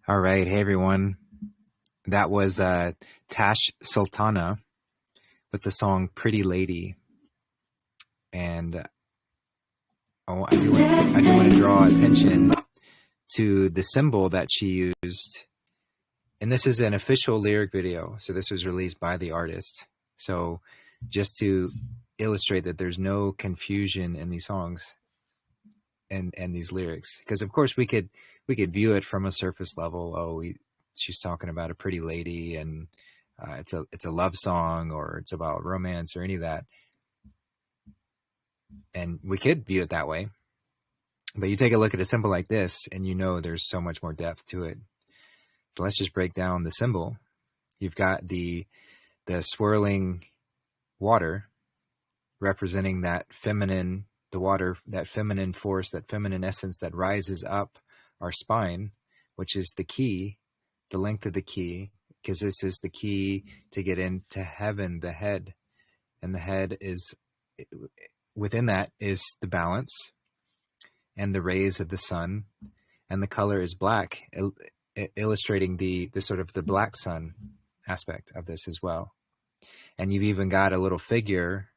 All right. Hey, everyone. That was Tash Sultana with the song Pretty Lady. And I do want to draw attention to the symbol that she used. And this is an official lyric video. So this was released by the artist. So just to illustrate that there's no confusion in these songs and these lyrics. Because, of course, we could view it from a surface level. Oh, she's talking about a pretty lady and it's a love song, or it's about romance, or any of that. And we could view it that way. But you take a look at a symbol like this and there's so much more depth to it. So let's just break down the symbol. You've got the swirling water representing that feminine, the water, that feminine force, that feminine essence that rises up our spine, which is the key, the length of the key, because this is the key to get into heaven, the head. And the head is, within that is the balance and the rays of the sun, and the color is black, illustrating the sort of the black sun aspect of this as well. And you've even got a little figure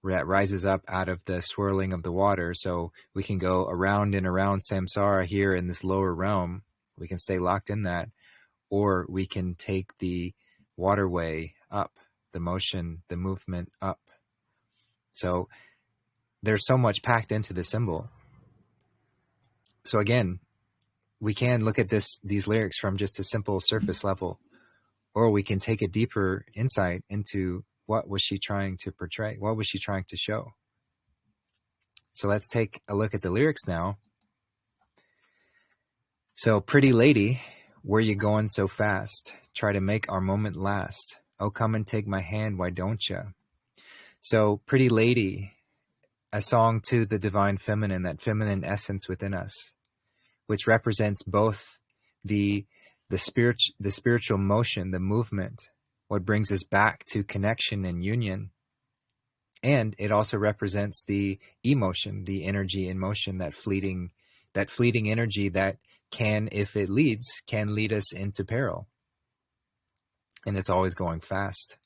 that rises up out of the swirling of the water. So we can go around and around samsara here in this lower realm. We can stay locked in that, or we can take the waterway up, the motion, the movement up. So there's so much packed into the symbol. So again, we can look at these lyrics from just a simple surface level, or we can take a deeper insight into what was she trying to portray? What was she trying to show? So let's take a look at the lyrics now. So, pretty lady, where you going so fast? Try to make our moment last. Oh, come and take my hand, why don't ya? So, pretty lady, a song to the divine feminine, that feminine essence within us, which represents both the spiritual motion, the movement, what brings us back to connection and union. And it also represents the emotion, the energy in motion, that fleeting energy that can, if it leads, can lead us into peril. And it's always going fast,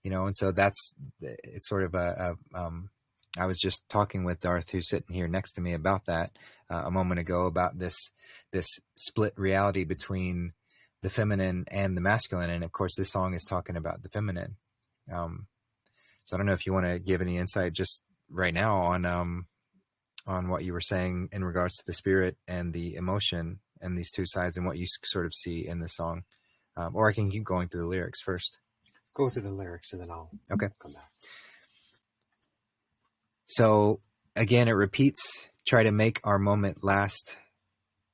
and so it's sort of I was just talking with Darth, who's sitting here next to me, about that a moment ago, about this split reality between the feminine and the masculine. And of course, this song is talking about the feminine. So I don't know if you want to give any insight just right now on what you were saying in regards to the spirit and the emotion and these two sides, and what you sort of see in the song. Or I can keep going through the lyrics first. Go through the lyrics and then I'll come back. So again, it repeats, try to make our moment last.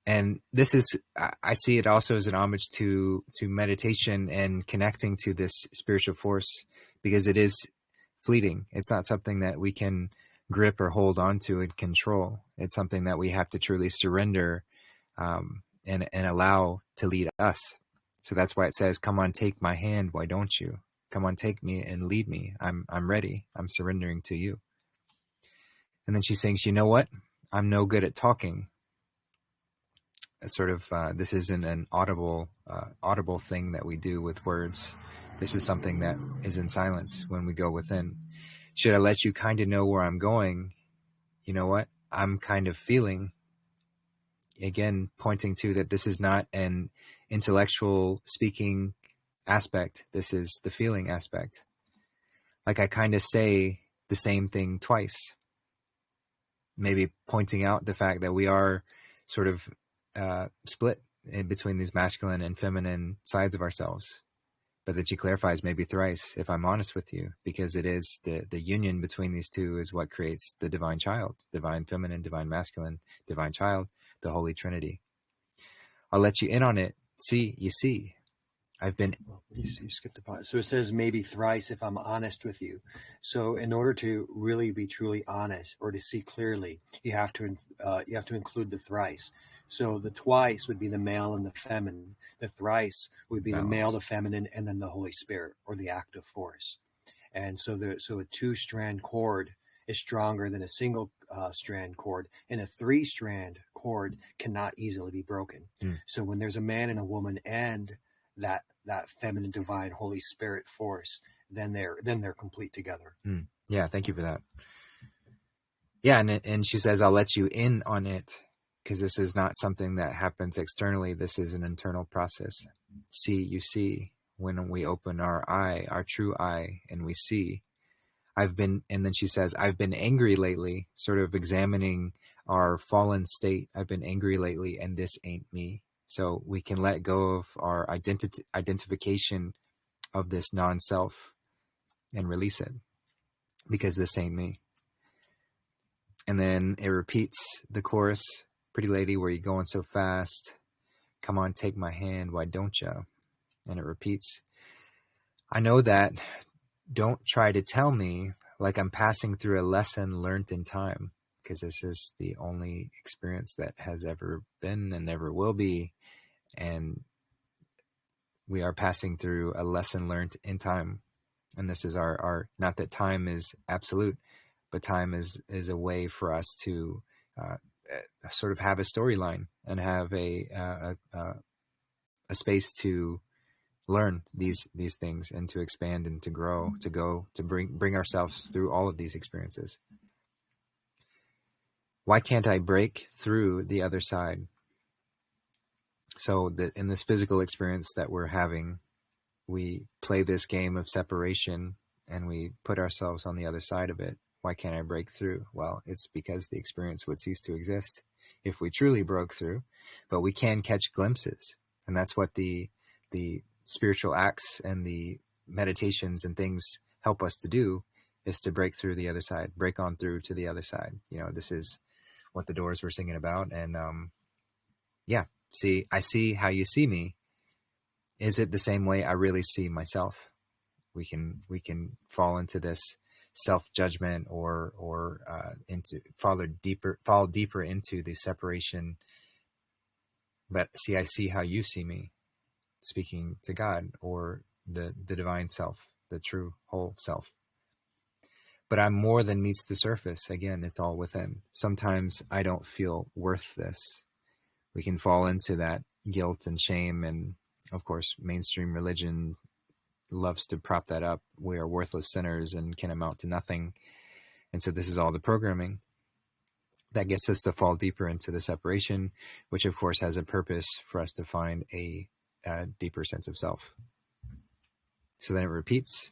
And this is, I see it also as an homage to meditation and connecting to this spiritual force, because it is fleeting. It's not something that we can grip or hold on to and control. It's something that we have to truly surrender and allow to lead us. So that's why it says, come on, take my hand, why don't you? Come on, take me and lead me. I'm ready. I'm surrendering to you. And then she sings, you know what? I'm no good at talking. Sort of, this isn't an audible thing that we do with words. This is something that is in silence when we go within. Should I let you kind of know where I'm going? You know what? I'm kind of feeling. Again, pointing to that this is not an intellectual speaking aspect. This is the feeling aspect. Like I kind of say the same thing twice. Maybe pointing out the fact that we are sort of split in between these masculine and feminine sides of ourselves, but that she clarifies maybe thrice, if I'm honest with you, because it is the union between these two is what creates the divine child, divine feminine, divine masculine, divine child, the Holy Trinity. I'll let you in on it. See, you see, I've been... You skipped a part. So it says maybe thrice, if I'm honest with you. So in order to really be truly honest, or to see clearly, you have to include the thrice. So the twice would be the male and the feminine. The thrice would be the male, the feminine, and then the Holy Spirit, or the active force. And so a 2-strand cord is stronger than a single strand cord, and a 3-strand cord cord cannot easily be broken. Mm. So when there's a man and a woman and that feminine, divine, Holy Spirit force, then they're complete together. Mm. Yeah, thank you for that. Yeah, and she says, I'll let you in on it, because this is not something that happens externally. This is an internal process. See, you see, when we open our eye, our true eye, and we see. And then she says, I've been angry lately, sort of examining our fallen state. I've been angry lately, and this ain't me. So we can let go of our identification of this non-self and release it, because this ain't me. And then it repeats the chorus, pretty lady, where you going so fast? Come on, take my hand, why don't ya? And it repeats, I know that. Don't try to tell me like I'm passing through a lesson learned in time, because this is the only experience that has ever been and never will be. And we are passing through a lesson learned in time. And this is our not that time is absolute, but time is a way for us to sort of have a storyline and have a space to learn these things and to expand and to grow, to bring ourselves through all of these experiences. Why can't I break through the other side? So that in this physical experience that we're having, we play this game of separation and we put ourselves on the other side of it. Why can't I break through? Well, it's because the experience would cease to exist if we truly broke through, but we can catch glimpses. And that's what the spiritual acts and the meditations and things help us to do, is to break through the other side, break on through to the other side. You know, this is what the Doors were singing about. And yeah, see, I see how you see me. Is it the same way I really see myself? We can fall into this self-judgment or fall deeper into the separation. But see, I see how you see me, speaking to God or the divine self, the true whole self. But I'm more than meets the surface. Again, it's all within. Sometimes I don't feel worth this. We can fall into that guilt and shame. And of course, mainstream religion loves to prop that up. We are worthless sinners and can amount to nothing. And so this is all the programming that gets us to fall deeper into the separation, which of course has a purpose for us to find a deeper sense of self. So then it repeats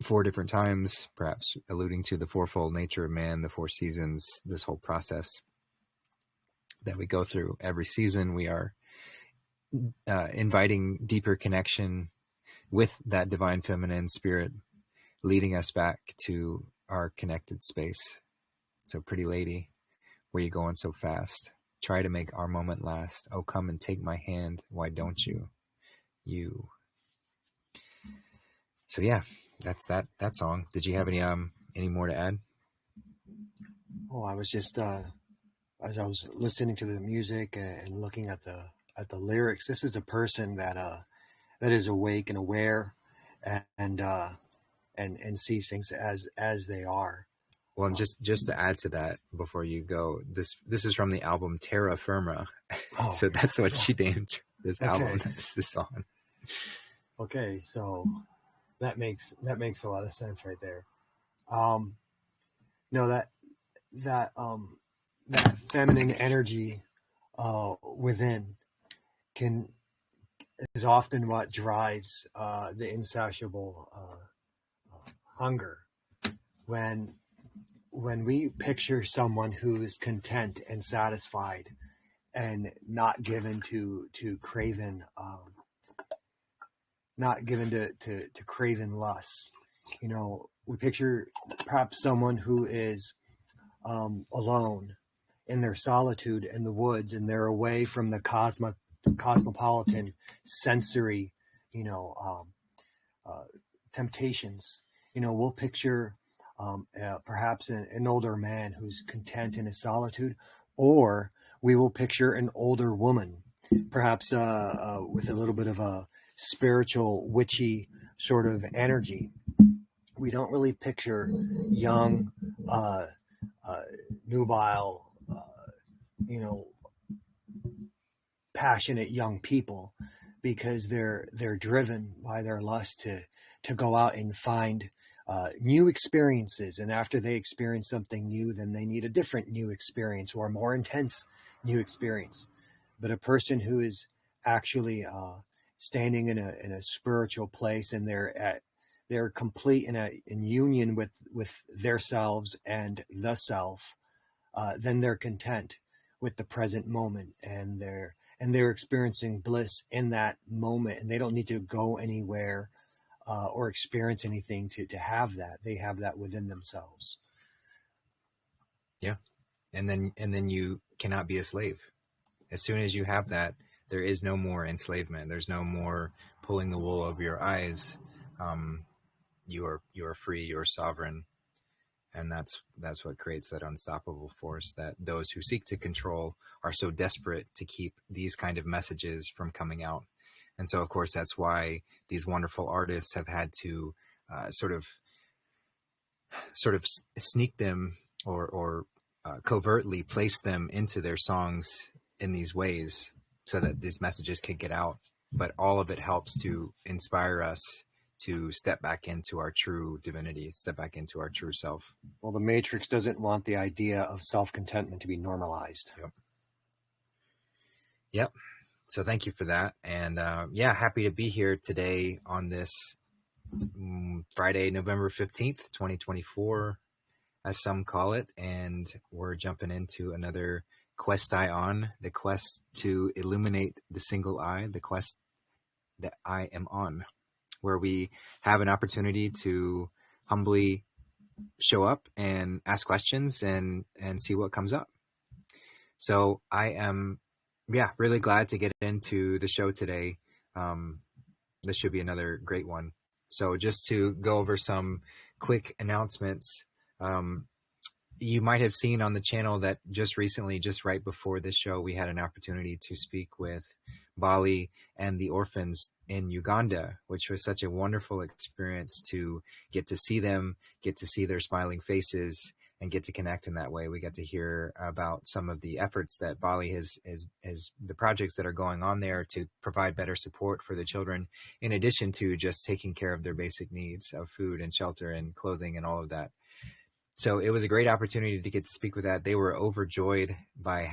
4 different times, perhaps alluding to the fourfold nature of man, the 4 seasons, this whole process that we go through. Every season we are inviting deeper connection with that divine feminine spirit, leading us back to our connected space. So pretty lady, where you going so fast? Try to make our moment last. Oh, come and take my hand. Why don't you? You. So yeah, that's that song. Did you have any more to add? Oh, I was just as I was listening to the music and looking at the lyrics. This is a person that is awake and aware, and sees things as they are. Well, and just to add to that before you go, this is from the album Terra Firma. Oh, So that's what she named this album. Okay. This is on. Okay, so that makes a lot of sense right there. No, that feminine energy within is often what drives the insatiable hunger. When we picture someone who is content and satisfied and not given to craven, not given to craven lusts, you know, we picture perhaps someone who is alone in their solitude in the woods, and they're away from the cosmopolitan sensory, temptations. You know, we'll picture perhaps an older man who's content in his solitude, or we will picture an older woman, perhaps with a little bit of a spiritual, witchy sort of energy. We don't really picture young, nubile, passionate young people, because they're driven by their lust to go out and find new experiences. And after they experience something new, then they need a different new experience or a more intense new experience. But a person who is actually standing in a spiritual place, and they're complete in union with their selves and the self, then they're content with the present moment, and they're experiencing bliss in that moment, and they don't need to go anywhere or experience anything to have that. They have that within themselves. Yeah. And then you cannot be a slave. As soon as you have that, there is no more enslavement. There's no more pulling the wool over your eyes. You are free, you're sovereign. And that's what creates that unstoppable force that those who seek to control are so desperate to keep these kind of messages from coming out. And so, of course, that's why these wonderful artists have had to sort of sneak them or covertly place them into their songs in these ways so that these messages can get out. But all of it helps to inspire us to step back into our true divinity, step back into our true self. Well, the Matrix doesn't want the idea of self-contentment to be normalized. Yep. So thank you for that. And happy to be here today on this Friday, November 15th, 2024, as some call it. And we're jumping into another Quest-i-on, the quest to illuminate the single eye, the quest that I am on, where we have an opportunity to humbly show up and ask questions and see what comes up. So I am, really glad to get into the show today. This should be another great one. So just to go over some quick announcements, you might have seen on the channel that just recently, just right before this show, we had an opportunity to speak with Bali and the orphans in Uganda, which was such a wonderful experience to get to see them, get to see their smiling faces, and get to connect in that way. We got to hear about some of the efforts that Bali has the projects that are going on there to provide better support for the children, in addition to just taking care of their basic needs of food and shelter and clothing and all of that. So it was a great opportunity to get to speak with that. They were overjoyed by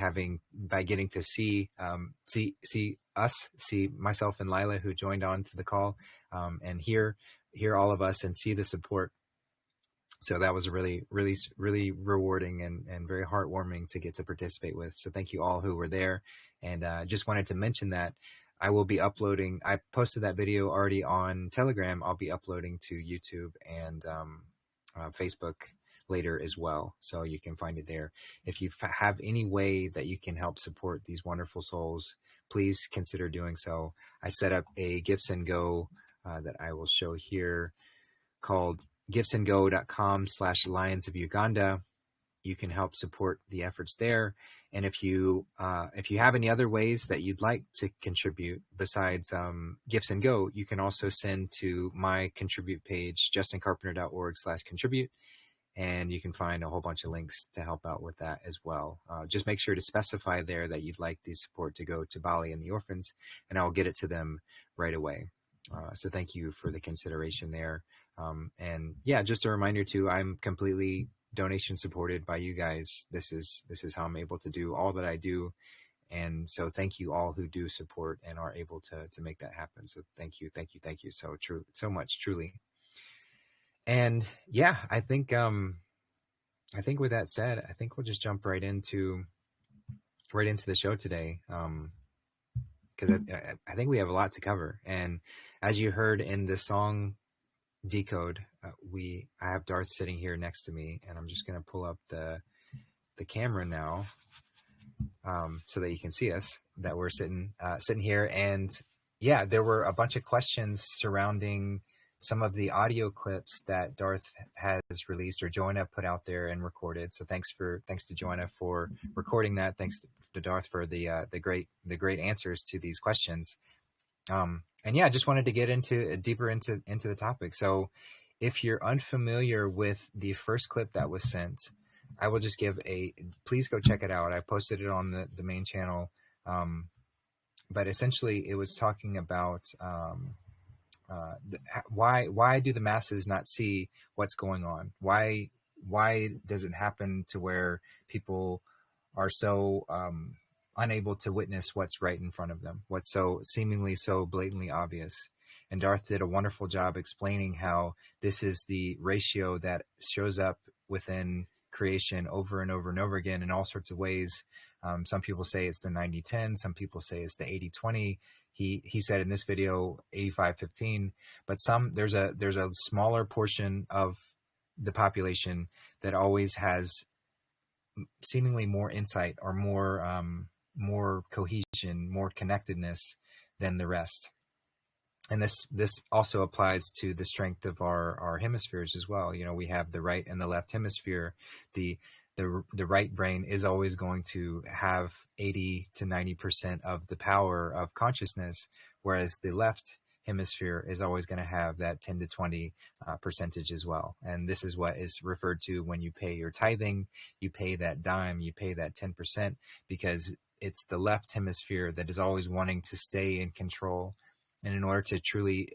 getting to see myself and Lila, who joined on to the call, and hear all of us and see the support. So that was really, really, really rewarding and very heartwarming to get to participate with. So thank you all who were there. And just wanted to mention that I will be uploading, I posted that video already on Telegram. I'll be uploading to YouTube and Facebook later as well, so you can find it there. If you have any way that you can help support these wonderful souls, please consider doing so. I set up a Gifts and Go that I will show here called giftsandgo.com/Lions of Uganda. You can help support the efforts there. And if you have any other ways that you'd like to contribute besides Gifts and Go, you can also send to my contribute page, justincarpenter.org/contribute. And you can find a whole bunch of links to help out with that as well. Just make sure to specify there that you'd like the support to go to Bali and the orphans, and I'll get it to them right away. So thank you for the consideration there. And just a reminder too, I'm completely donation supported by you guys. This is how I'm able to do all that I do. And so thank you all who do support and are able to make that happen. So thank you so so much, truly. And I think with that said, I think we'll just jump right into the show today. Because I think we have a lot to cover. And as you heard in the song Decode, I have Darth sitting here next to me, and I'm just going to pull up the camera now so that you can see us, that we're sitting here. And there were a bunch of questions surrounding some of the audio clips that Darth has released, or Joanna put out there and recorded. So thanks to Joanna for recording that. Thanks to Darth for the great answers to these questions. I just wanted to get deeper into the topic. So if you're unfamiliar with the first clip that was sent, I will just please go check it out. I posted it on the main channel. but essentially it was talking about why do the masses not see what's going on? Why does it happen to where people are so unable to witness what's right in front of them, what's so seemingly so blatantly obvious? And Darth did a wonderful job explaining how this is the ratio that shows up within creation over and over and over again in all sorts of ways. Some people say it's the 90-10, some people say it's the 80-20. He said in this video 85-15, but there's a smaller portion of the population that always has seemingly more insight or more cohesion, more connectedness than the rest. And this also applies to the strength of our hemispheres as well. You know, we have the right and the left hemisphere. The right brain is always going to have 80 to 90% of the power of consciousness, whereas the left hemisphere is always going to have that 10 to 20 percentage as well. And this is what is referred to when you pay your tithing, you pay that dime, you pay that 10%, because it's the left hemisphere that is always wanting to stay in control. And in order to truly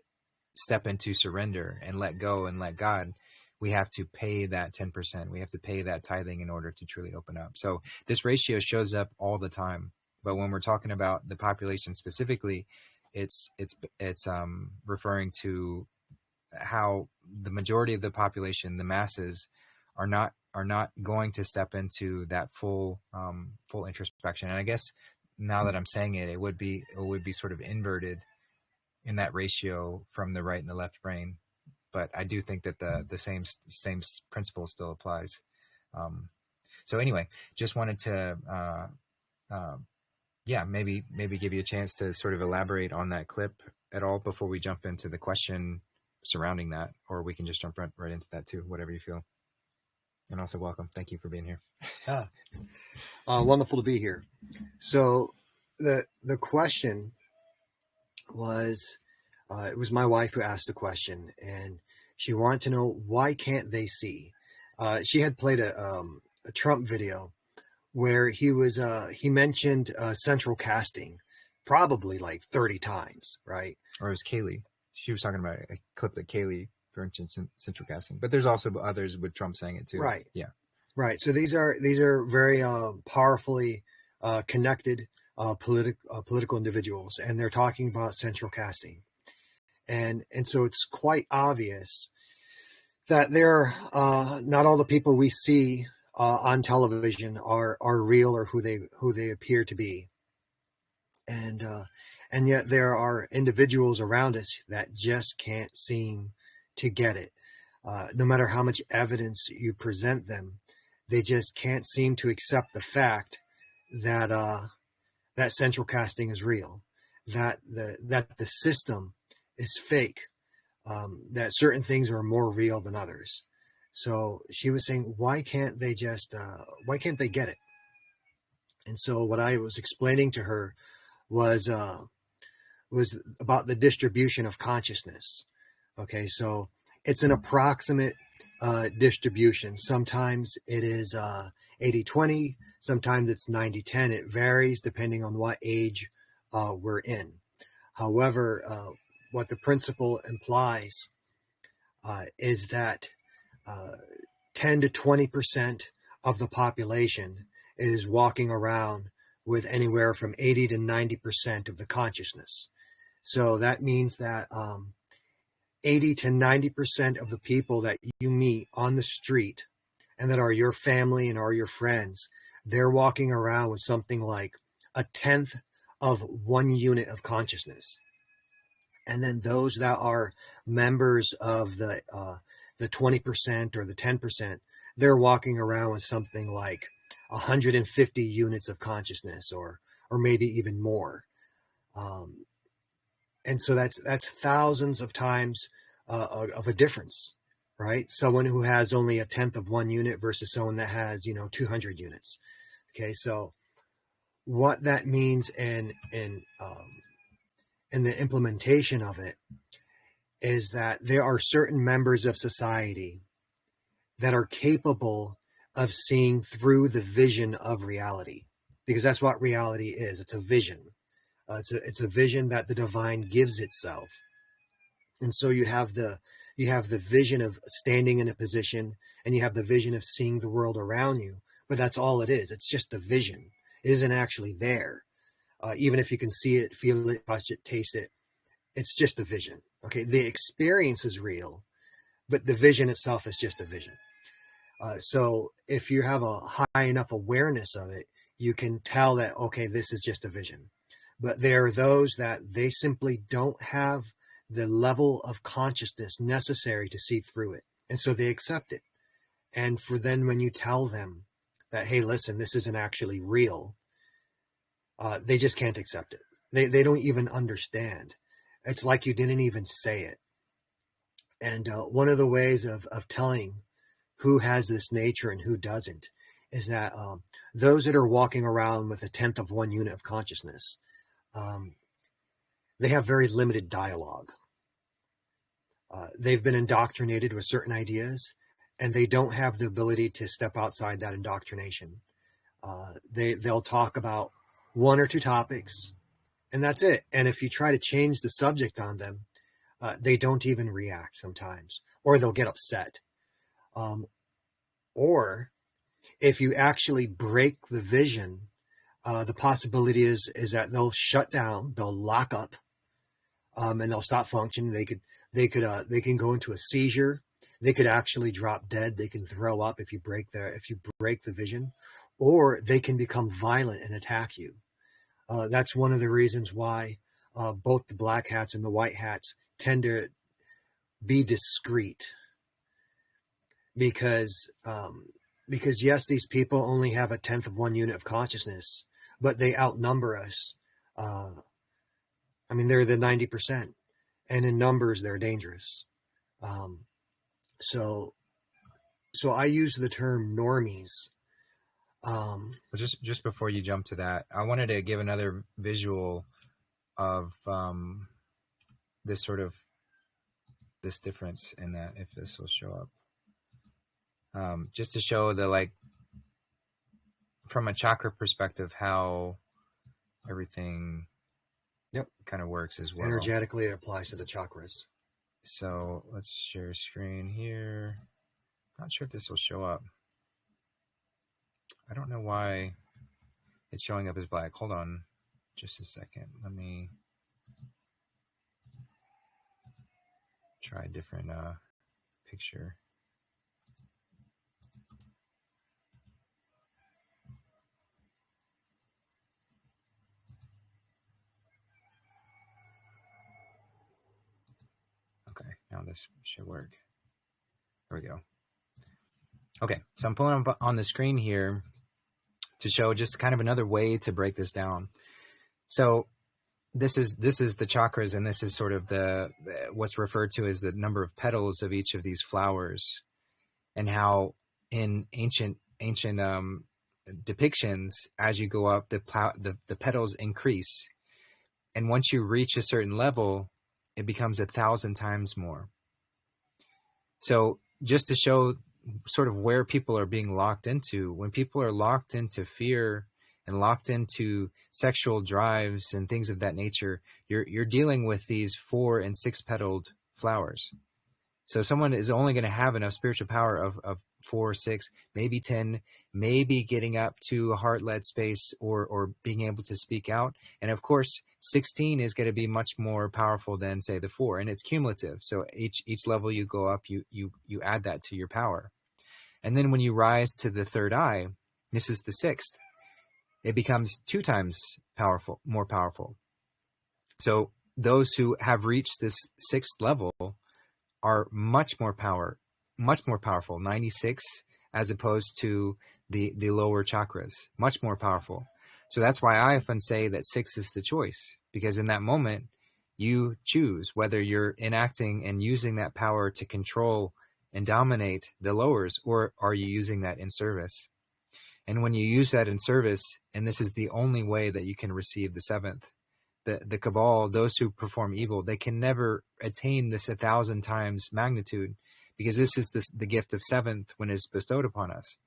step into surrender and let go and let God, we have to pay that 10%. We have to pay that tithing in order to truly open up. So this ratio shows up all the time. But when we're talking about the population specifically, it's referring to how the majority of the population, the masses, are not going to step into that full introspection. And I guess now that I'm saying it, it would be sort of inverted in that ratio from the right and the left brain. But I do think that the same principle still applies. So anyway, just wanted to maybe give you a chance to sort of elaborate on that clip at all before we jump into the question surrounding that, or we can just jump right into that too, whatever you feel. And also welcome. Thank you for being here. Wonderful to be here. So the question was, it was my wife who asked the question, and she wanted to know, why can't they see? She had played a Trump video where he mentioned central casting probably like 30 times, right? Or it was Kaylee. She was talking about a clip that Kaylee mentioned central casting, but there's also others with Trump saying it too. Right. Yeah. Right. So these are very powerfully connected political individuals, and they're talking about central casting. And so it's quite obvious that not all the people we see on television are real or who they appear to be. And yet there are individuals around us that just can't seem to get it. No matter how much evidence you present them, they just can't seem to accept the fact that that central casting is real, that the system is fake, that certain things are more real than others. So she was saying, why can't they get it? And so what I was explaining to her was about the distribution of consciousness. Okay, so it's an approximate distribution. Sometimes it is 80-20, sometimes it's 90-10. It varies depending on what age we're in. However, what the principle implies is that 10 to 20% of the population is walking around with anywhere from 80 to 90% of the consciousness. So that means that 80 to 90% of the people that you meet on the street and that are your family and are your friends, they're walking around with something like a tenth of 1 unit of consciousness. And then those that are members of the 20% or the 10%, they're walking around with something like 150 units of consciousness, or maybe even more. And so that's thousands of times of a difference, right? Someone who has only a tenth of 1 unit versus someone that has 200 units. Okay, so what that means in the implementation of it is that there are certain members of society that are capable of seeing through the vision of reality, because that's what reality is. It's a vision. It's a vision that the divine gives itself. And so you have the vision of standing in a position, and you have the vision of seeing the world around you. But that's all it is. It's just a vision. It isn't actually there. Even if you can see it, feel it, touch it, taste it, it's just a vision. Okay, the experience is real, but the vision itself is just a vision. So if you have a high enough awareness of it, you can tell that, okay, this is just a vision. But there are those that they simply don't have the level of consciousness necessary to see through it. And so they accept it. And for then when you tell them that, hey, listen, this isn't actually real, they just can't accept it. They don't even understand. It's like you didn't even say it. And one of the ways of telling who has this nature and who doesn't is that those that are walking around with a tenth of one unit of consciousness, they have very limited dialogue. They've been indoctrinated with certain ideas, and they don't have the ability to step outside that indoctrination. They'll talk about one or two topics, and that's it. And if you try to change the subject on them, they don't even react sometimes, or they'll get upset. Or if you actually break the vision, the possibility is that they'll shut down, they'll lock up, and they'll stop functioning. They can go into a seizure. They could actually drop dead. They can throw up if you break the vision, or they can become violent and attack you. That's one of the reasons why both the black hats and the white hats tend to be discreet, because yes, these people only have a tenth of one unit of consciousness, but they outnumber us. I mean, they're the 90%, and in numbers, they're dangerous. So I use the term normies. Well, just before you jump to that, I wanted to give another visual of this difference in that, if this will show up, just to show the, like, from a chakra perspective, how everything kind of works as well. Energetically, it applies to the chakras. So let's share screen here. Not sure if this will show up. I don't know why it's showing up as black. Hold on just a second. Let me try a different picture. Okay, now this should work. There we go. Okay, so I'm pulling up on the screen here to show just kind of another way to break this down. So this is the chakras, and this is sort of what's referred to as the number of petals of each of these flowers, and how in ancient depictions, as you go up, the petals increase, and once you reach a certain level, it becomes 1,000 times more. So just to show sort of where people are being locked into, when people are locked into fear and locked into sexual drives and things of that nature, you're dealing with these 4 and 6 petaled flowers. So someone is only going to have enough spiritual power of 4, 6, maybe 10, maybe getting up to a heart-led space or being able to speak out. And of course, 16 is going to be much more powerful than, say, the 4, and it's cumulative. So each level you go up, you add that to your power. And then when you rise to the third eye, this is the 6th, it becomes 2 times more powerful. So those who have reached this 6th level are much more powerful, 96, as opposed to the lower chakras, much more powerful. So that's why I often say that 6 is the choice, because in that moment you choose whether you're enacting and using that power to control and dominate the lowers, or are you using that in service? And when you use that in service, and this is the only way that you can receive the 7th, the cabal, those who perform evil, they can never attain this 1,000 times magnitude, because this is the gift of 7th when it's bestowed upon us.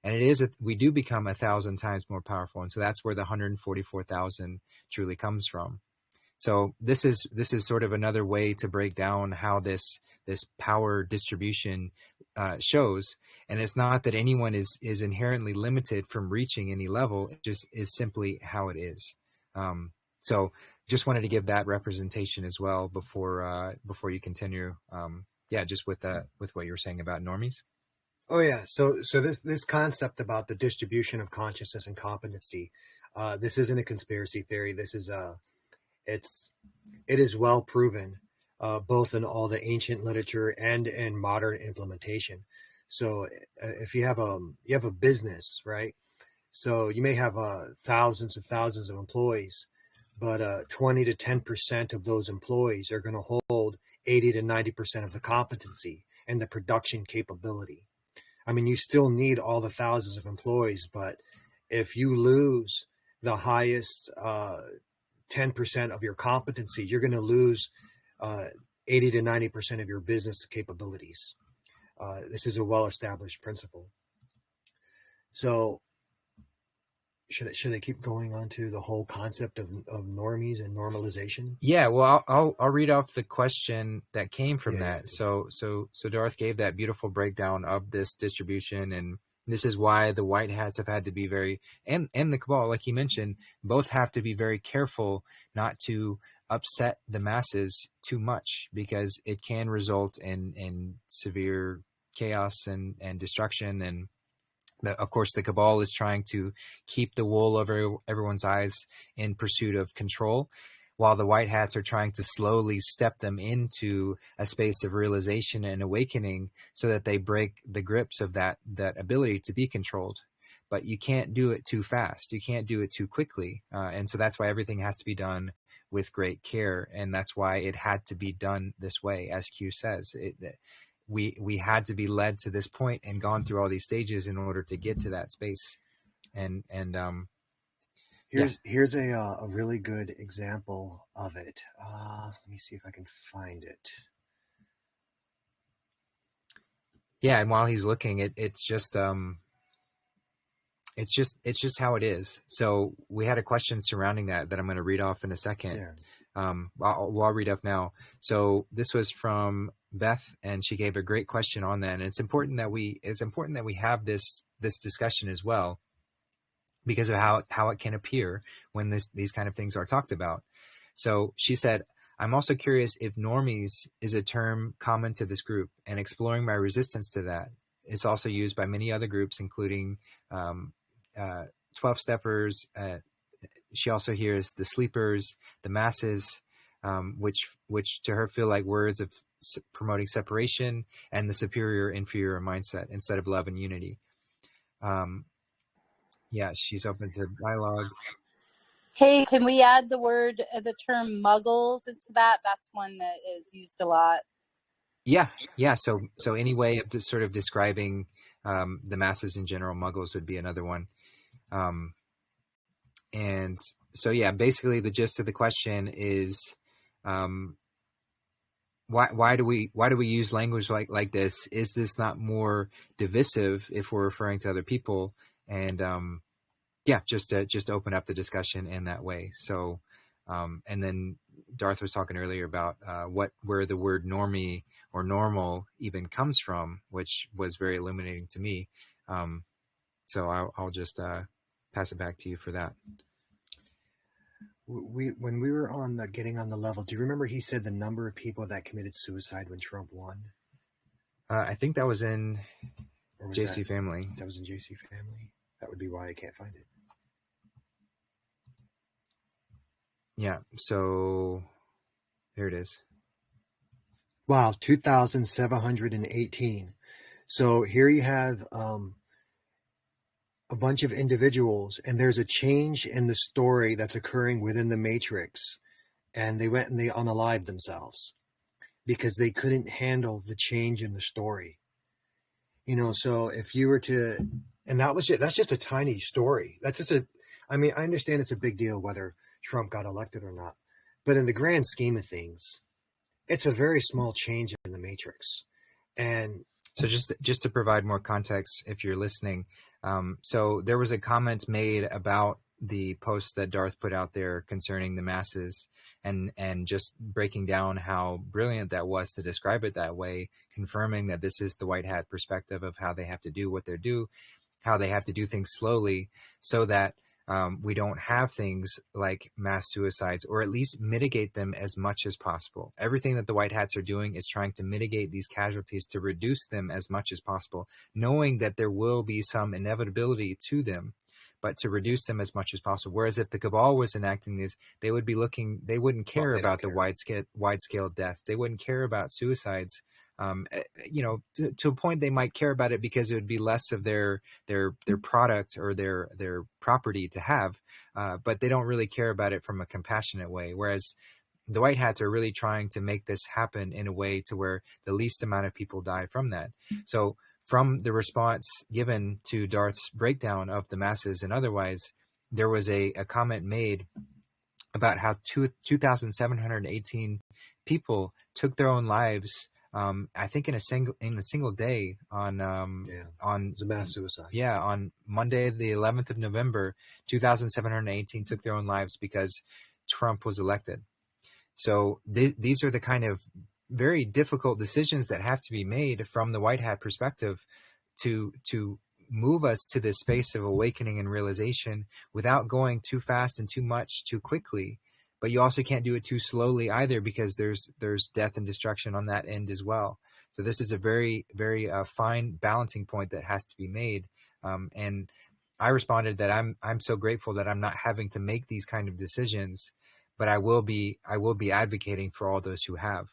And it is, we do become 1,000 times more powerful. And so that's where the 144,000 truly comes from. So this is sort of another way to break down how this power distribution shows. And it's not that anyone is inherently limited from reaching any level. It just is simply how it is. So just wanted to give that representation as well before you continue. Just with what you were saying about normies. Oh yeah. So this concept about the distribution of consciousness and competency, this isn't a conspiracy theory. This is it is well proven, both in all the ancient literature and in modern implementation. So if you have a business, right? So you may have thousands and thousands of employees, but 20 to 10% of those employees are going to hold 80 to 90% of the competency and the production capability. I mean, you still need all the thousands of employees, but if you lose the highest 10% of your competency, you're going to lose 80 to 90% of your business capabilities. This is a well-established principle. So should I keep going on to the whole concept of normies and normalization? Yeah, well, I'll read off the question that came from that. So Darth gave that beautiful breakdown of this distribution, and this is why the white hats have had to be very, and the cabal, like he mentioned, both have to be very careful not to upset the masses too much, because it can result in severe chaos and destruction. And of course, the cabal is trying to keep the wool over everyone's eyes in pursuit of control, while the white hats are trying to slowly step them into a space of realization and awakening so that they break the grips of that ability to be controlled. But you can't do it too fast. You can't do it too quickly. And so that's why everything has to be done with great care. And that's why it had to be done this way, as Q says. We had to be led to this point and gone through all these stages in order to get to that space. And here's a really good example of it. Let me see if I can find it. Yeah, and while he's looking, it's just how it is. So we had a question surrounding that I'm going to read off in a second. Yeah. I'll read off now. So this was from Beth, and she gave a great question on that. And it's important that we have this discussion as well, because of how it can appear when these kind of things are talked about. So she said, I'm also curious if normies is a term common to this group, and exploring my resistance to that. It's also used by many other groups, including 12-steppers. She also hears the sleepers, the masses, which to her feel like words of promoting separation and the superior inferior mindset instead of love and unity. She's open to dialogue. Hey, can we add the term muggles into that? That's one that is used a lot. Yeah. So any way of just sort of describing the masses in general, muggles would be another one. And so, basically the gist of the question is, why do we use language like this? Is this not more divisive if we're referring to other people? And just to open up the discussion in that way. So, and then Darth was talking earlier about where the word normie or normal even comes from, which was very illuminating to me. So I'll just pass it back to you for that. When we were on getting on the level, do you remember he said the number of people that committed suicide when Trump won? I think that was in JC Family. That was in JC Family. That would be why I can't find it. Yeah. So here it is. Wow, 2,718. So here you have a bunch of individuals, and there's a change in the story that's occurring within the matrix, and they went and they unalived themselves because they couldn't handle the change in the story. So if you were to, and that's just a tiny story. That's just I understand it's a big deal whether Trump got elected or not, but in the grand scheme of things, it's a very small change in the matrix. And so just to provide more context, if you're listening, So there was a comment made about the post that Darth put out there concerning the masses, and just breaking down how brilliant that was to describe it that way, confirming that this is the white hat perspective of how they have to do what they do, how they have to do things slowly, so that we don't have things like mass suicides, or at least mitigate them as much as possible. Everything that the white hats are doing is trying to mitigate these casualties, to reduce them as much as possible, knowing that there will be some inevitability to them, but to reduce them as much as possible. Whereas if the cabal was enacting these, they would be looking, they wouldn't care about the wide scale death. They wouldn't care about suicides. To a point, they might care about it because it would be less of their product or their property to have, but they don't really care about it from a compassionate way. Whereas the white hats are really trying to make this happen in a way to where the least amount of people die from that. So from the response given to Darth's breakdown of the masses and otherwise, there was a comment made about how 2,718 people took their own lives. I think in a single day on it's a mass suicide. Yeah, on Monday, the 11th of November, 2,718 took their own lives because Trump was elected. So these are the kind of very difficult decisions that have to be made from the white hat perspective to move us to this space of awakening and realization without going too fast and too much too quickly. But you also can't do it too slowly either, because there's death and destruction on that end as well. So this is a very, very fine balancing point that has to be made. And I responded that I'm so grateful that I'm not having to make these kind of decisions, but I will be advocating for all those who have,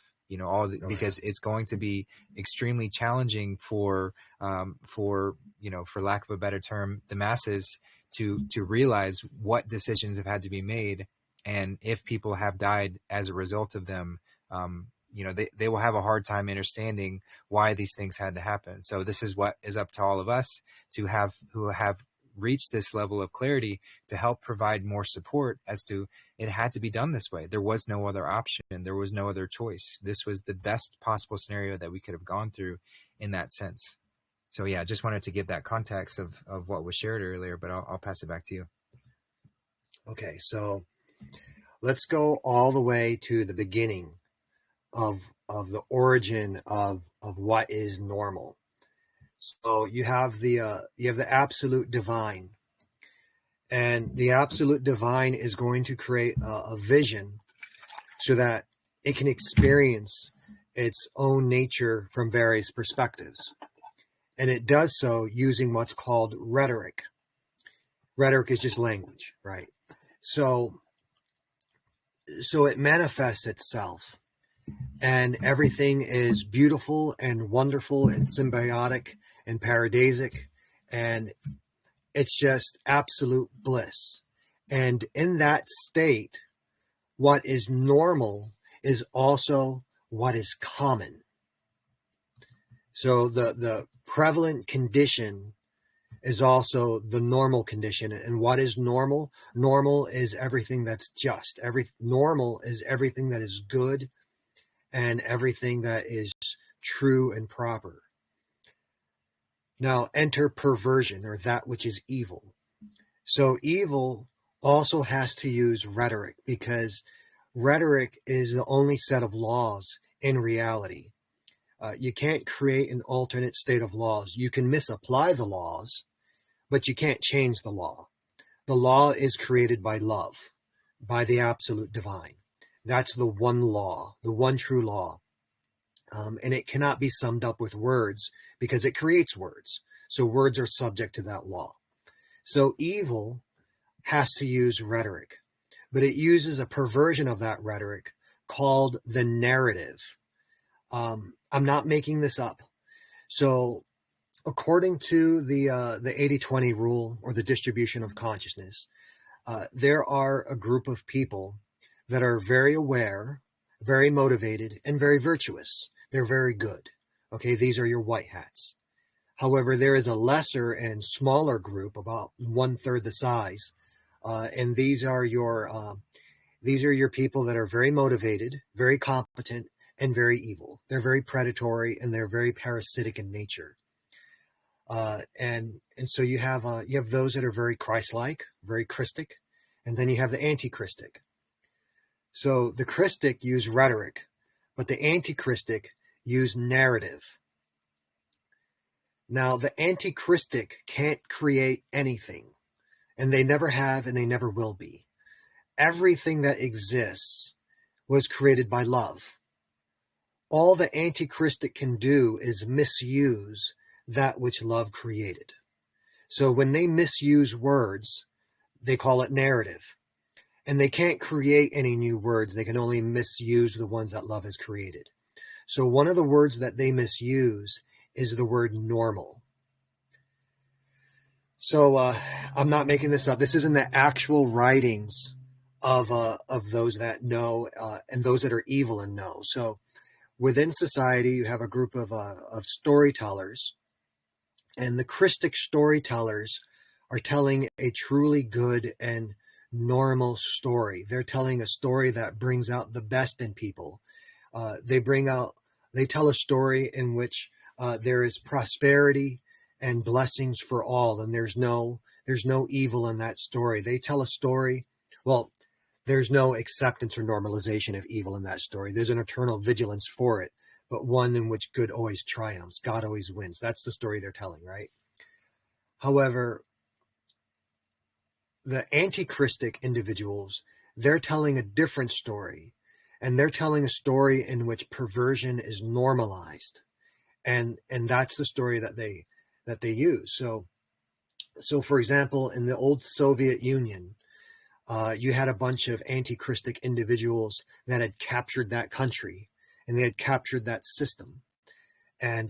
because it's going to be extremely challenging for lack of a better term, the masses to realize what decisions have had to be made. And if people have died as a result of them, they will have a hard time understanding why these things had to happen. So this is what is up to all of us who have reached this level of clarity, to help provide more support as to it had to be done this way. There was no other option. There was no other choice. This was the best possible scenario that we could have gone through in that sense. So yeah, just wanted to give that context of what was shared earlier, but I'll pass it back to you. Okay, so let's go all the way to the beginning of the origin of what is normal. So you have the absolute divine, and the absolute divine is going to create a vision so that it can experience its own nature from various perspectives, and it does so using what's called rhetoric. Rhetoric is just language, right? So it manifests itself, and everything is beautiful and wonderful and symbiotic and paradisic, and it's just absolute bliss. And in that state, what is normal is also what is common. So the prevalent condition is also the normal condition. And what is normal? Normal is everything that's just. Normal is everything that is good and everything that is true and proper. Now enter perversion, or that which is evil. So evil also has to use rhetoric, because rhetoric is the only set of laws in reality. You can't create an alternate state of laws. You can misapply the laws, but you can't change the law. The law is created by love, by the absolute divine. That's the one law, the one true law. And it cannot be summed up with words, because it creates words. So words are subject to that law. So evil has to use rhetoric, but it uses a perversion of that rhetoric called the narrative. I'm not making this up. So according to the 80-20 rule, or the distribution of consciousness, there are a group of people that are very aware, very motivated, and very virtuous. They're very good. Okay, these are your white hats. However, there is a lesser and smaller group, about 1/3 the size, and these are your people that are very motivated, very competent, and very evil. They're very predatory, and they're very parasitic in nature. And so you have those that are very Christ-like, very Christic, and then you have the anti-Christic. So the Christic use rhetoric, but the anti-Christic use narrative. Now, the anti-Christic can't create anything, and they never have, and they never will be. Everything that exists was created by love. All the anti-Christic can do is misuse that which love created. So when they misuse words, they call it narrative. And they can't create any new words. They can only misuse the ones that love has created. So one of the words that they misuse is the word normal. So I'm not making this up. This is in the actual writings of those that know and those that are evil and know. So within society, you have a group of storytellers, and the Christic storytellers are telling a truly good and normal story. They're telling a story that brings out the best in people. They tell a story in which there is prosperity and blessings for all, and there's no evil in that story. They tell a story, well, there's no acceptance or normalization of evil in that story. There's an eternal vigilance for it, but one in which good always triumphs. God always wins. That's the story they're telling, right? However, the anti-Christic individuals, they're telling a different story, and they're telling a story in which perversion is normalized, and that's the story that they use. So for example, in the old Soviet Union, you had a bunch of anti-Christic individuals that had captured that country, and they had captured that system, and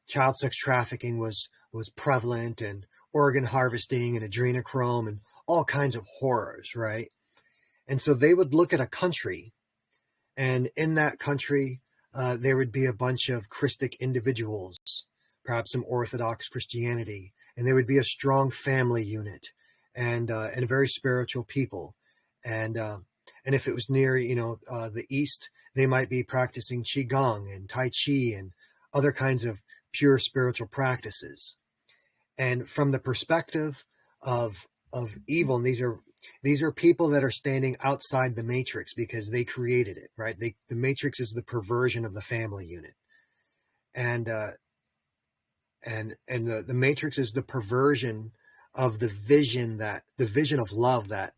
child sex trafficking was prevalent, and organ harvesting and adrenochrome and all kinds of horrors, right? And so they would look at a country, and in that country, there would be a bunch of Christic individuals, perhaps some Orthodox Christianity, and there would be a strong family unit, and very spiritual people, and if it was near the East, they might be practicing Qigong and Tai Chi and other kinds of pure spiritual practices. And from the perspective of evil, and these are people that are standing outside the matrix because they created it, right? The matrix is the perversion of the family unit, and the matrix is the perversion of the vision of love that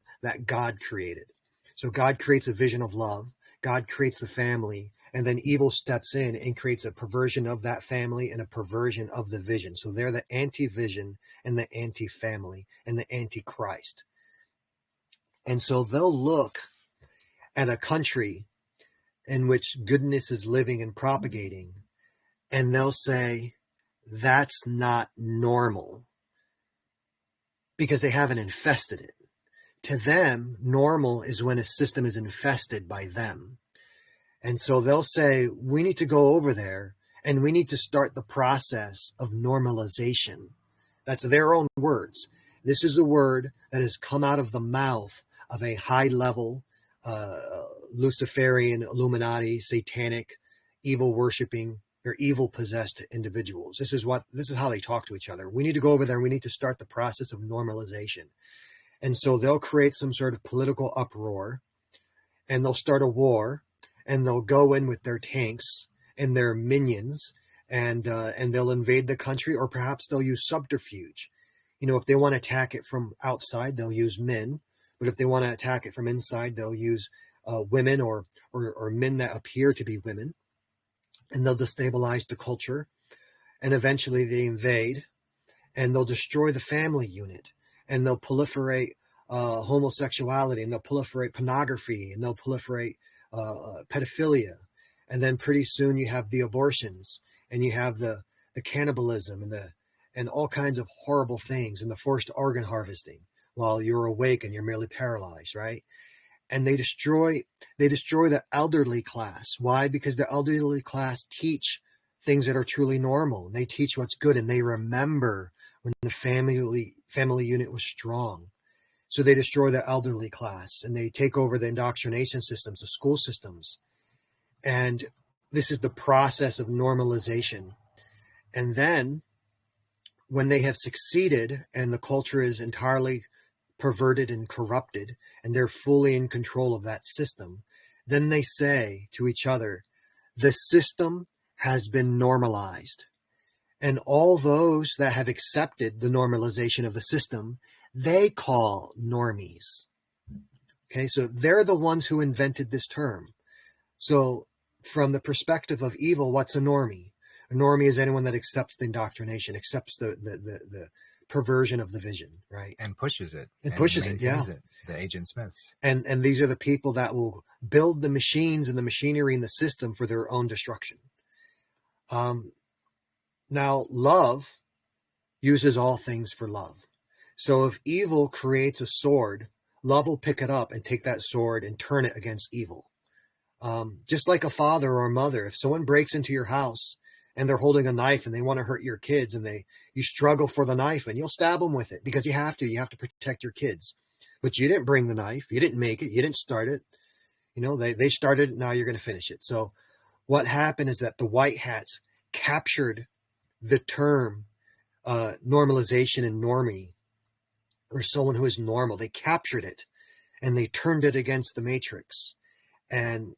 God created. So God creates a vision of love. God creates the family, and then evil steps in and creates a perversion of that family and a perversion of the vision. So they're the anti-vision and the anti-family and the anti-Christ. And so they'll look at a country in which goodness is living and propagating, and they'll say, that's not normal, because they haven't infested it. To them, normal is when a system is infested by them. And so they'll say, we need to go over there and we need to start the process of normalization. That's their own words. This is a word that has come out of the mouth of a high-level Luciferian, Illuminati, satanic, evil worshiping, or evil possessed individuals. This is how they talk to each other. We need to go over there. We need to start the process of normalization. And so they'll create some sort of political uproar, and they'll start a war, and they'll go in with their tanks and their minions, and they'll invade the country, or perhaps they'll use subterfuge. If they want to attack it from outside, they'll use men. But if they want to attack it from inside, they'll use women or men that appear to be women. And they'll destabilize the culture. And eventually they invade, and they'll destroy the family unit. And they'll proliferate homosexuality, and they'll proliferate pornography, and they'll proliferate pedophilia. And then pretty soon you have the abortions, and you have the cannibalism, and all kinds of horrible things, and the forced organ harvesting while you're awake and you're merely paralyzed, right? And they destroy the elderly class. Why? Because the elderly class teach things that are truly normal. They teach what's good, and they remember when the family unit was strong. So they destroy the elderly class, and they take over the indoctrination systems, the school systems. And this is the process of normalization. And then when they have succeeded and the culture is entirely perverted and corrupted, and they're fully in control of that system, then they say to each other, the system has been normalized. And all those that have accepted the normalization of the system, they call normies. Okay, so they're the ones who invented this term. So from the perspective of evil, what's a normie? A normie is anyone that accepts the indoctrination, accepts the perversion of the vision, right? And pushes it. And pushes it, yeah. It, the Agent Smiths. And these are the people that will build the machines and the machinery and the system for their own destruction. Now, love uses all things for love. So if evil creates a sword, love will pick it up and take that sword and turn it against evil. Just like a father or a mother, if someone breaks into your house and they're holding a knife and they want to hurt your kids, and you struggle for the knife, and you'll stab them with it because you have to protect your kids. But you didn't bring the knife, you didn't make it, you didn't start it. They started it, now you're going to finish it. So what happened is that the white hats captured the term normalization and normie, or someone who is normal. They captured it and they turned it against the matrix. And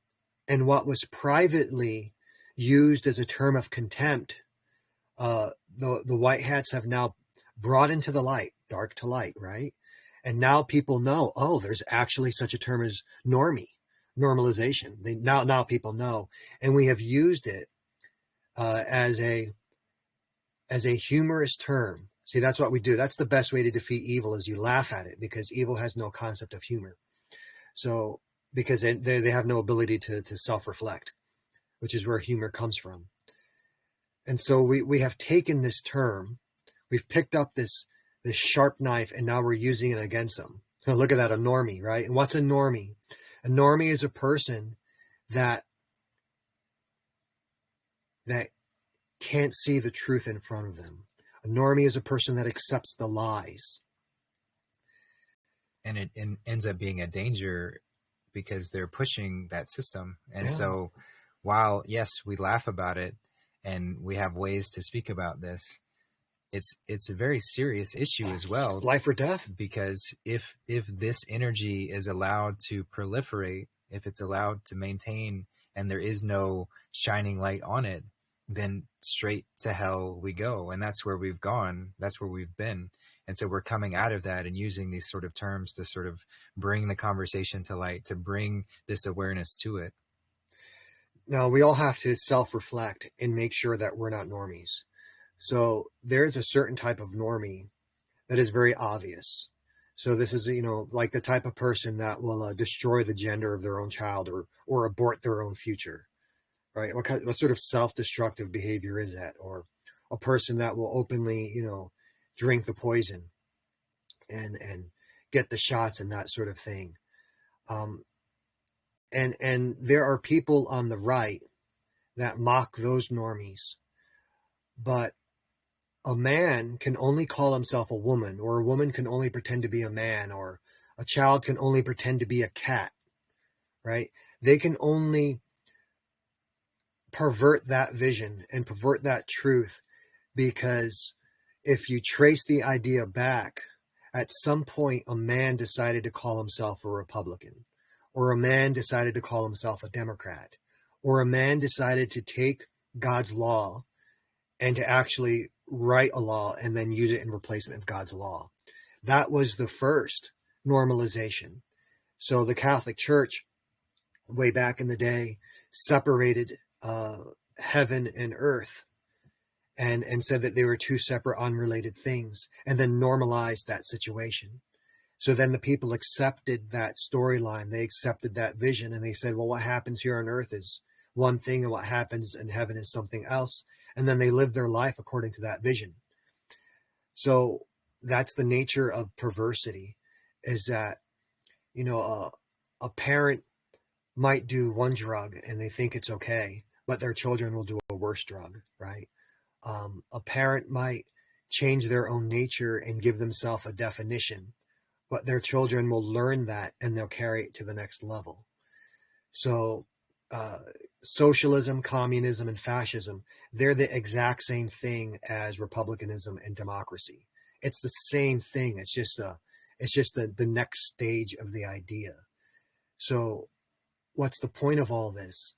what was privately used as a term of contempt, the white hats have now brought into the light, dark to light, right? And now people know, oh, there's actually such a term as normie, normalization. Now people know, and we have used it as a humorous term. See, that's what we do. That's the best way to defeat evil, is you laugh at it, because evil has no concept of humor. So because they have no ability to self-reflect, which is where humor comes from. And so we have taken this term, we've picked up this sharp knife, and now we're using it against them. So look at that, a normie, right? And what's a normie? A normie is a person that can't see the truth in front of them. A normie is a person that accepts the lies. And it ends up being a danger because they're pushing that system. And so while, yes, we laugh about it and we have ways to speak about this, it's a very serious issue as well. It's life or death. Because if this energy is allowed to proliferate, if it's allowed to maintain, and there is no shining light on it, then straight to hell we go. And that's where we've gone. That's where we've been. And so we're coming out of that and using these sort of terms to sort of bring the conversation to light, to bring this awareness to it. Now, we all have to self-reflect and make sure that we're not normies. So there's a certain type of normie that is very obvious. So this is, like the type of person that will destroy the gender of their own child or abort their own future, right? What sort of self-destructive behavior is that? Or a person that will openly, drink the poison and get the shots and that sort of thing. And there are people on the right that mock those normies, but a man can only call himself a woman, or a woman can only pretend to be a man, or a child can only pretend to be a cat, right? They can only pervert that vision and pervert that truth, because if you trace the idea back, at some point a man decided to call himself a Republican, or a man decided to call himself a Democrat, or a man decided to take God's law and to actually write a law and then use it in replacement of God's law. That was the first normalization. So the Catholic Church, way back in the day, separated heaven and earth and said that they were two separate, unrelated things, and then normalized that situation. So then the people accepted that storyline, they accepted that vision, and they said, well, what happens here on earth is one thing, and what happens in heaven is something else. And then they live their life according to that vision. So that's the nature of perversity, is that, a parent might do one drug and they think it's okay, but their children will do a worse drug, right? A parent might change their own nature and give themselves a definition, but their children will learn that and they'll carry it to the next level. So socialism, communism, and fascism, they're the exact same thing as republicanism and democracy. It's the same thing. It's just the next stage of the idea. So what's the point of all this?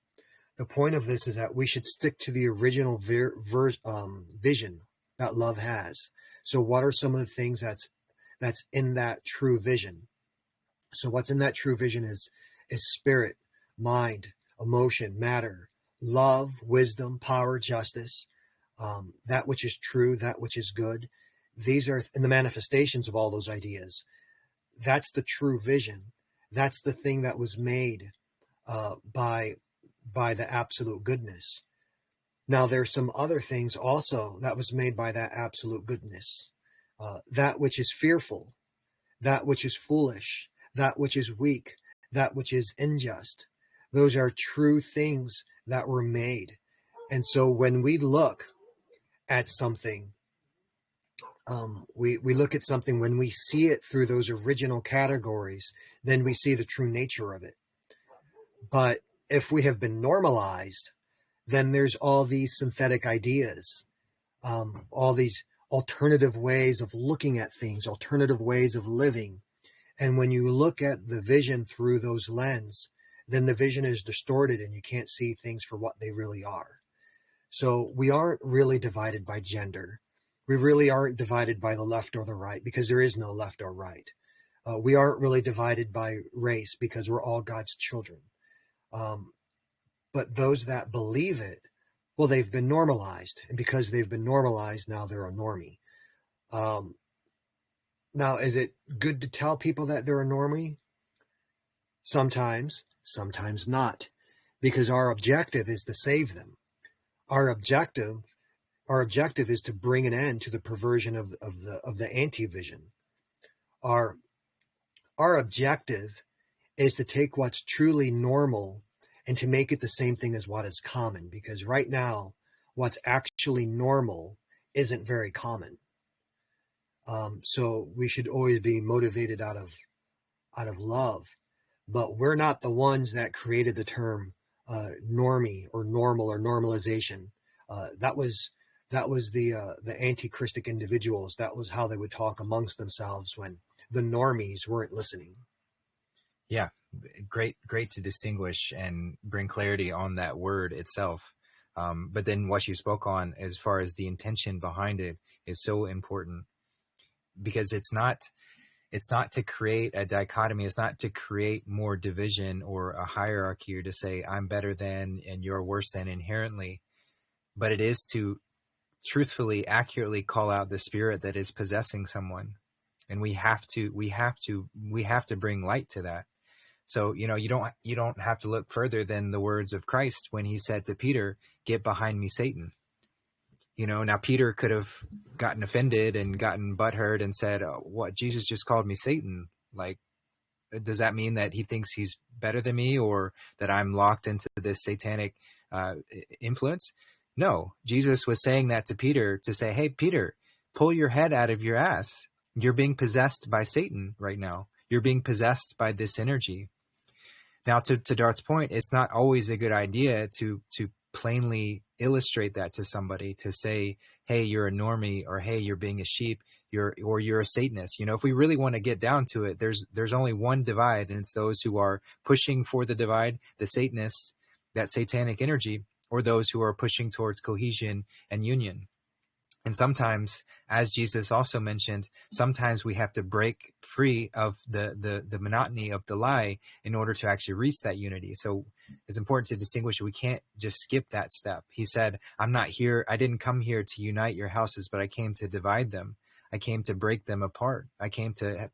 The point of this is that we should stick to the original vision that love has. So what are some of the things that's in that true vision? So what's in that true vision is spirit, mind, emotion, matter, love, wisdom, power, justice, that which is true, that which is good. These are in the manifestations of all those ideas. That's the true vision. That's the thing that was made by the absolute goodness. Now, there's some other things also that was made by that absolute goodness. That which is fearful, that which is foolish, that which is weak, that which is unjust. Those are true things that were made. And so when we look at something, we look at something, when we see it through those original categories, then we see the true nature of it. But if we have been normalized, then there's all these synthetic ideas, all these alternative ways of looking at things, alternative ways of living. And when you look at the vision through those lenses, then the vision is distorted and you can't see things for what they really are. So we aren't really divided by gender. We really aren't divided by the left or the right, because there is no left or right. We aren't really divided by race, because we're all God's children. But those that believe it, well, they've been normalized. And because they've been normalized, now they're a normie. Now, is it good to tell people that they're a normie? Sometimes, sometimes not. Because our objective is to save them. Our objective is to bring an end to the perversion of the anti-vision. Our objective is to take what's truly normal and to make it the same thing as what is common, because right now, what's actually normal isn't very common. So we should always be motivated out of love, but we're not the ones that created the term normie or normal or normalization. That was the anti-Christic individuals. That was how they would talk amongst themselves when the normies weren't listening. Yeah, great to distinguish and bring clarity on that word itself. But then what you spoke on as far as the intention behind it is so important, because it's not to create a dichotomy. It's not to create more division or a hierarchy, or to say I'm better than and you're worse than inherently, but it is to truthfully, accurately call out the spirit that is possessing someone. And we have to bring light to that. So, you don't have to look further than the words of Christ when he said to Peter, "Get behind me, Satan." Now Peter could have gotten offended and gotten butthurt and said, "Oh, what? Jesus just called me Satan. Like, does that mean that he thinks he's better than me, or that I'm locked into this satanic influence?" No, Jesus was saying that to Peter to say, "Hey, Peter, pull your head out of your ass. You're being possessed by Satan right now. You're being possessed by this energy." Now, to Darth's point, it's not always a good idea to plainly illustrate that to somebody, to say, "Hey, you're a normie," or "Hey, you're being a sheep," or "You're a Satanist." If we really want to get down to it, there's only one divide, and it's those who are pushing for the divide, the Satanists, that satanic energy, or those who are pushing towards cohesion and union. And sometimes, as Jesus also mentioned, sometimes we have to break free of the monotony of the lie in order to actually reach that unity. So it's important to distinguish. We can't just skip that step. He said, I didn't come here to unite your houses, but I came to divide them. I came to break them apart. I came to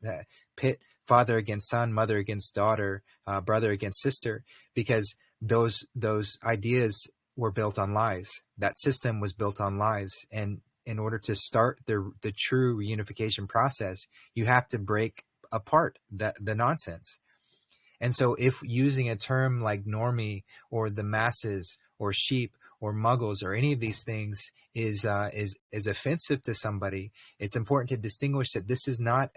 pit father against son, mother against daughter, brother against sister, because those ideas were built on lies. That system was built on lies. And in order to start the true reunification process, you have to break apart the nonsense. And so if using a term like normie or the masses or sheep or muggles or any of these things is offensive to somebody, it's important to distinguish that this is not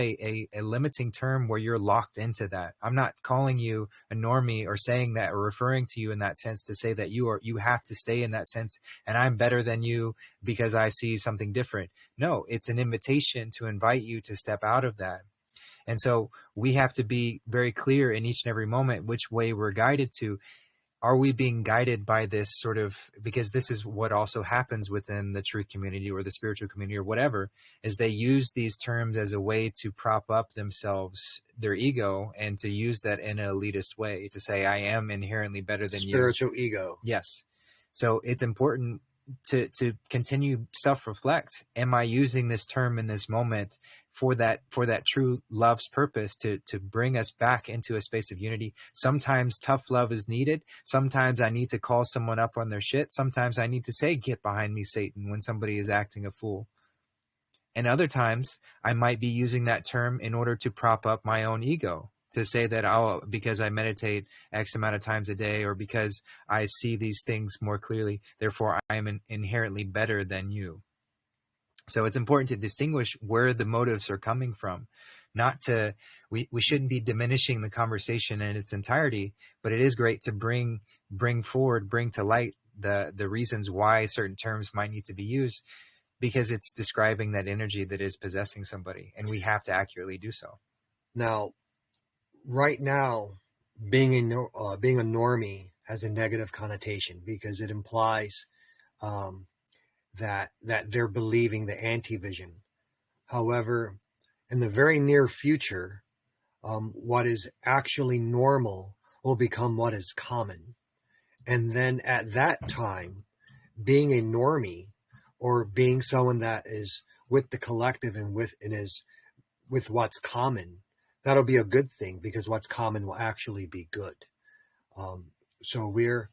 a limiting term where you're locked into that. I'm not calling you a normie or saying that or referring to you in that sense to say that you have to stay in that sense and I'm better than you because I see something different. No, it's an invitation to invite you to step out of that. And so we have to be very clear in each and every moment which way we're guided to. Are we being guided by this sort of, because this is what also happens within the truth community or the spiritual community or whatever, is they use these terms as a way to prop up themselves, their ego, and to use that in an elitist way to say, I am inherently better than you. Spiritual ego. Yes. So it's important to continue self-reflect. Am I using this term in this moment for that true love's purpose to bring us back into a space of unity? Sometimes tough love is needed. Sometimes I need to call someone up on their shit. Sometimes I need to say, get behind me, Satan, when somebody is acting a fool. And other times I might be using that term in order to prop up my own ego, to say that, oh, because I meditate X amount of times a day, or because I see these things more clearly, therefore I am inherently better than you. So it's important to distinguish where the motives are coming from. Not to, we shouldn't be diminishing the conversation in its entirety, but it is great to bring to light the reasons why certain terms might need to be used, because it's describing that energy that is possessing somebody, and we have to accurately do so. Now, right now, being a normie has a negative connotation because it implies that they're believing the anti-vision. However, in the very near future, what is actually normal will become what is common. And then at that time, being a normie, or being someone that is with the collective and is with what's common, that'll be a good thing, because what's common will actually be good. So we're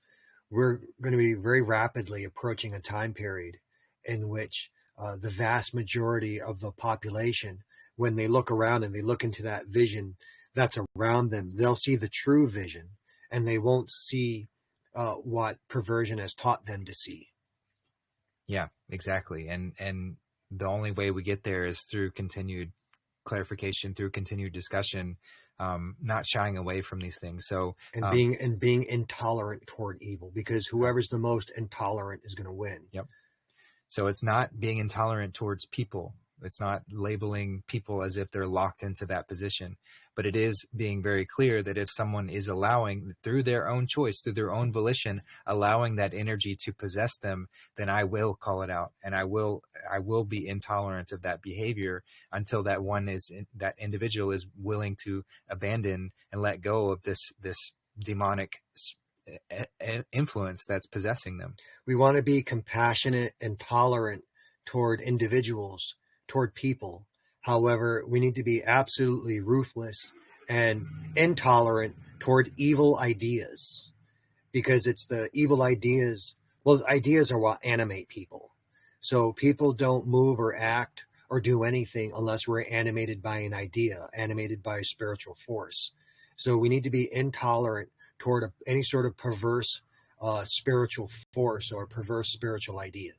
going to be very rapidly approaching a time period in which the vast majority of the population, when they look around and they look into that vision that's around them, they'll see the true vision, and they won't see what perversion has taught them to see. Yeah, exactly. And the only way we get there is through continued clarification, through continued discussion, not shying away from these things. So being intolerant toward evil, because whoever's the most intolerant is going to win. Yep. So it's not being intolerant towards people. It's not labeling people as if they're locked into that position, but it is being very clear that if someone is allowing, through their own choice, through their own volition, allowing that energy to possess them, then I will call it out, and I will be intolerant of that behavior until that individual is willing to abandon and let go of this demonic influence that's possessing them. We want to be compassionate and tolerant toward individuals, toward people. However, we need to be absolutely ruthless and intolerant toward evil ideas, because it's the evil ideas. Well, ideas are what animate people. So people don't move or act or do anything unless we're animated by an idea, animated by a spiritual force. So we need to be intolerant toward any sort of perverse spiritual force or perverse spiritual idea.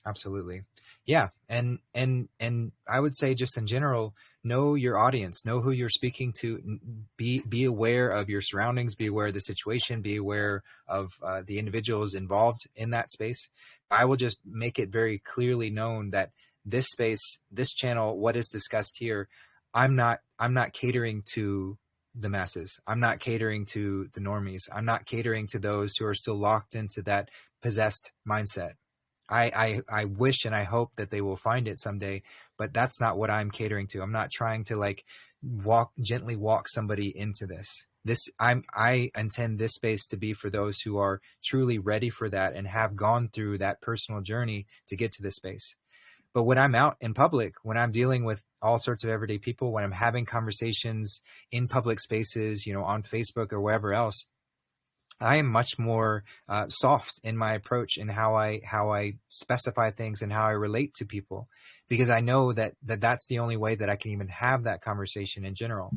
Absolutely. Yeah. And I would say, just in general, know your audience, know who you're speaking to, be aware of your surroundings, be aware of the situation, be aware of the individuals involved in that space. I will just make it very clearly known that this space, this channel, what is discussed here, I'm not catering to the masses. I'm not catering to the normies. I'm not catering to those who are still locked into that possessed mindset. I wish and I hope that they will find it someday, but that's not what I'm catering to. I'm not trying to gently walk somebody into this. I intend this space to be for those who are truly ready for that and have gone through that personal journey to get to this space. But when I'm out in public, when I'm dealing with all sorts of everyday people, when I'm having conversations in public spaces, on Facebook or wherever else, I am much more soft in my approach and how I specify things and how I relate to people, because I know that that's the only way that I can even have that conversation in general.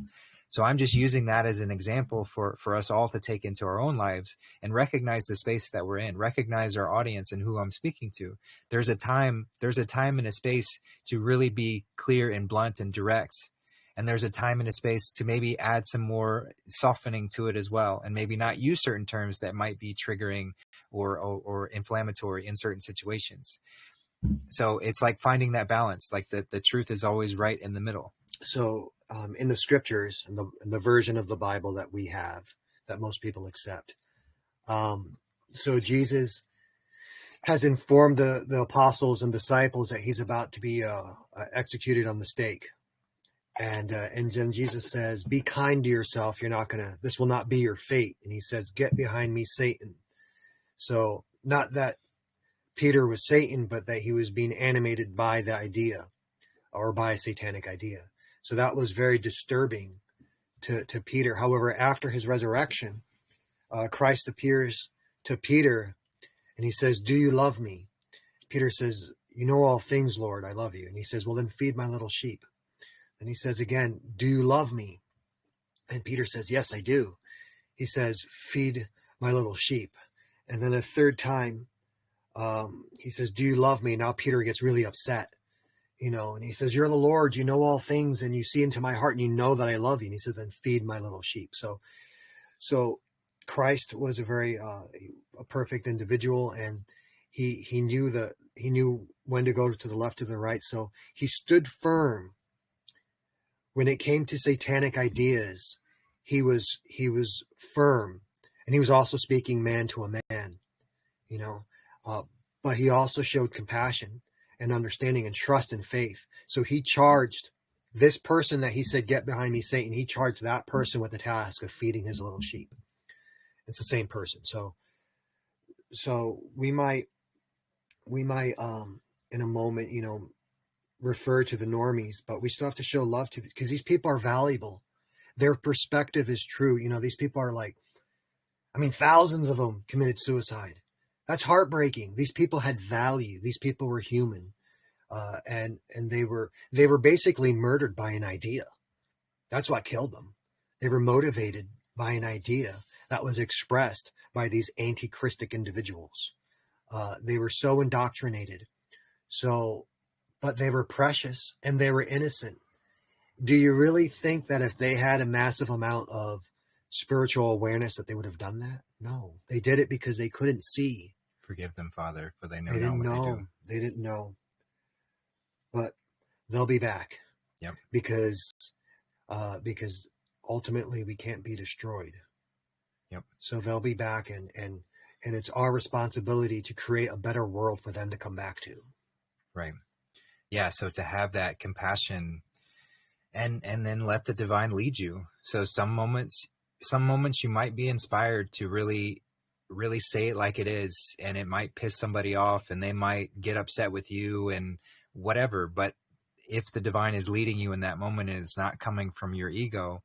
So I'm just using that as an example for us all to take into our own lives and recognize the space that we're in, recognize our audience and who I'm speaking to. There's a time and a space to really be clear and blunt and direct. And there's a time and a space to maybe add some more softening to it as well. And maybe not use certain terms that might be triggering or inflammatory in certain situations. So it's like finding that balance, like the truth is always right in the middle. So in the scriptures, in the version of the Bible that we have, that most people accept, so Jesus has informed the apostles and disciples that he's about to be executed on the stake. And then Jesus says, be kind to yourself. This will not be your fate. And he says, get behind me, Satan. So not that Peter was Satan, but that he was being animated by the idea, or by a satanic idea. So that was very disturbing to Peter. However, after his resurrection, Christ appears to Peter and he says, do you love me? Peter says, you know all things, Lord, I love you. And he says, well, then feed my little sheep. And he says again, do you love me? And Peter says, yes, I do. He says, feed my little sheep. And then a third time, he says, do you love me? Now Peter gets really upset, and he says, you're the Lord, you know all things, and you see into my heart, and you know that I love you. And he says, then feed my little sheep. So Christ was a very a perfect individual, and he knew when to go to the left or the right. So he stood firm when it came to satanic ideas. He was firm, and he was also speaking man to a man, but he also showed compassion and understanding and trust and faith. So he charged this person that he said, get behind me, Satan. He charged that person with the task of feeding his little sheep. It's the same person. So we might in a moment, refer to the normies, but we still have to show love to because these people are valuable. Their perspective is true. These people are thousands of them committed suicide. That's heartbreaking. These people had value. These people were human. And they were basically murdered by an idea. That's what killed them. They were motivated by an idea that was expressed by these anti-Christic individuals. They were so indoctrinated. But they were precious and they were innocent. Do you really think that if they had a massive amount of spiritual awareness that they would have done that? No, they did it because they couldn't see. Forgive them, Father, for they know not what they do. They didn't know. But they'll be back. Yep. Because ultimately we can't be destroyed. Yep. So they'll be back, and it's our responsibility to create a better world for them to come back to. Right. Yeah. So to have that compassion and then let the divine lead you. So some moments you might be inspired to really say it like it is, and it might piss somebody off and they might get upset with you and whatever. But if the divine is leading you in that moment and it's not coming from your ego,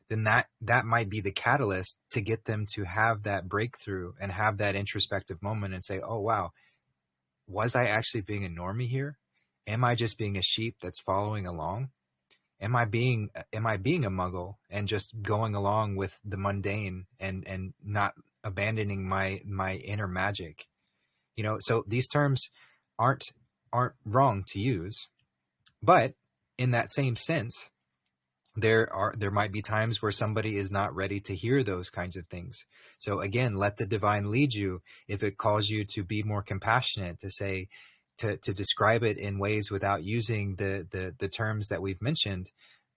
then that might be the catalyst to get them to have that breakthrough and have that introspective moment and say, oh, wow, was I actually being a normie here? Am I just being a sheep that's following along? Am I being a muggle and just going along with the mundane and not abandoning my inner magic? So these terms aren't wrong to use, but in that same sense, there might be times where somebody is not ready to hear those kinds of things. So again, let the divine lead you. If it calls you to be more compassionate, to say, to describe it in ways without using the terms that we've mentioned,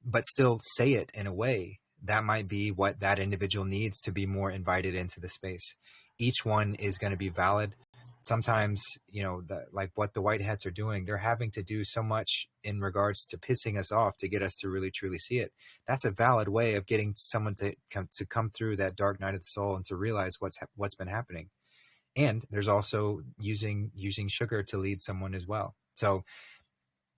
but still say it in a way, that might be what that individual needs to be more invited into the space. Each one is going to be valid. Sometimes, like what the white hats are doing, they're having to do so much in regards to pissing us off to get us to really truly see it. That's a valid way of getting someone to come through that dark night of the soul and to realize what's been happening. And there's also using sugar to lead someone as well. So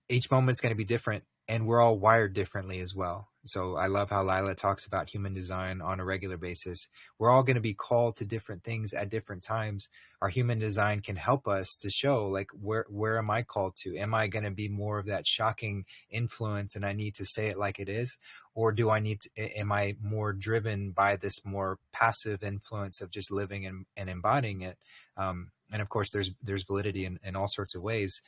each moment's going to be different, and we're all wired differently as well. So I love how Lila talks about human design on a regular basis. We're all going to be called to different things at different times. Our human design can help us to show, like, where am I called to? Am I going to be more of that shocking influence and I need to say it like it is? or do I need to, am I more driven by this more passive influence of just living and embodying it? And of course, there's validity in all sorts of ways.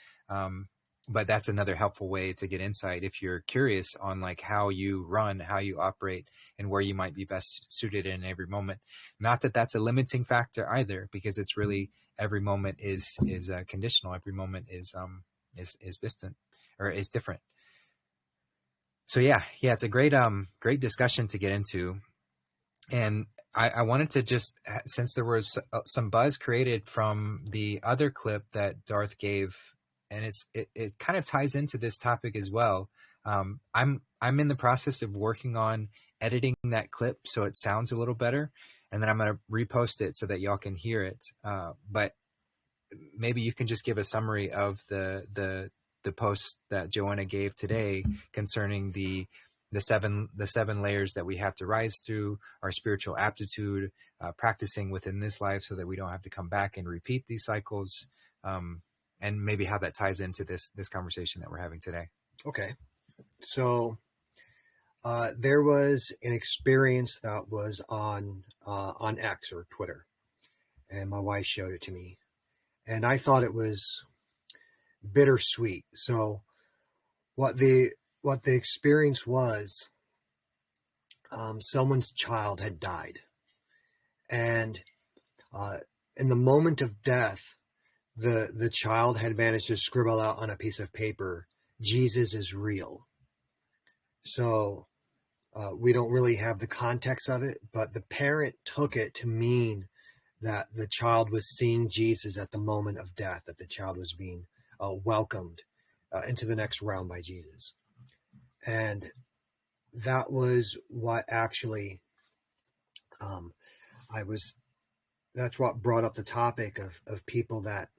But that's another helpful way to get insight if you're curious on like how you run, how you operate, and where you might be best suited in every moment. Not that that's a limiting factor either, because it's really every moment is conditional. Every moment is distant or is different. So yeah, it's a great discussion to get into. And I wanted to just, since there was some buzz created from the other clip that Darth gave, and it kind of ties into this topic as well. I'm in the process of working on editing that clip so it sounds a little better, and then I'm going to repost it so that y'all can hear it. But maybe you can just give a summary of the post that Joanna gave today concerning the seven layers that we have to rise through, our spiritual aptitude, practicing within this life so that we don't have to come back and repeat these cycles, and maybe how that ties into this conversation that we're having today. Okay. So there was an experience that was on X or Twitter, and my wife showed it to me, and I thought it was bittersweet. So what the experience was, someone's child had died, and in the moment of death, the child had managed to scribble out on a piece of paper, "Jesus is real." So we don't really have the context of it, but the parent took it to mean that the child was seeing Jesus at the moment of death, that the child was being welcomed into the next realm by Jesus. And that was what actually that's what brought up the topic of people that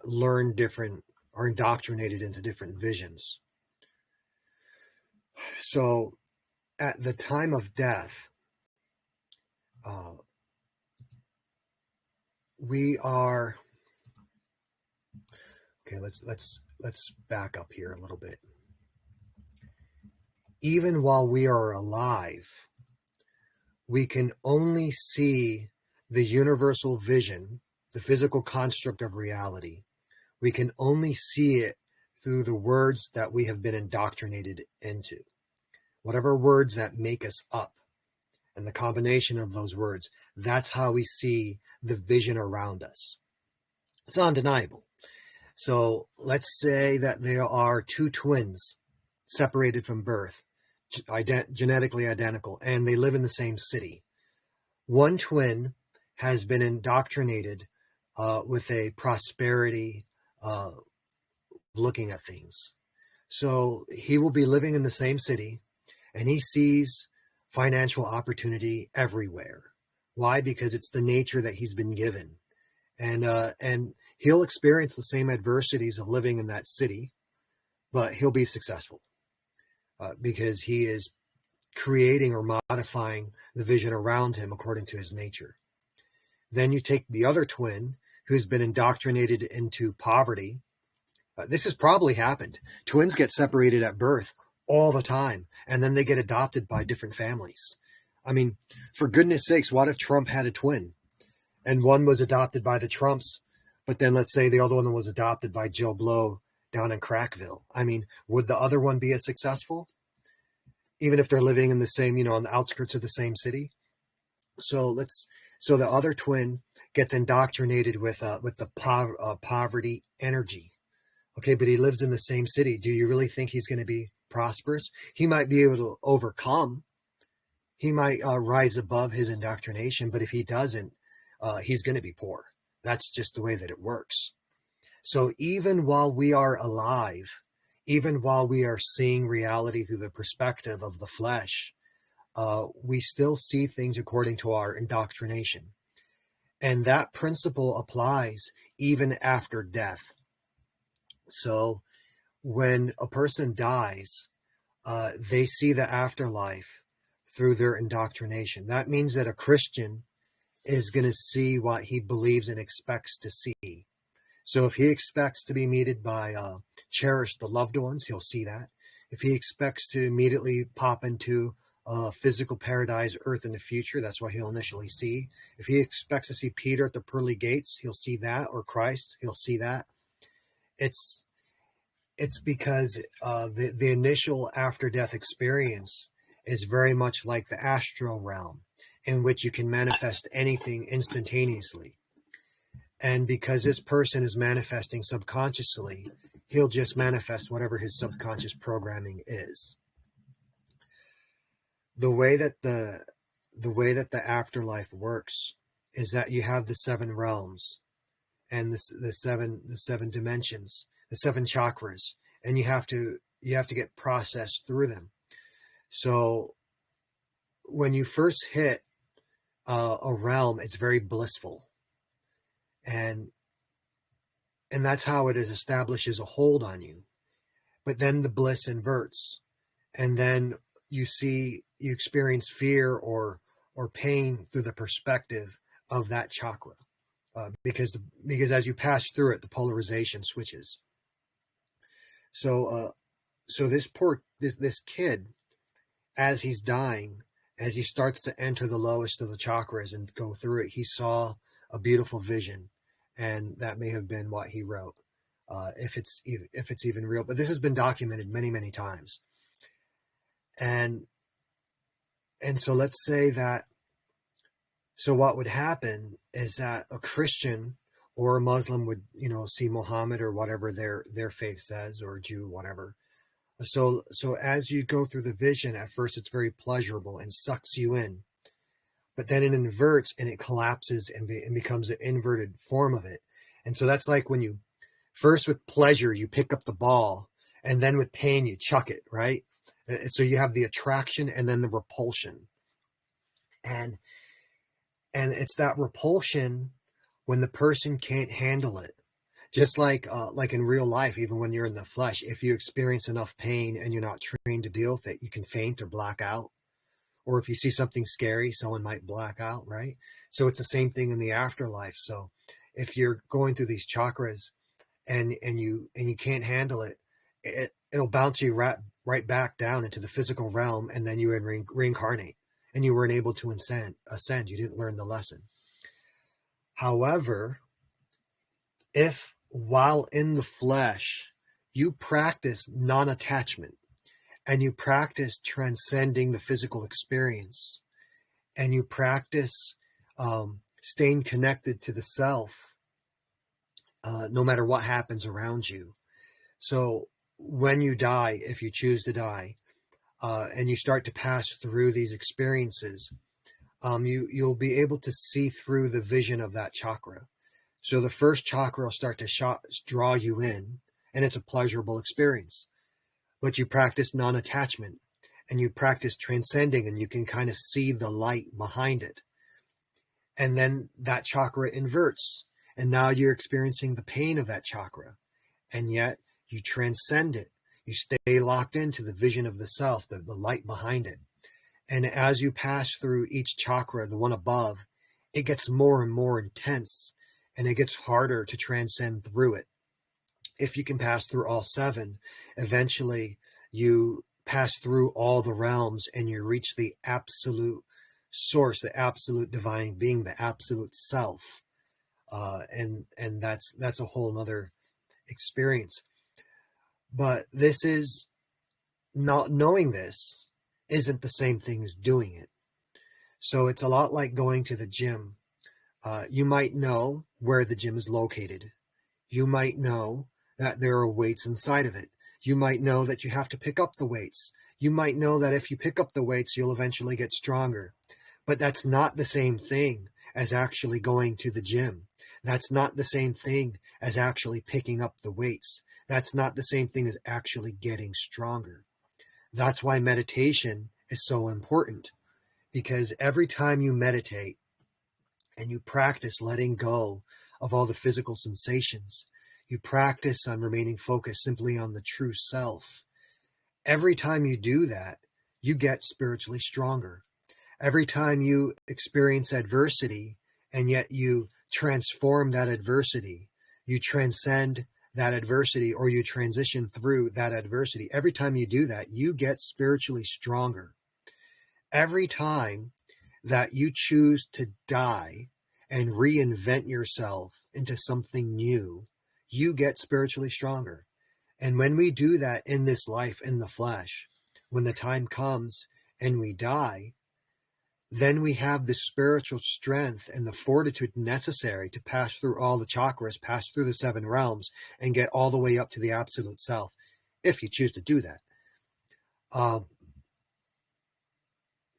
learn different, are indoctrinated into different visions. So at the time of death, we are, okay, let's back up here a little bit. Even while we are alive, we can only see the universal vision, the physical construct of reality. We can only see it through the words that we have been indoctrinated into. Whatever words that make us up, and the combination of those words, that's how we see the vision around us. It's undeniable. So let's say that there are two twins separated from birth, genetically identical, and they live in the same city. One twin has been indoctrinated with a prosperity looking at things. So he will be living in the same city, and he sees financial opportunity everywhere. Why? Because it's the nature that he's been given. And he'll experience the same adversities of living in that city, but he'll be successful because he is creating or modifying the vision around him according to his nature. Then you take the other twin who's been indoctrinated into poverty. This has probably happened. Twins get separated at birth all the time, and then they get adopted by different families. I mean, for goodness sakes, what if Trump had a twin and one was adopted by the Trumps, but then let's say the other one was adopted by Joe Blow down in Crackville? I mean, would the other one be as successful? Even if they're living in the same, on the outskirts of the same city? So the other twin gets indoctrinated with the poverty energy. Okay, but he lives in the same city. Do you really think he's going to be prosperous? He might be able to overcome. He might rise above his indoctrination, but if he doesn't, he's going to be poor. That's just the way that it works. So even while we are alive, even while we are seeing reality through the perspective of the flesh, we still see things according to our indoctrination. And that principle applies even after death. So when a person dies, they see the afterlife through their indoctrination. That means that a Christian is going to see what he believes and expects to see. So if he expects to be meted by cherished the loved ones, he'll see that. If he expects to immediately pop into a physical paradise, earth in the future, that's what he'll initially see. If he expects to see Peter at the pearly gates, he'll see that, or Christ, he'll see that. It's because the initial after death experience is very much like the astral realm, in which you can manifest anything instantaneously. And because this person is manifesting subconsciously, he'll just manifest whatever his subconscious programming is. The way that the afterlife works is that you have the 7 realms and the seven dimensions, the 7 chakras, and you have to get processed through them. So when you first hit a realm, it's very blissful, and that's how it establishes a hold on you. But then the bliss inverts, and then you experience fear or pain through the perspective of that chakra, because as you pass through it, the polarization switches. So this kid, as he's dying, as he starts to enter the lowest of the chakras and go through it, he saw a beautiful vision, and that may have been what he wrote, if it's even real. But this has been documented many, many times. And so let's say that, so what would happen is that a Christian or a Muslim would, see Muhammad or whatever their faith says, or a Jew, whatever. So as you go through the vision, at first it's very pleasurable and sucks you in, but then it inverts and it collapses and becomes an inverted form of it. And so that's like when you first, with pleasure, you pick up the ball, and then with pain, you chuck it, right? And so you have the attraction and then the repulsion. And it's that repulsion when the person can't handle it. Just like in real life, even when you're in the flesh, if you experience enough pain and you're not trained to deal with it, you can faint or black out. Or if you see something scary, someone might black out, right? So it's the same thing in the afterlife. So if you're going through these chakras and you can't handle it, it'll bounce you right back down into the physical realm, and then you reincarnate, and you weren't able to ascend. You didn't learn the lesson. However, if while in the flesh you practice non-attachment, and you practice transcending the physical experience, and you practice staying connected to the self, no matter what happens around you. So when you die, if you choose to die, and you start to pass through these experiences, you'll be able to see through the vision of that chakra. So the first chakra will start to draw you in, and it's a pleasurable experience. But you practice non-attachment, and you practice transcending, and you can kind of see the light behind it. And then that chakra inverts, and now you're experiencing the pain of that chakra, and yet you transcend it. You stay locked into the vision of the self, the light behind it. And as you pass through each chakra, the one above, it gets more and more intense, and it gets harder to transcend through it. If you can pass through all 7, eventually you pass through all the realms, and you reach the absolute source, the absolute divine being, the absolute self. And that's a whole nother experience. But this is not knowing this isn't the same thing as doing it. So it's a lot like going to the gym. You might know where the gym is located. You might know that there are weights inside of it. You might know that you have to pick up the weights. You might know that if you pick up the weights, you'll eventually get stronger. But that's not the same thing as actually going to the gym. That's not the same thing as actually picking up the weights. That's not the same thing as actually getting stronger. That's why meditation is so important, because every time you meditate and you practice letting go of all the physical sensations, you practice on remaining focused simply on the true self. Every time you do that, you get spiritually stronger. Every time you experience adversity and yet you transform that adversity, you transcend that adversity, or you transition through that adversity, every time you do that, you get spiritually stronger. Every time that you choose to die and reinvent yourself into something new, you get spiritually stronger. And when we do that in this life, in the flesh, when the time comes and we die, then we have the spiritual strength and the fortitude necessary to pass through all the chakras, pass through the 7 realms, and get all the way up to the absolute self, if you choose to do that.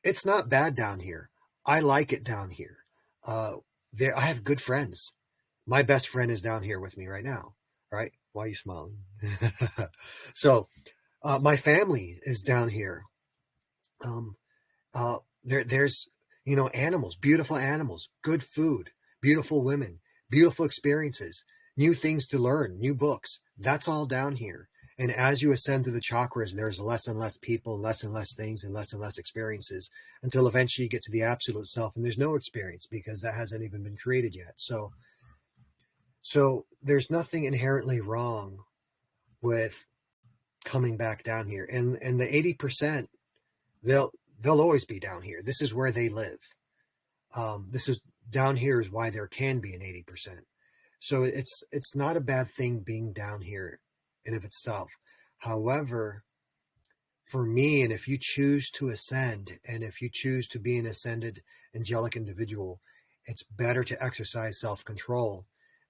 It's not bad down here. I like it down here. I have good friends. My best friend is down here with me right now, right? Why are you smiling? So, my family is down here. There's, animals, beautiful animals, good food, beautiful women, beautiful experiences, new things to learn, new books. That's all down here. And as you ascend through the chakras, there's less and less people, less and less things, and less experiences, until eventually you get to the absolute self and there's no experience, because that hasn't even been created yet. So there's nothing inherently wrong with coming back down here. And the 80%, they'll always be down here. This is where they live. This is down here is why there can be an 80%. So it's not a bad thing being down here in of itself. However, for me, and if you choose to ascend, and if you choose to be an ascended angelic individual, it's better to exercise self-control,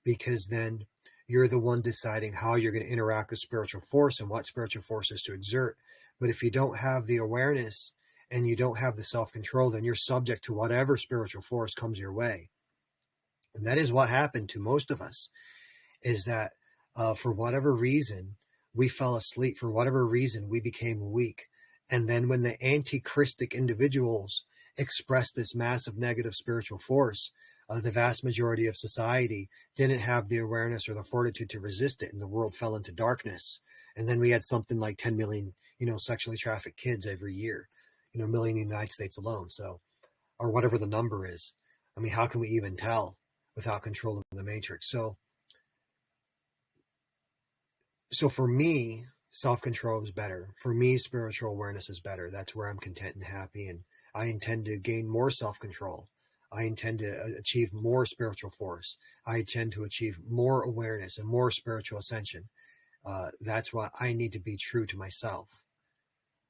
because then you're the one deciding how you're going to interact with spiritual force and what spiritual forces to exert. But if you don't have the awareness and you don't have the self-control, then you're subject to whatever spiritual force comes your way. And that is what happened to most of us, is that for whatever reason, we fell asleep. For whatever reason, we became weak. And then when the anti-Christic individuals expressed this massive negative spiritual force, the vast majority of society didn't have the awareness or the fortitude to resist it, and the world fell into darkness. And then we had something like 10 million, sexually trafficked kids every year, a million in the United States alone. So, or whatever the number is. I mean, how can we even tell without control of the matrix? So for me, self-control is better. For me, spiritual awareness is better. That's where I'm content and happy. And I intend to gain more self-control. I intend to achieve more spiritual force. I intend to achieve more awareness and more spiritual ascension. That's why I need to be true to myself.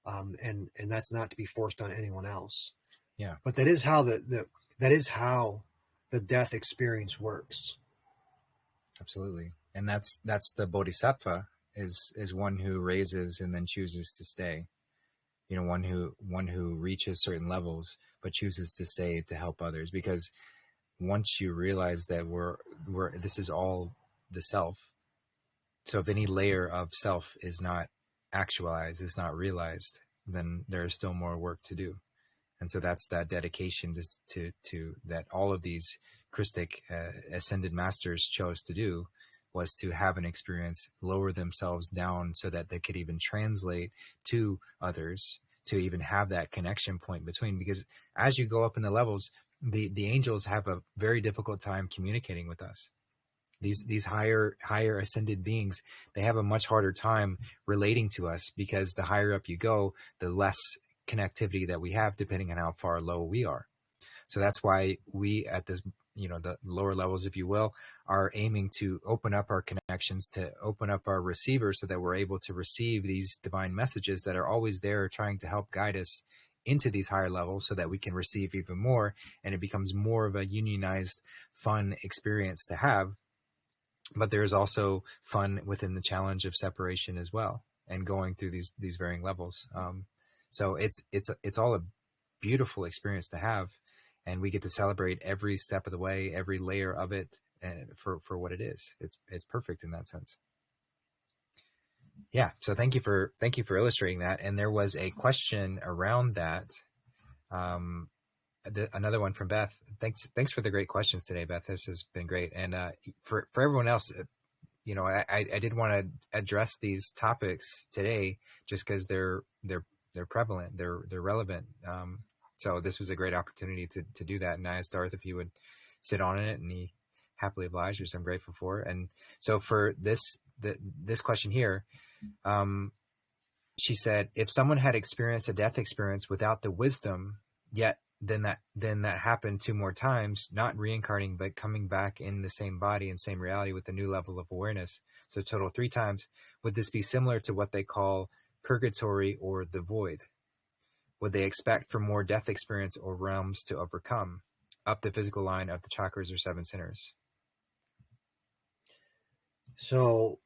And that's not to be forced on anyone else. Yeah. But that is how the death experience works. Absolutely. And that's the bodhisattva, is one who raises and then chooses to stay. One who reaches certain levels but chooses to stay to help others. Because once you realize that this is all the self, so if any layer of self is not actualized, is not realized, then there is still more work to do. And so that's that dedication to that all of these Christic ascended masters chose to do, was to have an experience, lower themselves down so that they could even translate to others, to even have that connection point between. Because as you go up in the levels, the angels have a very difficult time communicating with us. These higher ascended beings, they have a much harder time relating to us, because the higher up you go, the less connectivity that we have, depending on how far low we are. So that's why we at this, the lower levels, if you will, are aiming to open up our connections, to open up our receivers, so that we're able to receive these divine messages that are always there, trying to help guide us into these higher levels, so that we can receive even more, and it becomes more of a unionized, fun experience to have. But there's also fun within the challenge of separation as well, and going through these varying levels. So it's all a beautiful experience to have, and we get to celebrate every step of the way, every layer of it, for what it is. It's perfect in that sense. Yeah. So thank you for illustrating that. And there was a question around that. Another one from Beth. Thanks for the great questions today, Beth. This has been great. And for everyone else, I did want to address these topics today, just because they're prevalent, they're relevant. So this was a great opportunity to do that. And I asked Darth if he would sit on it, and he happily obliged, which I'm grateful for. And so for this this question here. She said, if someone had experienced a death experience without the wisdom, yet then that happened 2 more times, not reincarnating, but coming back in the same body and same reality with a new level of awareness. So total 3 times. Would this be similar to what they call purgatory or the void? Would they expect for more death experience or realms to overcome up the physical line of the chakras or 7 sinners? So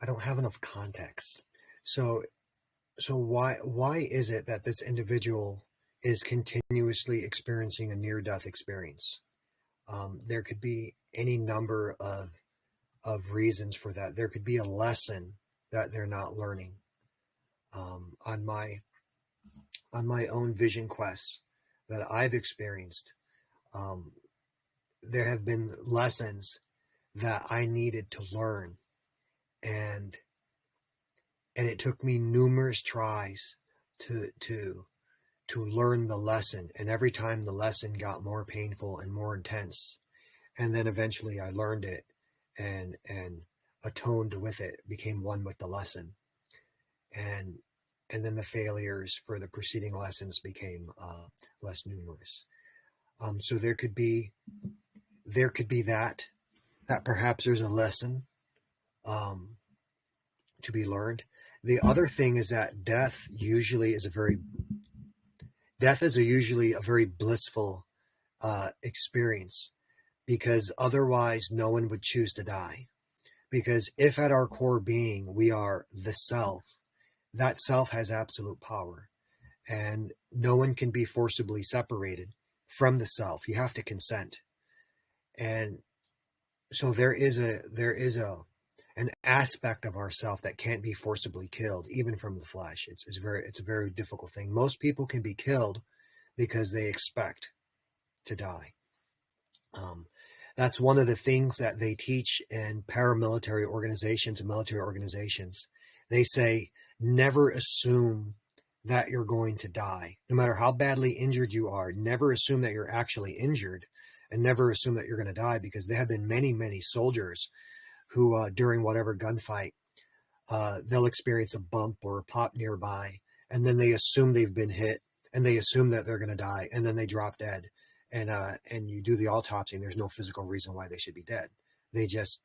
I don't have enough context. So why is it that this individual is continuously experiencing a near-death experience? There could be any number of reasons for that. There could be a lesson that they're not learning. On my own vision quests that I've experienced, there have been lessons that I needed to learn, and it took me numerous tries to learn the lesson. And every time the lesson got more painful and more intense, and then eventually I learned it and atoned with it, became one with the lesson, and then the failures for the preceding lessons became less numerous. So there could be that perhaps there's a lesson to be learned. The other thing is that death is usually a very blissful experience, because otherwise no one would choose to die. Because if at our core being we are the self, that self has absolute power, and no one can be forcibly separated from the self. You have to consent. And so there is an aspect of ourself that can't be forcibly killed, even from the flesh. It's a very difficult thing. Most people can be killed because they expect to die. That's one of the things that they teach in paramilitary organizations and military organizations. They say, never assume that you're going to die. No matter how badly injured you are, never assume that you're actually injured, and never assume that you're going to die, because there have been many, many soldiers who, during whatever gunfight, they'll experience a bump or a pop nearby, and then they assume they've been hit, and they assume that they're going to die, and then they drop dead. And you do the autopsy, and there's no physical reason why they should be dead. They just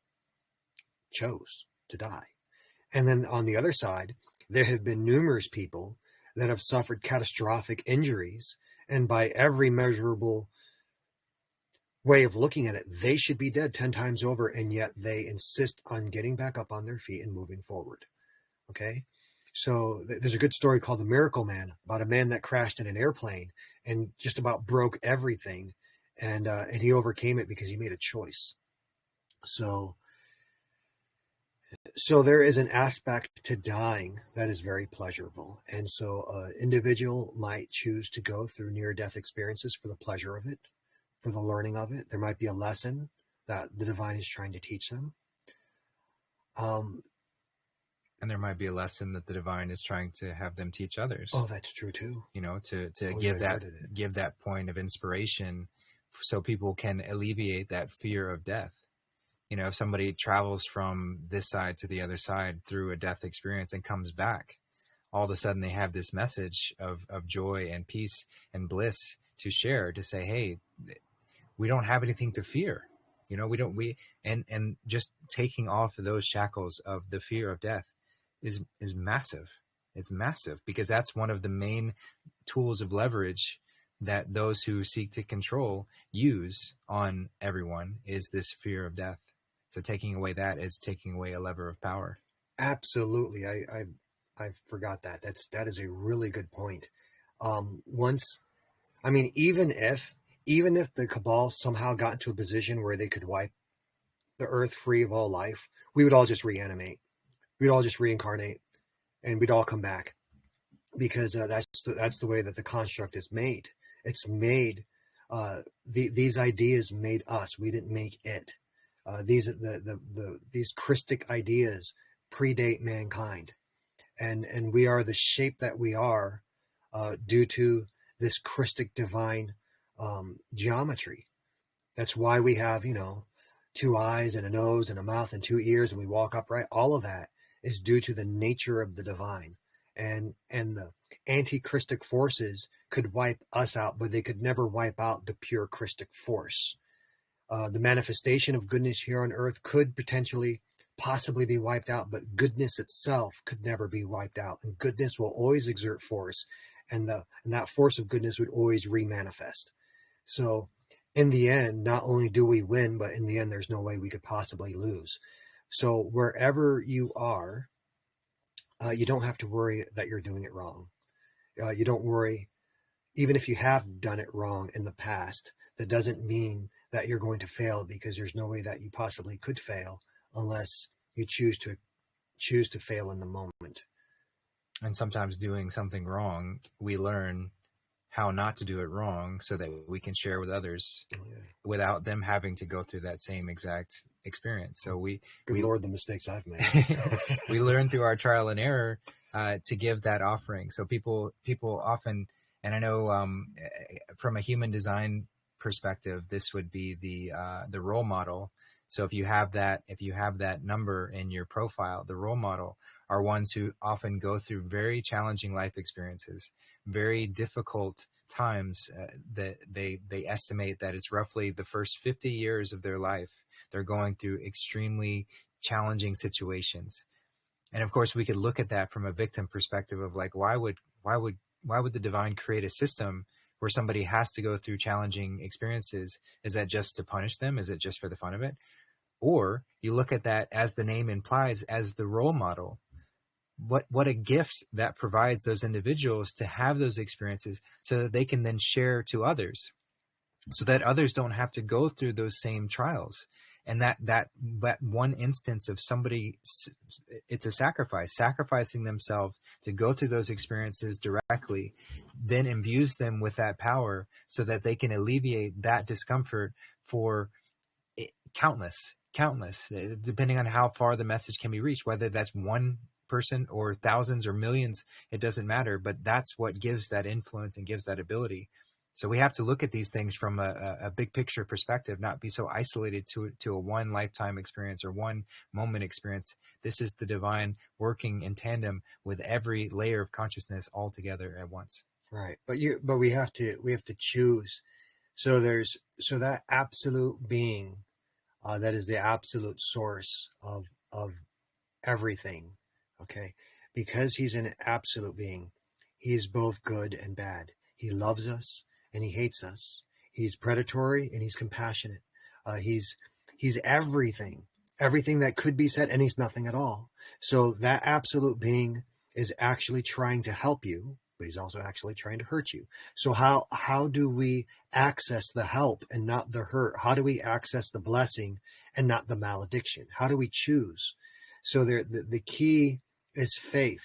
chose to die. And then on the other side, there have been numerous people that have suffered catastrophic injuries, and by every measurable way of looking at it, they should be dead 10 times over, and yet they insist on getting back up on their feet and moving forward. Okay? So there's a good story called The Miracle Man, about a man that crashed in an airplane and just about broke everything, and he overcame it because he made a choice. So there is an aspect to dying that is very pleasurable. And so an individual might choose to go through near-death experiences for the pleasure of it, for the learning of it. There might be a lesson that the divine is trying to teach them. And there might be a lesson that the divine is trying to have them teach others. Oh, that's true too. You know, to give that point of inspiration, so people can alleviate that fear of death. You know, if somebody travels from this side to the other side through a death experience and comes back, all of a sudden they have this message of joy and peace and bliss to share, to say, hey, we don't have anything to fear. You know, and just taking off those shackles of the fear of death is massive. It's massive, because that's one of the main tools of leverage that those who seek to control use on everyone, is this fear of death. So taking away that is taking away a lever of power. Absolutely. I forgot that. That is a really good point. Even if the cabal somehow got into a position where they could wipe the earth free of all life, we would all just reanimate. We'd all just reincarnate, and we'd all come back, because that's the way that the construct is made. It's made. These ideas made us. We didn't make it. These Christic ideas predate mankind, and we are the shape that we are due to this Christic divine geometry. That's why we have, 2 eyes and a nose and a mouth and 2 ears, and we walk upright. All of that is due to the nature of the divine. And the anti-Christic forces could wipe us out, but they could never wipe out the pure Christic force. The manifestation of goodness here on earth could possibly be wiped out, but goodness itself could never be wiped out. And goodness will always exert force, and that force of goodness would always remanifest. So in the end, not only do we win, but in the end, there's no way we could possibly lose. So wherever you are, you don't have to worry that you're doing it wrong. You don't worry, even if you have done it wrong in the past, that doesn't mean that you're going to fail, because there's no way that you possibly could fail unless you choose to fail in the moment. And sometimes doing something wrong, we learn how not to do it wrong so that we can share with others without them having to go through that same exact experience. So Good Lord, the mistakes I've made. We learn through our trial and error to give that offering. So people often, and I know from a human design perspective, this would be the role model. So if you have that number in your profile, the role model are ones who often go through very challenging life experiences, very difficult times that they estimate that it's roughly the first 50 years of their life. They're going through extremely challenging situations. And of course, we could look at that from a victim perspective of like, why would the divine create a system where somebody has to go through challenging experiences? Is that just to punish them? Is it just for the fun of it? Or you look at that, as the name implies, as the role model. What a gift that provides those individuals to have those experiences so that they can then share to others, so that others don't have to go through those same trials. And that one instance of somebody, it's a sacrificing themselves to go through those experiences directly, then imbues them with that power so that they can alleviate that discomfort for countless, depending on how far the message can be reached, whether that's one person or thousands or millions, it doesn't matter, but that's what gives that influence and gives that ability. So we have to look at these things from a big picture perspective, not be so isolated to a one lifetime experience or one moment experience. This is the divine working in tandem with every layer of consciousness all together at once. Right. But we have to choose. So that absolute being, that is the absolute source of everything. Okay. Because he's an absolute being, he is both good and bad. He loves us and he hates us. He's predatory and he's compassionate. He's everything that could be said, and he's nothing at all. So that absolute being is actually trying to help you, but he's also actually trying to hurt you. So how do we access the help and not the hurt? How do we access the blessing and not the malediction? How do we choose? So the key is faith.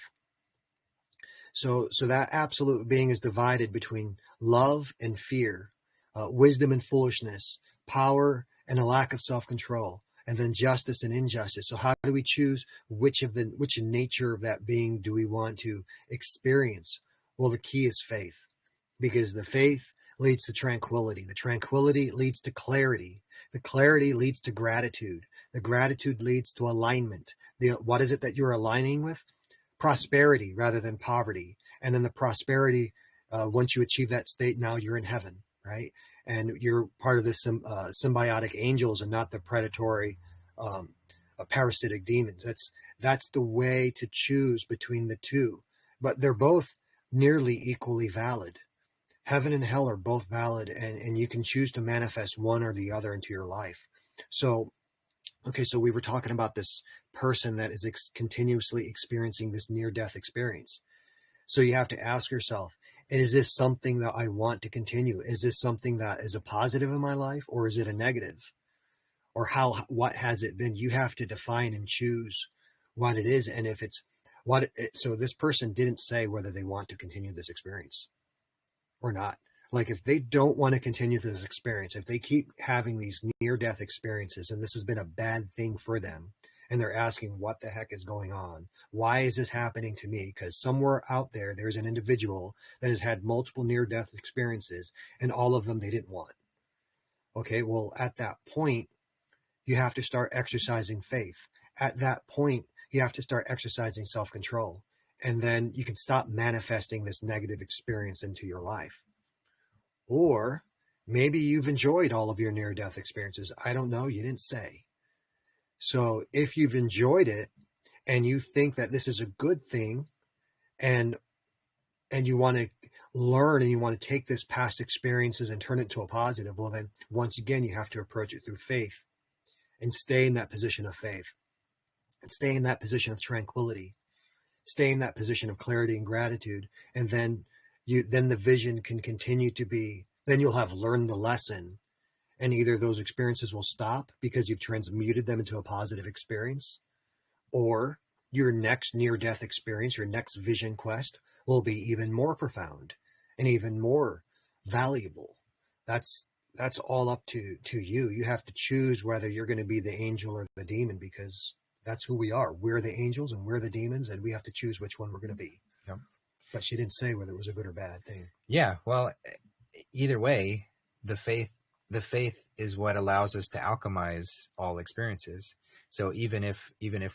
So that absolute being is divided between love and fear, wisdom and foolishness, power and a lack of self-control, and then justice and injustice. So how do we choose which nature of that being do we want to experience? Well, the key is faith, because the faith leads to tranquility. The tranquility leads to clarity. The clarity leads to gratitude. The gratitude leads to alignment. What is it that you're aligning with? Prosperity rather than poverty. And then the prosperity, once you achieve that state, now you're in heaven, right? And you're part of the symbiotic angels and not the predatory parasitic demons. That's the way to choose between the two. But they're both nearly equally valid. Heaven and hell are both valid, and you can choose to manifest one or the other into your life. So we were talking about this person that is continuously experiencing this near-death experience. So you have to ask yourself, is this something that I want to continue? Is this something that is a positive in my life, or is it a negative? Or what has it been? You have to define and choose what it is. And if it's so this person didn't say whether they want to continue this experience or not. Like, if they don't want to continue this experience, if they keep having these near-death experiences, and this has been a bad thing for them, and they're asking what the heck is going on. Why is this happening to me? Because somewhere out there, there's an individual that has had multiple near-death experiences, and all of them they didn't want. Okay, well, at that point, you have to start exercising faith. At that point, you have to start exercising self-control. And then you can stop manifesting this negative experience into your life. Or maybe you've enjoyed all of your near-death experiences. I don't know. You didn't say. So if you've enjoyed it and you think that this is a good thing, and you want to learn and you want to take this past experiences and turn it into a positive, well, then once again, you have to approach it through faith and stay in that position of faith and stay in that position of tranquility, stay in that position of clarity and gratitude. And then the vision can continue to be, then you'll have learned the lesson, and either those experiences will stop because you've transmuted them into a positive experience, or your next near-death experience, your next vision quest will be even more profound and even more valuable. That's all up to you. You have to choose whether you're going to be the angel or the demon, because that's who we are. We're the angels and we're the demons, and we have to choose which one we're going to be. Yep. But she didn't say whether it was a good or bad thing. Yeah. Well, either way, the faith is what allows us to alchemize all experiences. So even if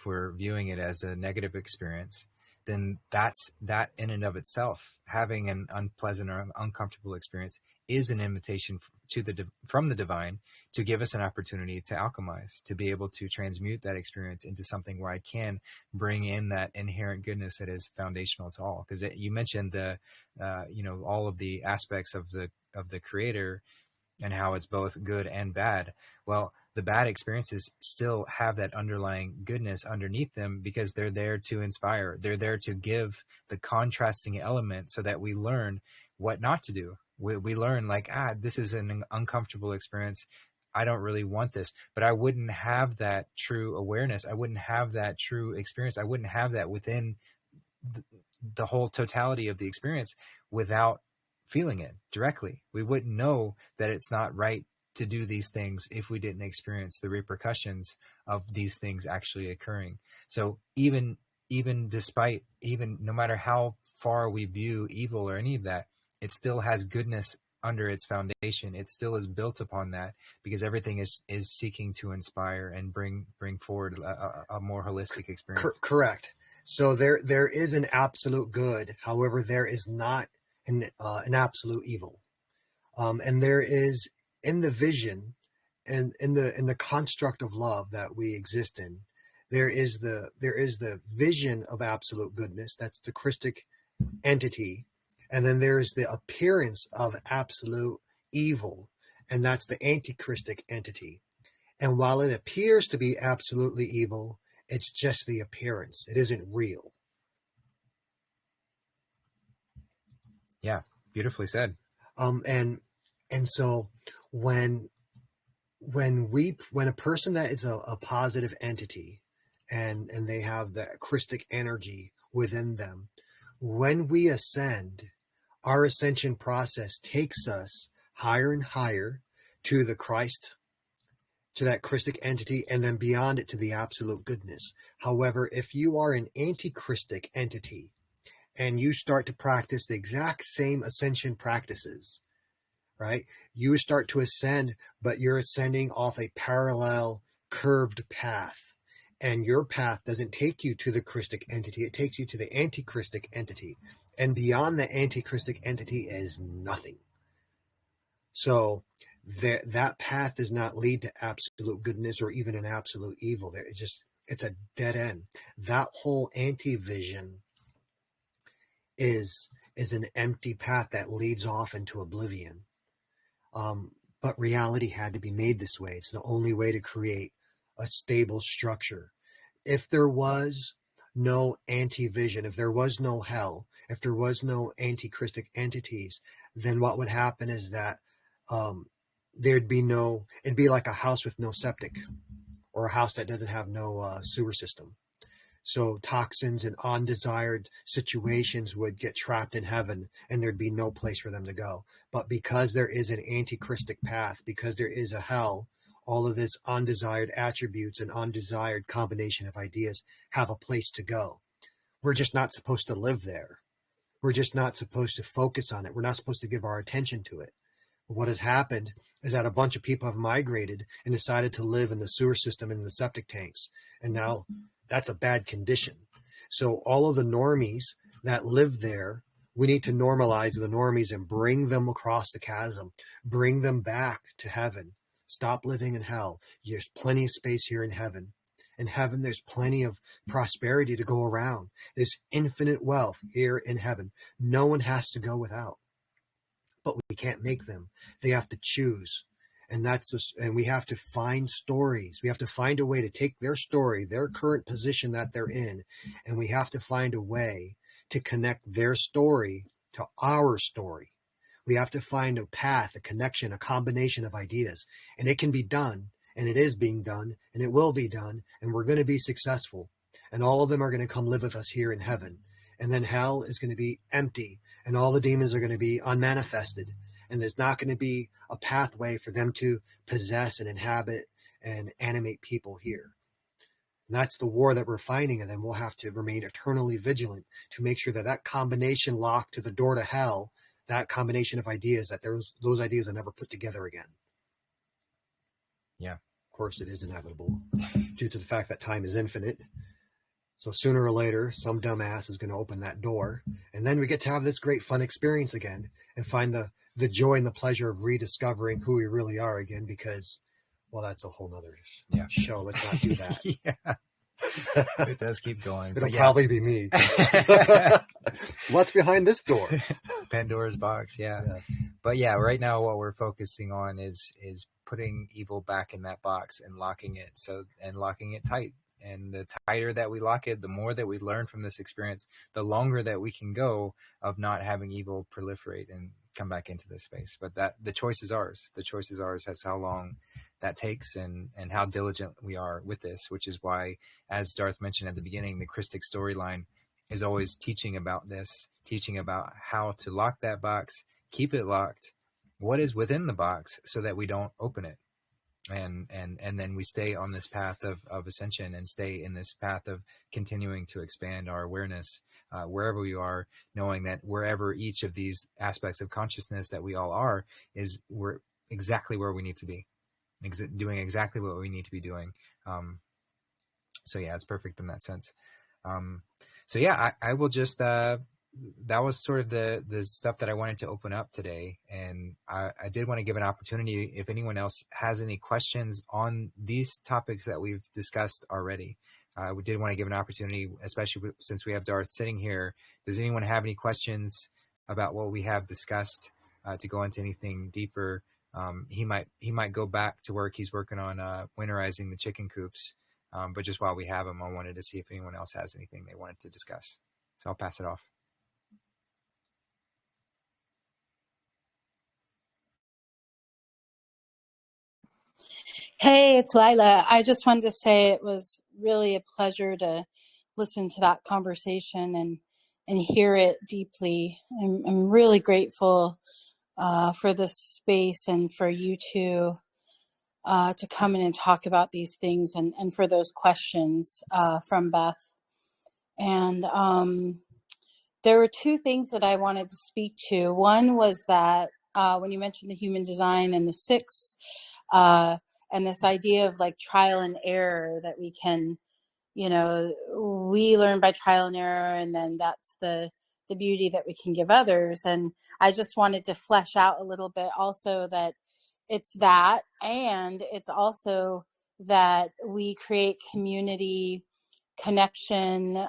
we're viewing it as a negative experience, then that in and of itself, having an unpleasant or uncomfortable experience, is an invitation from the divine to give us an opportunity to alchemize, to be able to transmute that experience into something where I can bring in that inherent goodness that is foundational to all. Because you mentioned all of the aspects of the creator and how it's both good and bad. Well, the bad experiences still have that underlying goodness underneath them, because they're there to inspire. They're there to give the contrasting element so that we learn what not to do. We learn, like, this is an uncomfortable experience. I don't really want this, but I wouldn't have that true awareness. I wouldn't have that true experience. I wouldn't have that within the whole totality of the experience without feeling it directly. We wouldn't know that it's not right to do these things if we didn't experience the repercussions of these things actually occurring. So even no matter how far we view evil or any of that, it still has goodness under its foundation. It still is built upon that, because everything is seeking to inspire and bring forward a more holistic experience. Correct. So there is an absolute good. However, there is not an absolute evil. And there is, in the vision and in the construct of love that we exist in, there is the vision of absolute goodness. That's the Christic entity. And then there is the appearance of absolute evil, and that's the anti-Christic entity. And while it appears to be absolutely evil, it's just the appearance. It isn't real. Yeah, beautifully said. And so when a person that is a positive entity and they have the Christic energy within them, when we ascend, our ascension process takes us higher and higher to the Christ, to that Christic entity, and then beyond it to the absolute goodness. However, if you are an anti-Christic entity and you start to practice the exact same ascension practices, right? You start to ascend, but you're ascending off a parallel curved path. And your path doesn't take you to the Christic entity. It takes you to the anti-Christic entity. And beyond the anti-Christic entity is nothing. So that path does not lead to absolute goodness or even an absolute evil. It's a dead end. That whole anti-vision is an empty path that leads off into oblivion. But reality had to be made this way. It's the only way to create a stable structure. If there was no anti-vision, if there was no hell, if there was no anti-Christic entities, then what would happen is that it'd be like a house with no septic, or a house that doesn't have no sewer system. So toxins and undesired situations would get trapped in heaven, and there'd be no place for them to go. But because there is an anti-Christic path, because there is a hell, all of this undesired attributes and undesired combination of ideas have a place to go. We're just not supposed to live there. We're just not supposed to focus on it. We're not supposed to give our attention to it. What has happened is that a bunch of people have migrated and decided to live in the sewer system and in the septic tanks. And now that's a bad condition. So all of the normies that live there, we need to normalize the normies and bring them across the chasm, bring them back to heaven. Stop living in hell. There's plenty of space here in heaven. In heaven, there's plenty of prosperity to go around. There's infinite wealth here in heaven. No one has to go without. But we can't make them. They have to choose. And and we have to find stories. We have to find a way to take their story, their current position that they're in, and we have to find a way to connect their story to our story. We have to find a path, a connection, a combination of ideas. And it can be done, and it is being done, and it will be done, and we're going to be successful. And all of them are going to come live with us here in heaven. And then hell is going to be empty, and all the demons are going to be unmanifested. And there's not going to be a pathway for them to possess and inhabit and animate people here. And that's the war that we're fighting, and then we'll have to remain eternally vigilant to make sure that that combination lock to the door to hell, that combination of ideas, that those ideas are never put together again. Yeah. Of course, it is inevitable due to the fact that time is infinite. So sooner or later, some dumbass is going to open that door, and then we get to have this great fun experience again and find the joy and the pleasure of rediscovering who we really are again, because, well, that's a whole nother show. Let's not do that. Yeah. It does keep going. It'll probably be me. What's behind this door? Pandora's box, yeah. Yes. But yeah, right now what we're focusing on is putting evil back in that box and locking it tight. And the tighter that we lock it, the more that we learn from this experience, the longer that we can go of not having evil proliferate and come back into this space. But that the choice is ours. The choice is ours as how long that takes and how diligent we are with this, which is why, as Darth mentioned at the beginning, the Christic storyline is always teaching about this, teaching about how to lock that box, keep it locked, what is within the box, so that we don't open it. And then we stay on this path of ascension and stay in this path of continuing to expand our awareness wherever we are, knowing that wherever each of these aspects of consciousness that we all are we're exactly where we need to be, doing exactly what we need to be doing. So yeah, it's perfect in that sense. So yeah, I will just that was sort of the stuff that I wanted to open up today. And I did want to give an opportunity if anyone else has any questions on these topics that we've discussed already. We did want to give an opportunity, especially since we have Darth sitting here. Does anyone have any questions about what we have discussed, to go into anything deeper? He might go back to work. He's working on winterizing the chicken coops. But just while we have him, I wanted to see if anyone else has anything they wanted to discuss. So I'll pass it off. Hey, it's Lila. I just wanted to say it was really a pleasure to listen to that conversation and hear it deeply. I'm really grateful for this space and for you two to come in and talk about these things and for those questions from Beth. And there were two things that I wanted to speak to. One was that when you mentioned the human design and the six, and this idea of like trial and error, that we can, we learn by trial and error, and then that's the beauty that we can give others. And I just wanted to flesh out a little bit also that it's that, and it's also that we create community, connection,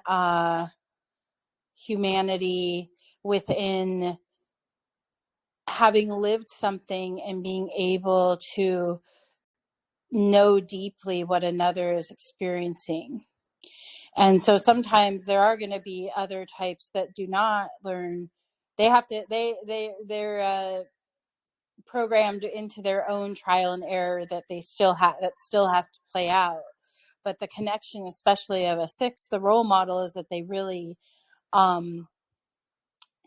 humanity within having lived something and being able to know deeply what another is experiencing. And so sometimes there are going to be other types that do not learn. They have to, they're programmed into their own trial and error that they still have, that still has to play out. But the connection, especially of a six, the role model, is that they really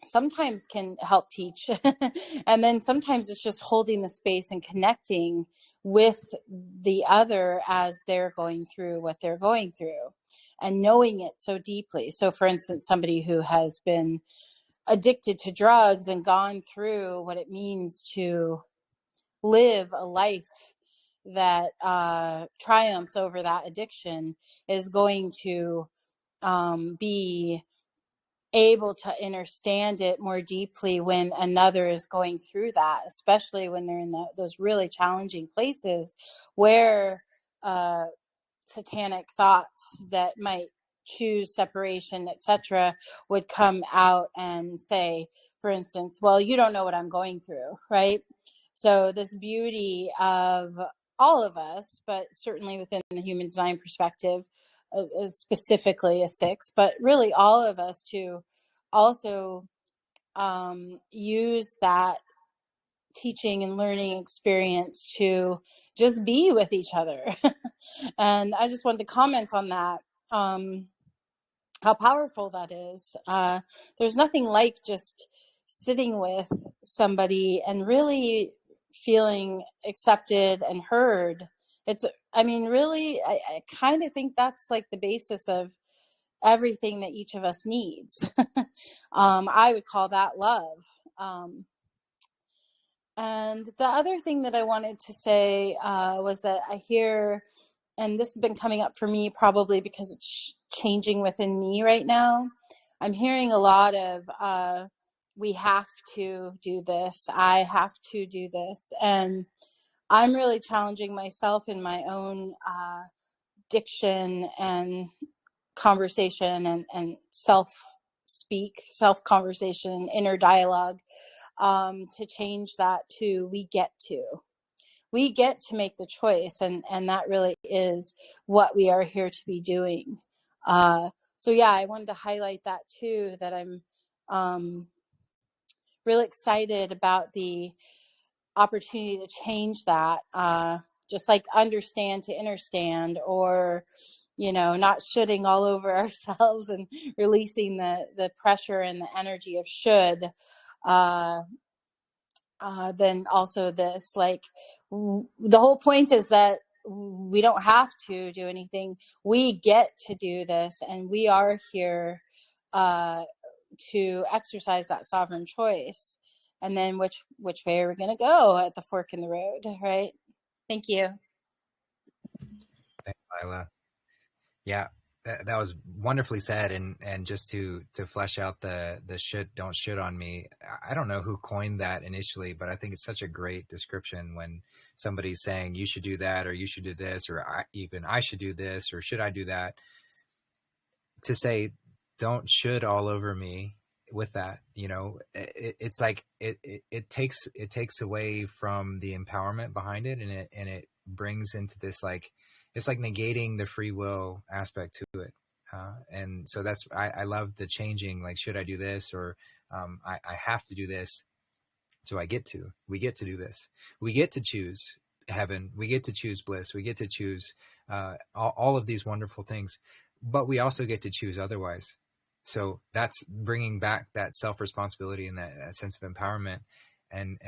sometimes can help teach. And then sometimes it's just holding the space and connecting with the other as they're going through what they're going through and knowing it so deeply. So for instance, somebody who has been addicted to drugs and gone through what it means to live a life that triumphs over that addiction is going to be able to understand it more deeply when another is going through that, especially when they're in those really challenging places where satanic thoughts that might choose separation, etc., would come out and say, for instance, well, you don't know what I'm going through, right? So this beauty of all of us, but certainly within the human design perspective, specifically a 6, but really all of us to also use that teaching and learning experience to just be with each other. And I just wanted to comment on that, how powerful that is. There's nothing like just sitting with somebody and really feeling accepted and heard. Really, I kind of think that's like the basis of everything that each of us needs. I would call that love. And the other thing that I wanted to say was that I hear, and this has been coming up for me probably because it's changing within me right now. I'm hearing a lot of, we have to do this. I have to do this. And I'm really challenging myself in my own diction and conversation and self-speak, self-conversation, inner dialogue, to change that to we get to make the choice, and that really is what we are here to be doing. So yeah, I wanted to highlight that too, that I'm really excited about the opportunity to change that, just like understand to understand, or not shoulding all over ourselves and releasing the pressure and the energy of should. Then also this, like, the whole point is that we don't have to do anything. We get to do this, and we are here to exercise that sovereign choice. And then which way are we going to go at the fork in the road, right? Thank you. Thanks, Lila. Yeah, that was wonderfully said. And just to flesh out the don't should on me. I don't know who coined that initially, but I think it's such a great description when somebody's saying you should do that, or you should do this, or I should do this, or should I do that. To say don't should all over me with that, it's like it takes away from the empowerment behind it, and it brings into this, like, it's like negating the free will aspect to it. And so that's, I love the changing, like, should I do this, or I have to do this. So we get to do this. We get to choose heaven. We get to choose bliss. We get to choose all of these wonderful things, but we also get to choose otherwise. So that's bringing back that self-responsibility and that sense of empowerment, and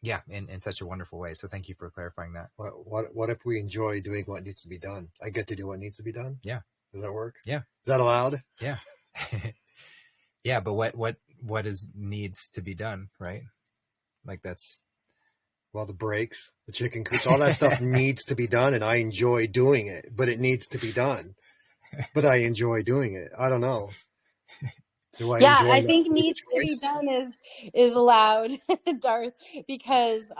yeah, in such a wonderful way. So thank you for clarifying that. What if we enjoy doing what needs to be done? I get to do what needs to be done. Yeah. Does that work? Yeah. Is that allowed? Yeah. Yeah, but what is needs to be done, right? Like, that's, well, the breaks, the chicken coops, all that stuff needs to be done, and I enjoy doing it, but it needs to be done. But I enjoy doing it. I don't know. Do I enjoy I think needs to be done is allowed, Darth, because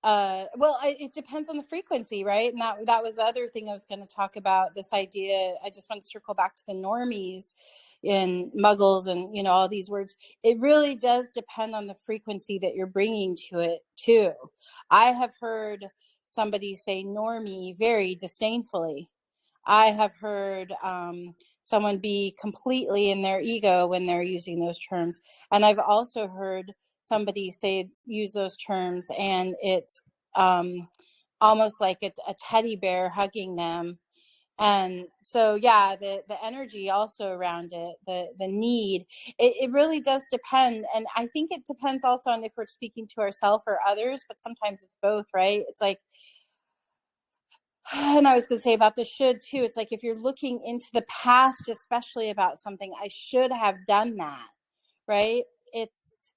it depends on the frequency, right? And that was the other thing I was going to talk about, this idea. I just want to circle back to the normies in muggles and all these words. It really does depend on the frequency that you're bringing to it too. I have heard somebody say normie very disdainfully. I have heard someone be completely in their ego when they're using those terms. And I've also heard somebody use those terms, and it's almost like a teddy bear hugging them. And so, yeah, the energy also around it, the need, it really does depend. And I think it depends also on if we're speaking to ourselves or others, but sometimes it's both, right? It's like, and I was going to say about the should too. It's like if you're looking into the past, especially about something, I should have done that, right? It's,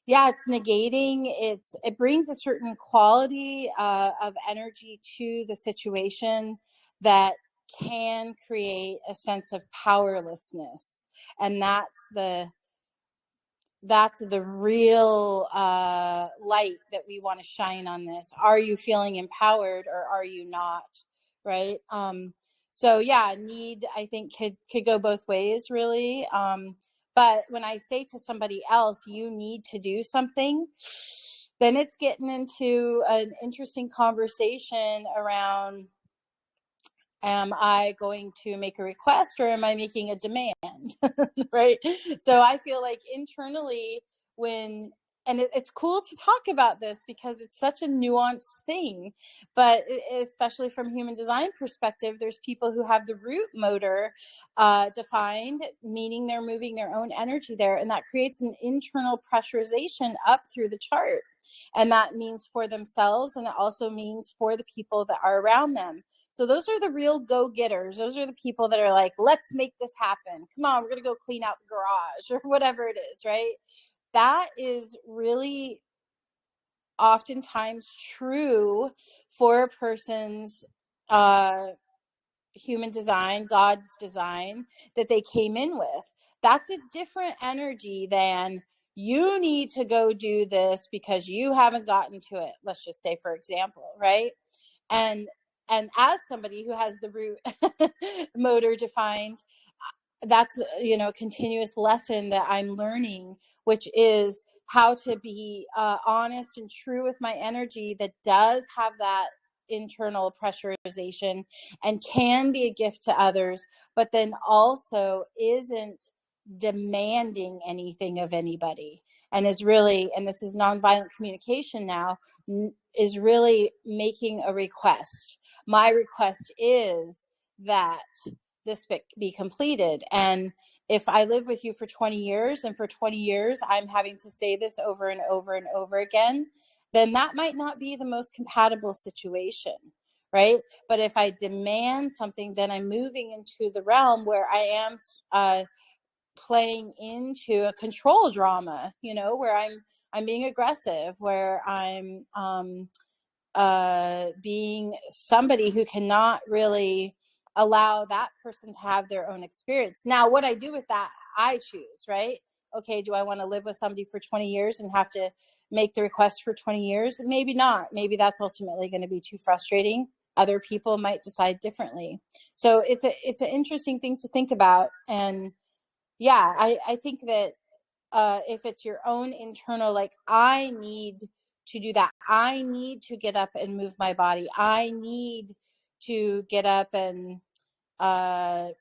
yeah, it's negating. It brings a certain quality of energy to the situation that can create a sense of powerlessness, and that's the real light that we want to shine on this. Are you feeling empowered or are you not? Right. So yeah, need, I think, could go both ways, really. But when I say to somebody else, you need to do something, then it's getting into an interesting conversation around, am I going to make a request or am I making a demand? Right. So I feel like internally, when, and it's cool to talk about this because it's such a nuanced thing, but especially from human design perspective, there's people who have the root motor defined, meaning they're moving their own energy there. And that creates an internal pressurization up through the chart. And that means for themselves. And it also means for the people that are around them. So those are the real go-getters. Those are the people that are like, let's make this happen. Come on, we're going to go clean out the garage or whatever it is, right? That is really oftentimes true for a person's human design, God's design that they came in with. That's a different energy than you need to go do this because you haven't gotten to it. Let's just say, for example, right? And as somebody who has the root motor defined, that's, a continuous lesson that I'm learning, which is how to be honest and true with my energy that does have that internal pressurization and can be a gift to others, but then also isn't demanding anything of anybody, and is really, and this is nonviolent communication now, is really making a request. My request is that this be completed. And if I live with you for 20 years and for 20 years I'm having to say this over and over and over again, then that might not be the most compatible situation, right? But if I demand something, then I'm moving into the realm where I am playing into a control drama, where I'm being aggressive, where I'm being somebody who cannot really allow that person to have their own experience. Now, what I do with that, I choose, right? Okay, do I want to live with somebody for 20 years and have to make the request for 20 years? Maybe not. Maybe that's ultimately going to be too frustrating. Other people might decide differently. So it's an interesting thing to think about. And yeah, I think that if it's your own internal, like, I need to do that. I need to get up and move my body. I need to get up and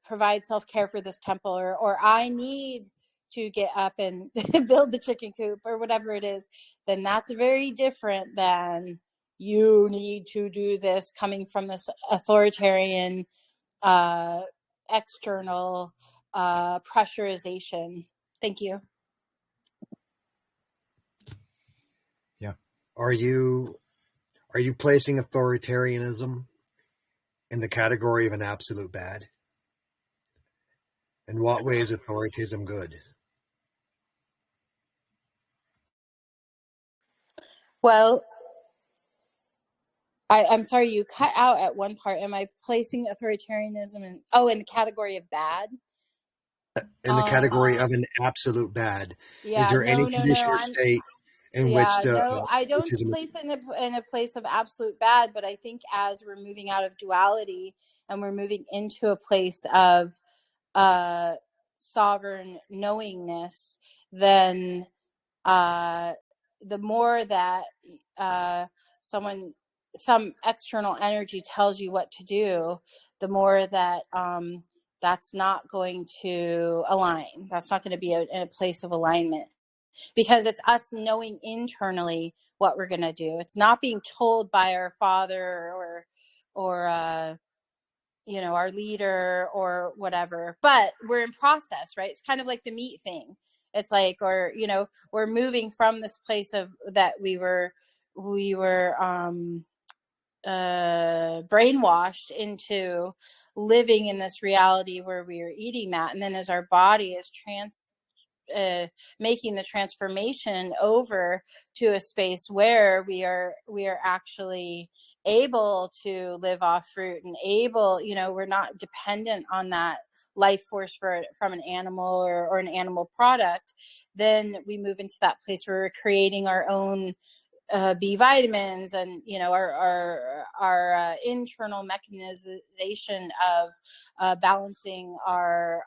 provide self-care for this temple, or I need to get up and build the chicken coop or whatever it is, then that's very different than you need to do this coming from this authoritarian external pressurization. Thank you. Yeah. Are you placing authoritarianism in the category of an absolute bad? In what way is authoritarianism good? Well, I'm sorry, you cut out at one part. Am I placing authoritarianism in the category of bad? In the category of an absolute bad. Is Yeah, there any no. condition or state in which Yeah, the no, I don't authoritism place it in a place of absolute bad, but I think as we're moving out of duality and we're moving into a place of sovereign knowingness, then the more that some external energy tells you what to do, the more that that's not going to align. That's not going to be in a place of alignment, because it's us knowing internally what we're going to do. It's not being told by our father or our leader or whatever, but we're in process, right? It's kind of like the meat thing. It's like, or, we're moving from this place of that we were brainwashed into living in this reality where we are eating that. And then as our body is making the transformation over to a space where we are actually able to live off fruit and able, we're not dependent on that life force from an animal or an animal product, then we move into that place where we're creating our own B vitamins and our internal mechanization of balancing our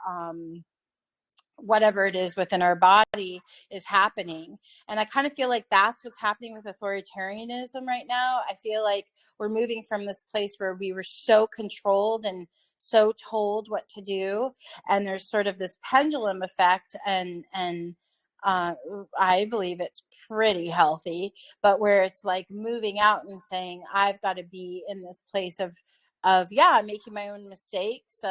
whatever it is within our body is happening. And I kind of feel like that's what's happening with authoritarianism right now. I feel like we're moving from this place where we were so controlled and so told what to do, and there's sort of this pendulum effect, and I believe it's pretty healthy, but where it's like moving out and saying, I've got to be in this place of making my own mistakes,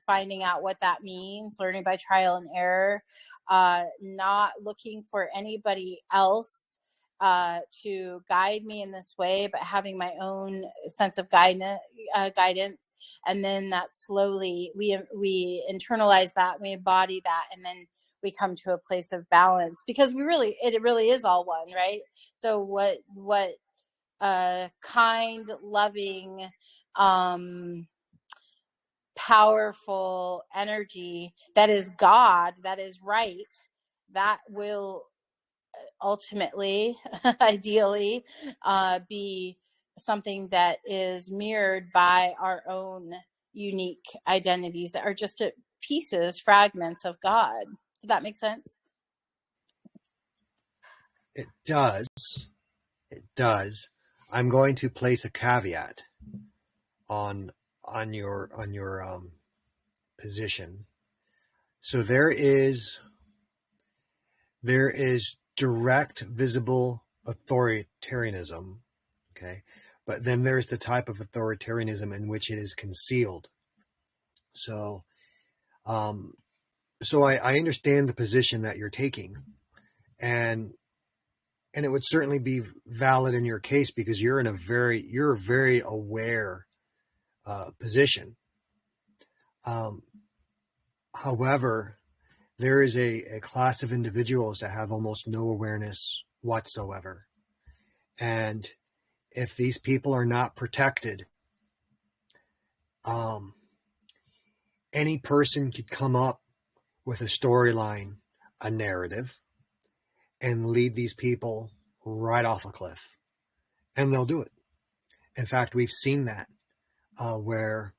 finding out what that means, learning by trial and error, not looking for anybody else to guide me in this way, but having my own sense of guidance. And then that slowly we internalize that, we embody that, and then we come to a place of balance, because it really is all one, right? So what kind, loving, powerful energy that is God, that is right, that will ultimately, ideally, be something that is mirrored by our own unique identities that are just pieces, fragments of God. Does that make sense? It does. It does. I'm going to place a caveat on your position. So there is direct, visible authoritarianism, okay, but then there's the type of authoritarianism in which it is concealed. So, I understand the position that you're taking, and it would certainly be valid in your case, because you're a very aware position. However, there is a class of individuals that have almost no awareness whatsoever. And if these people are not protected, any person could come up with a storyline, a narrative, and lead these people right off a cliff. And they'll do it. In fact, we've seen that where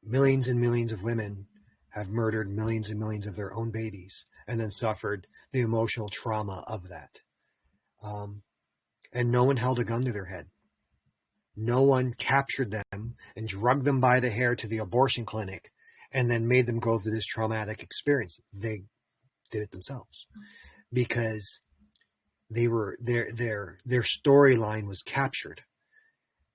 millions and millions of women have murdered millions and millions of their own babies and then suffered the emotional trauma of that. And no one held a gun to their head. No one captured them and dragged them by the hair to the abortion clinic and then made them go through this traumatic experience. They did it themselves because they were their storyline was captured,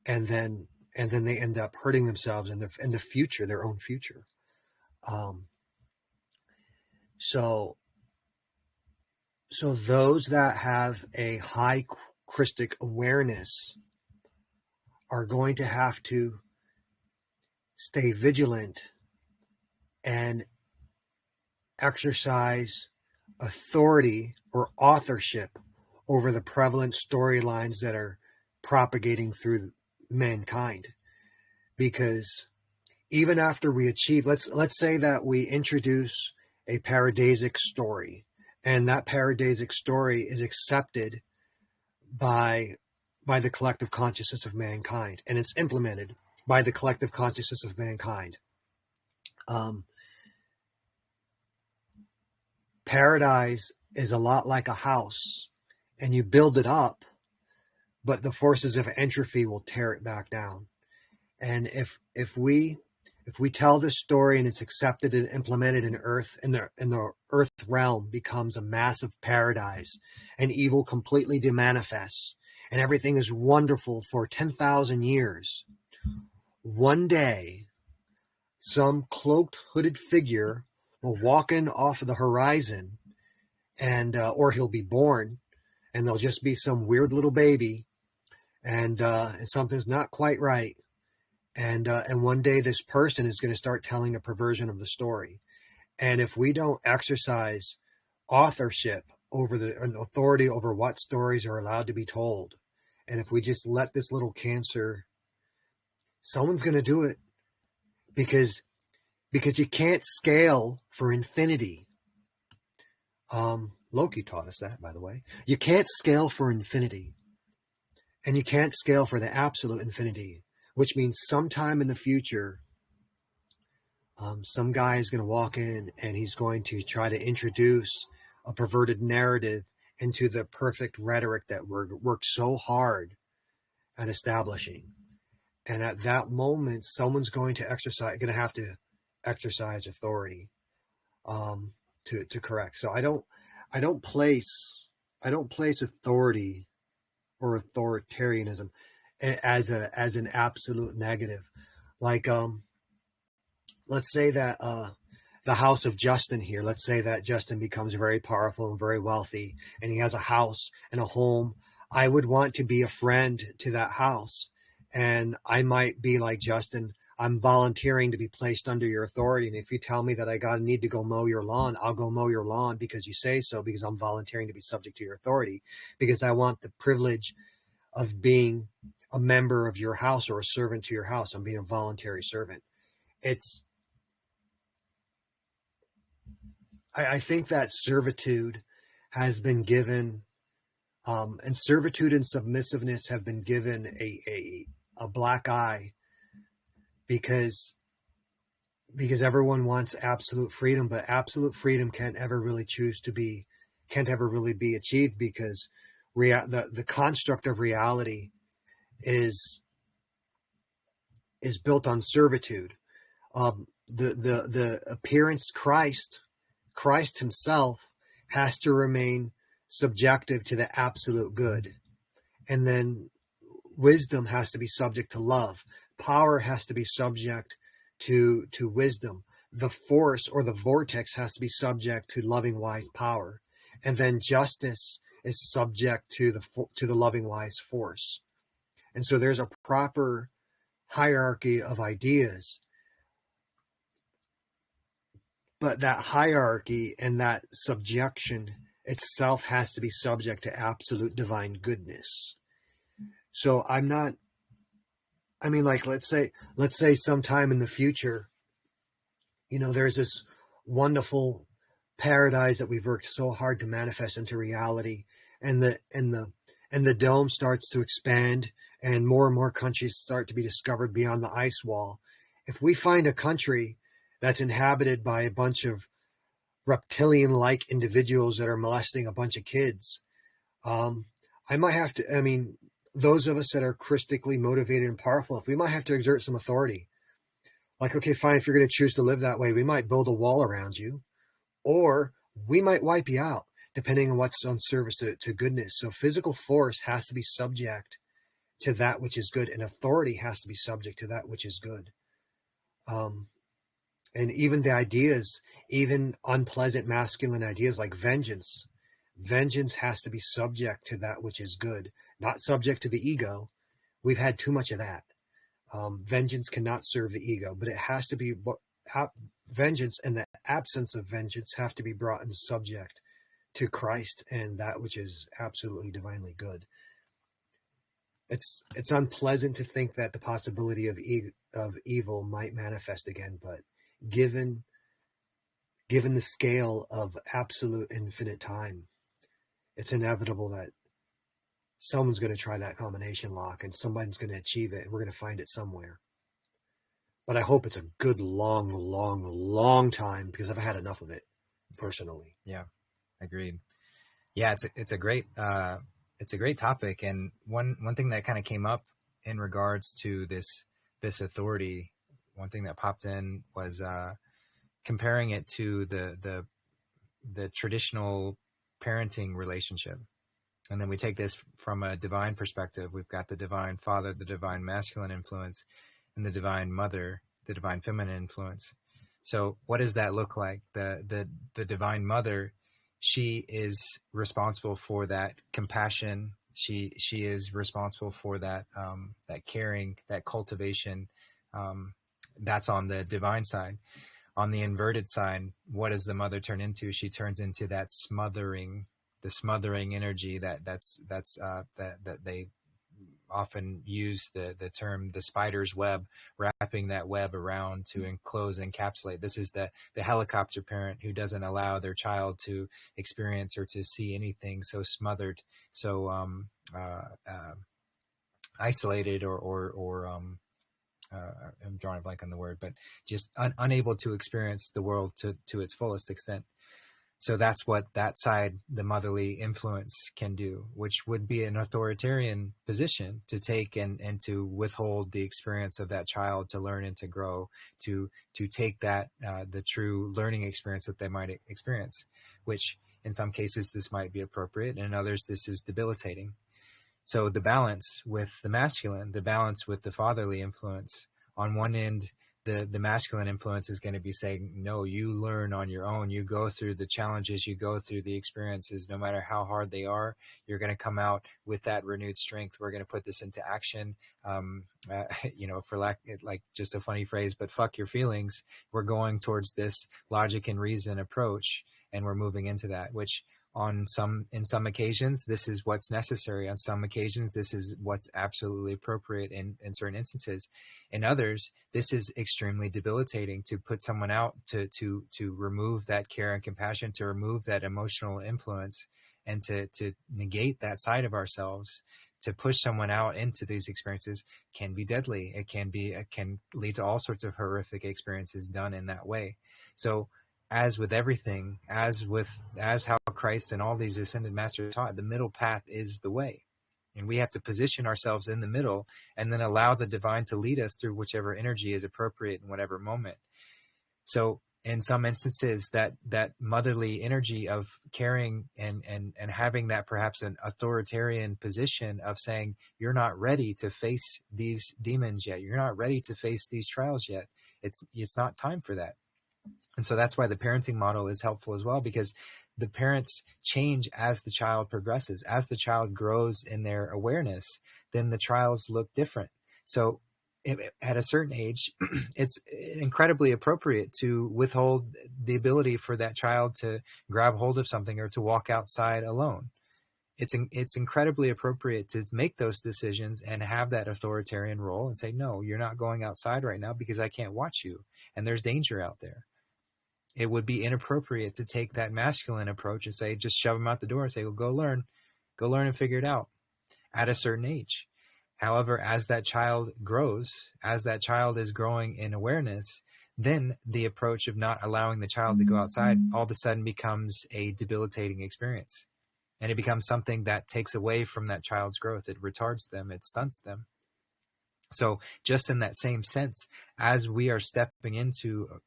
and then they end up hurting themselves in the future, their own future. So those that have a high Christic awareness are going to have to stay vigilant and exercise authority or authorship over the prevalent storylines that are propagating through mankind. Because even after we achieve, let's say that we introduce a paradisic story, and that paradisic story is accepted by the collective consciousness of mankind, and it's implemented by the collective consciousness of mankind. Paradise is a lot like a house, and you build it up, but the forces of entropy will tear it back down. And if we tell this story and it's accepted and implemented in Earth, in the Earth realm becomes a massive paradise, and evil completely demanifests, and everything is wonderful for 10,000 years. One day, some cloaked, hooded figure will walk in off of the horizon, and or he'll be born, and there'll just be some weird little baby, and something's not quite right, and one day this person is going to start telling a perversion of the story. And if we don't exercise authorship over an authority over what stories are allowed to be told, and if we just let this little cancer, someone's going to do it, because you can't scale for infinity. Loki taught us that, by the way. You can't scale for infinity, and you can't scale for the absolute infinity, which means sometime in the future, some guy is going to walk in and he's going to try to introduce a perverted narrative into the perfect rhetoric that we're worked so hard at establishing. And at that moment, someone's going to have to exercise authority to correct. So I don't place authority or authoritarianism as an absolute negative. Like let's say that the house of Justin here, let's say that Justin becomes very powerful and very wealthy, and he has a house and a home. I would want to be a friend to that house. And I might be like, Justin, I'm volunteering to be placed under your authority. And if you tell me that I need to go mow your lawn, I'll go mow your lawn because you say so, because I'm volunteering to be subject to your authority, because I want the privilege of being a member of your house or a servant to your house. I'm being a voluntary servant. I think that servitude has been given, and servitude and submissiveness have been given a black eye, because everyone wants absolute freedom, but absolute freedom can't ever really be achieved, because the construct of reality is built on servitude. The appearance Christ himself has to remain subjective to the absolute good, and then wisdom has to be subject to love. Power has to be subject to wisdom. The force or the vortex has to be subject to loving, wise power. And then justice is subject to the loving, wise force. And so there's a proper hierarchy of ideas. But that hierarchy and that subjection itself has to be subject to absolute divine goodness. So let's say sometime in the future, there's this wonderful paradise that we've worked so hard to manifest into reality, and the dome starts to expand, and more countries start to be discovered beyond the ice wall. If we find a country that's inhabited by a bunch of reptilian-like individuals that are molesting a bunch of kids, those of us that are Christically motivated and powerful, if we might have to exert some authority. Like, okay, fine, if you're going to choose to live that way, we might build a wall around you, or we might wipe you out, depending on what's on service to goodness. So physical force has to be subject to that which is good, and authority has to be subject to that which is good. And even the ideas, even unpleasant masculine ideas like vengeance has to be subject to that which is good, not subject to the ego. We've had too much of that. Vengeance cannot serve the ego, but it has to be vengeance, and the absence of vengeance have to be brought into subject to Christ and that which is absolutely divinely good. It's unpleasant to think that the possibility of evil might manifest again, but given the scale of absolute infinite time, it's inevitable that someone's going to try that combination lock, and somebody's going to achieve it, and we're going to find it somewhere. But I hope it's a good, long time, because I've had enough of it personally. Yeah, agreed. Yeah, it's a great topic, and one thing that kind of came up in regards to this authority, one thing that popped in was comparing it to the traditional parenting relationship. And then we take this from a divine perspective. We've got the divine father, the divine masculine influence, and the divine mother. the divine feminine influence. So what does that look like? The divine mother, she is responsible for that compassion. She is responsible for that that caring, that cultivation. That's on the divine side. On the inverted side, what does the mother turn into? She turns into that smothering, the smothering energy that they often use the term the spider's web, wrapping that web around to enclose, encapsulate. This is the helicopter parent who doesn't allow their child to experience or to see anything, so smothered, so isolated, or I'm drawing a blank on the word, but just unable to experience the world to its fullest extent. So that's what that side, the motherly influence, can do, which would be an authoritarian position to take and to withhold the experience of that child to learn and to grow, to take that, the true learning experience that they might experience, which in some cases this might be appropriate, and in others this is debilitating. So the balance with the masculine, the balance with the fatherly influence, on one end, the masculine influence is going to be saying, no, you learn on your own. You go through the challenges, you go through the experiences, no matter how hard they are, you're going to come out with that renewed strength. We're going to put this into action. For like just a funny phrase, but fuck your feelings. We're going towards this logic and reason approach, and we're moving into that, which in some occasions, this is what's necessary. On some occasions, this is what's absolutely appropriate in certain instances. In others, this is extremely debilitating to put someone out, to remove that care and compassion, to remove that emotional influence, and to negate that side of ourselves. To push someone out into these experiences can be deadly. It can lead to all sorts of horrific experiences done in that way. So, as with everything, as how Christ and all these ascended masters taught, the middle path is the way. And we have to position ourselves in the middle and then allow the divine to lead us through whichever energy is appropriate in whatever moment. So in some instances, that motherly energy of caring and having that perhaps an authoritarian position of saying, you're not ready to face these demons yet. You're not ready to face these trials yet. It's not time for that. And so that's why the parenting model is helpful as well, because the parents change as the child progresses. As the child grows in their awareness, then the trials look different. So at a certain age, it's incredibly appropriate to withhold the ability for that child to grab hold of something or to walk outside alone. It's incredibly appropriate to make those decisions and have that authoritarian role and say, no, you're not going outside right now because I can't watch you. And there's danger out there. It would be inappropriate to take that masculine approach and say, just shove them out the door and say, well, go learn and figure it out at a certain age. However, as that child grows, as that child is growing in awareness, then the approach of not allowing the child to go outside all of a sudden becomes a debilitating experience. And it becomes something that takes away from that child's growth. It retards them. It stunts them. So just in that same sense, as we are stepping into a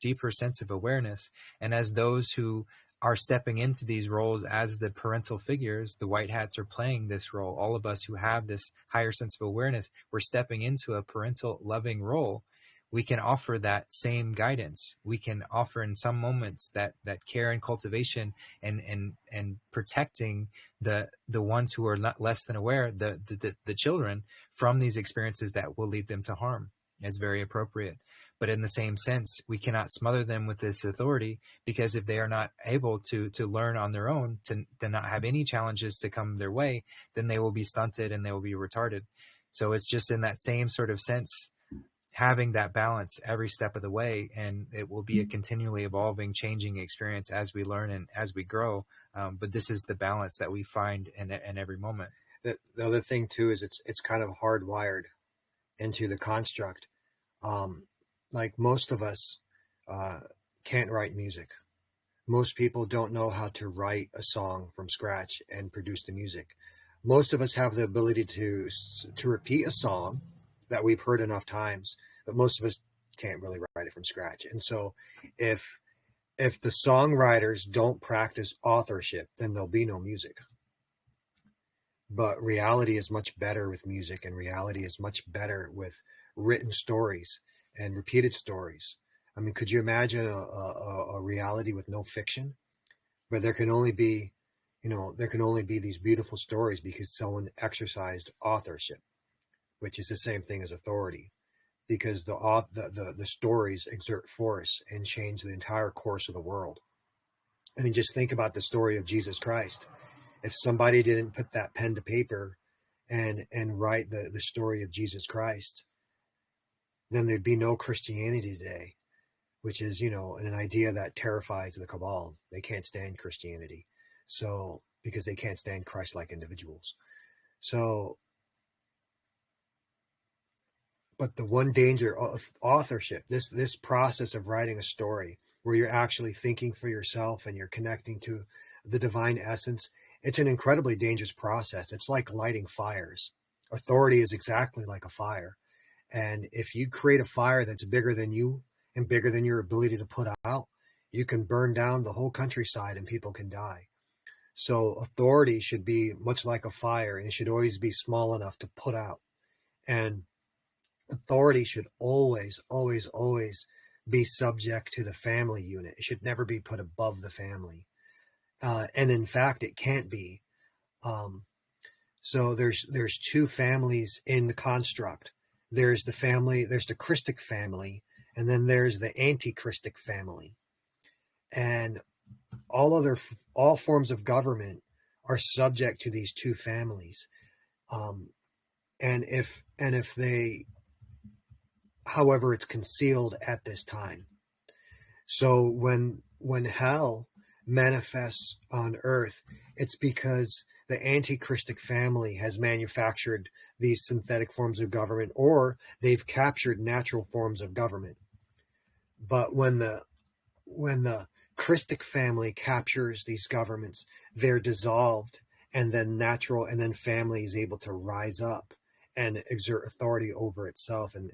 deeper sense of awareness, and as those who are stepping into these roles as the parental figures, the white hats are playing this role. All of us who have this higher sense of awareness, we're stepping into a parental loving role. We can offer that same guidance. We can offer in some moments that care and cultivation and protecting the ones who are not less than aware, the children, from these experiences that will lead them to harm. It's very appropriate. But in the same sense, we cannot smother them with this authority, because if they are not able to learn on their own, to not have any challenges to come their way, then they will be stunted and they will be retarded. So it's just in that same sort of sense, having that balance every step of the way, and it will be a continually evolving, changing experience as we learn and as we grow. But this is the balance that we find in every moment. The other thing too is it's kind of hardwired into the construct. Like most of us can't write music. Most people don't know how to write a song from scratch and produce the music. Most of us have the ability to repeat a song that we've heard enough times, but most of us can't really write it from scratch. And so if the songwriters don't practice authorship, then there'll be no music. But reality is much better with music, and reality is much better with written stories. and repeated stories. I mean, could you imagine a reality with no fiction, where there can only be, there can only be these beautiful stories because someone exercised authorship, which is the same thing as authority, because the stories exert force and change the entire course of the world. I mean, just think about the story of Jesus Christ. If somebody didn't put that pen to paper and write the story of Jesus Christ, then there'd be no Christianity today, which is, an idea that terrifies the cabal. They can't stand Christianity. So, because they can't stand Christ-like individuals. So, but the one danger of authorship, this process of writing a story where you're actually thinking for yourself and you're connecting to the divine essence, it's an incredibly dangerous process. It's like lighting fires. Authority is exactly like a fire. And if you create a fire that's bigger than you and bigger than your ability to put out, you can burn down the whole countryside and people can die. So authority should be much like a fire, and it should always be small enough to put out. And authority should always, always, always be subject to the family unit. It should never be put above the family. And in fact, it can't be. So there's two families in the construct. There's the Christic family, and then there's the anti-Christic family. And all forms of government are subject to these two families. And if they, however, it's concealed at this time. So when hell manifests on earth, it's because the anti-Christic family has manufactured these synthetic forms of government, or they've captured natural forms of government. But when the Christic family captures these governments, they're dissolved, and then family is able to rise up and exert authority over itself in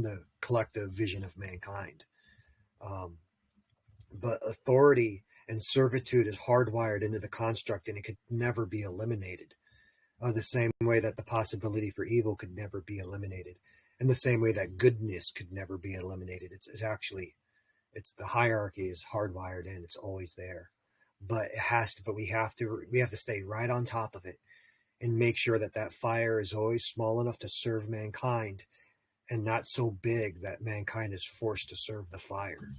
the collective vision of mankind. But authority and servitude is hardwired into the construct, and it could never be eliminated. The same way that the possibility for evil could never be eliminated, and the same way that goodness could never be eliminated. It's the hierarchy is hardwired in. It's always there, but we have to stay right on top of it and make sure that fire is always small enough to serve mankind, and not so big that mankind is forced to serve the fire.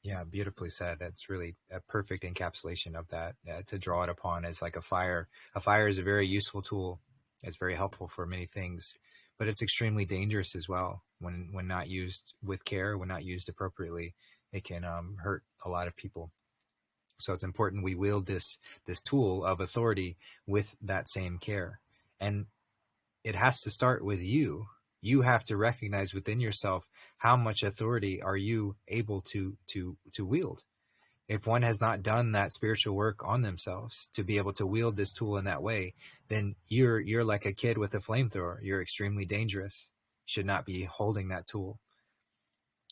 Yeah, beautifully said. That's really a perfect encapsulation of that, to draw it upon as like a fire. A fire is a very useful tool. It's very helpful for many things, but it's extremely dangerous as well when not used with care, when not used appropriately. It can hurt a lot of people. So it's important we wield this tool of authority with that same care. And it has to start with you. You have to recognize within yourself how much authority are you able to wield. If one has not done that spiritual work on themselves to be able to wield this tool in that way, then you're like a kid with a flamethrower. You're extremely dangerous. Should not be holding that tool.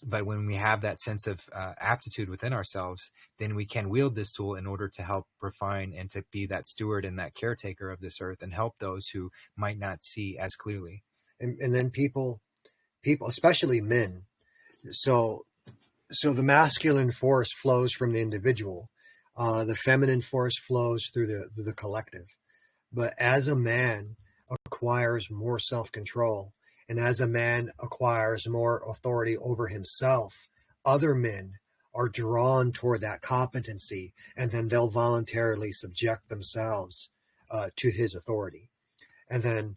But when we have that sense of aptitude within ourselves, then we can wield this tool in order to help refine and to be that steward and that caretaker of this earth and help those who might not see as clearly. And then people, especially men. So the masculine force flows from the individual. The feminine force flows through the collective. But as a man acquires more self-control, and as a man acquires more authority over himself, other men are drawn toward that competency, and then they'll voluntarily subject themselves to his authority. And then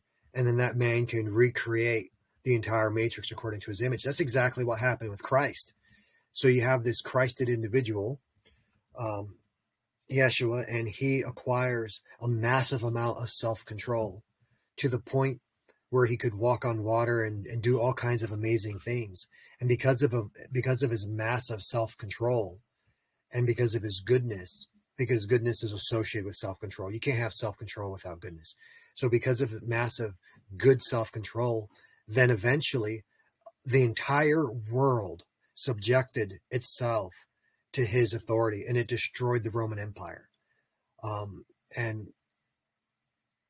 that man can recreate the entire matrix according to his image. That's exactly what happened with Christ. So you have this Christed individual, Yeshua, and he acquires a massive amount of self-control to the point where he could walk on water and do all kinds of amazing things. And because of his massive self-control, and because of his goodness, because goodness is associated with self-control. You can't have self-control without goodness. So because of massive good self-control, then eventually the entire world subjected itself to his authority, and it destroyed the Roman Empire. And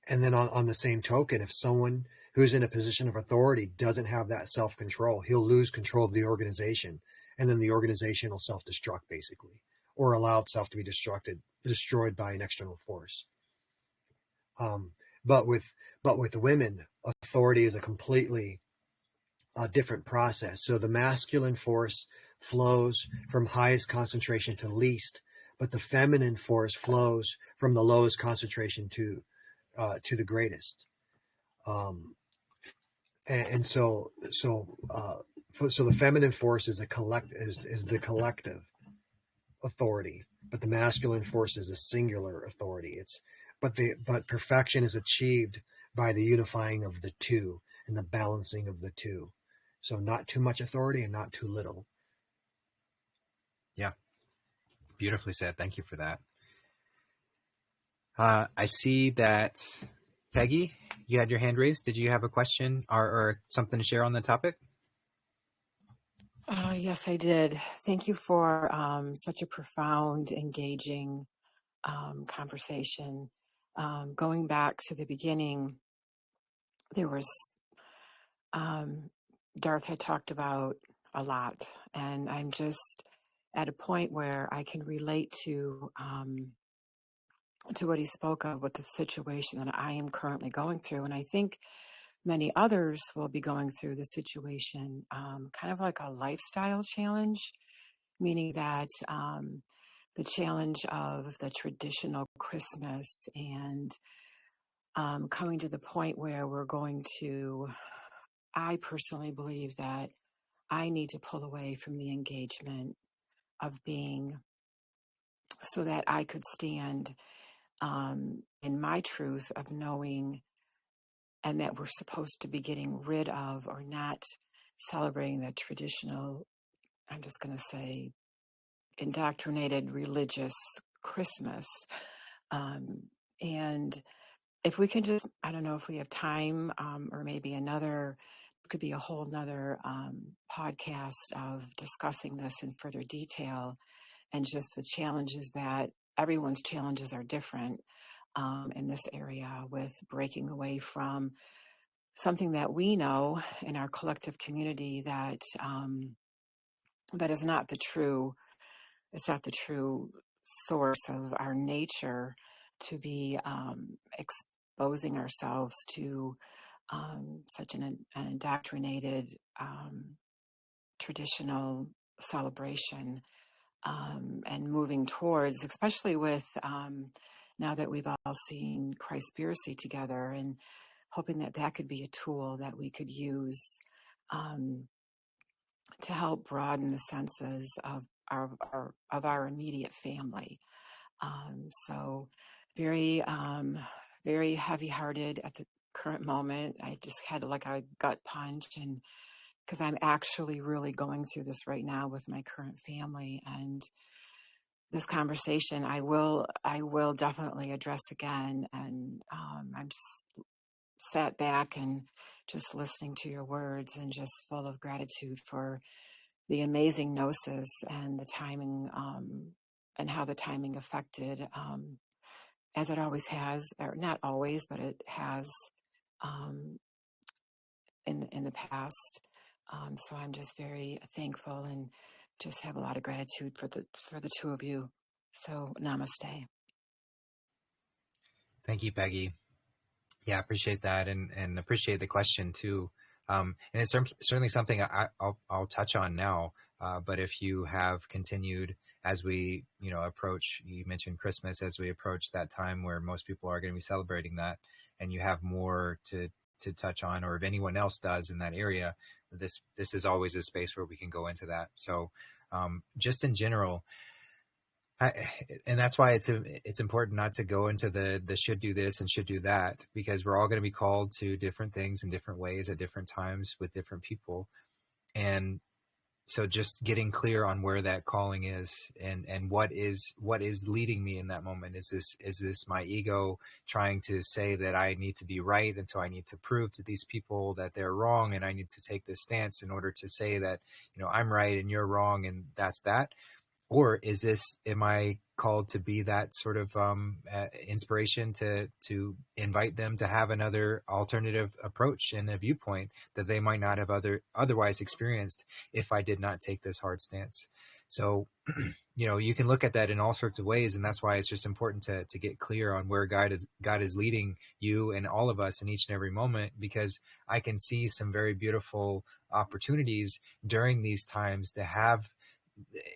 then on the same token, if someone who's in a position of authority doesn't have that self-control. He'll lose control of the organization, and then the organization will self-destruct, basically, or allow itself to be destroyed by an external force. But with women, authority is a completely different process. So the masculine force flows from highest concentration to least, but the feminine force flows from the lowest concentration to the greatest. And so the feminine force is the collective authority, but the masculine force is a singular authority. But perfection is achieved by the unifying of the two and the balancing of the two. So not too much authority and not too little. Yeah. Beautifully said. Thank you for that. I see that Peggy, you had your hand raised. Did you have a question or something to share on the topic? Yes, I did. Thank you for such a profound, engaging conversation. Going back to the beginning, there was Darth had talked about a lot, and I'm just at a point where I can relate to what he spoke of with the situation that I am currently going through, and I think many others will be going through the situation, kind of like a lifestyle challenge, meaning that the challenge of the traditional Christmas and coming to the point where we're going to, I personally believe that I need to pull away from the engagement of being so that I could stand in my truth of knowing and that we're supposed to be getting rid of or not celebrating the traditional, I'm just going to say, indoctrinated religious Christmas. And if we can just, I don't know if we have time or maybe another, it could be a whole nother podcast of discussing this in further detail and just the challenges that everyone's challenges are different in this area with breaking away from something that we know in our collective community that that is not the true, it's not the true source of our nature to be exposing ourselves to such an indoctrinated traditional celebration and moving towards, especially with now that we've all seen Christ-spiracy together and hoping that that could be a tool that we could use to help broaden the senses of our immediate family. So very, very heavy-hearted at the current moment. I just had like a gut punch, and because I'm actually really going through this right now with my current family, and this conversation I will definitely address again. And I'm just sat back and just listening to your words and just full of gratitude for the amazing gnosis and the timing and how the timing affected as it always has, or not always, but it has in the past. So I'm just very thankful and just have a lot of gratitude for the two of you. So namaste. Thank you, Peggy. Yeah, appreciate that, and appreciate the question too. And it's certainly something I'll touch on now. But if you have continued as we approach, you mentioned Christmas, as we approach that time where most people are going to be celebrating that, and you have more to touch on, or if anyone else does in that area, this is always a space where we can go into that. So just in general. And that's why it's important not to go into the should do this and should do that, because we're all going to be called to different things in different ways at different times with different people. And so just getting clear on where that calling is and what is leading me in that moment. Is this my ego trying to say that I need to be right, and so I need to prove to these people that they're wrong, and I need to take this stance in order to say that I'm right and you're wrong, and that's that? or am I called to be that sort of inspiration to invite them to have another alternative approach and a viewpoint that they might not have otherwise experienced if I did not take this hard stance. So, you can look at that in all sorts of ways, and that's why it's just important to get clear on where God is leading you and all of us in each and every moment, because I can see some very beautiful opportunities during these times to have,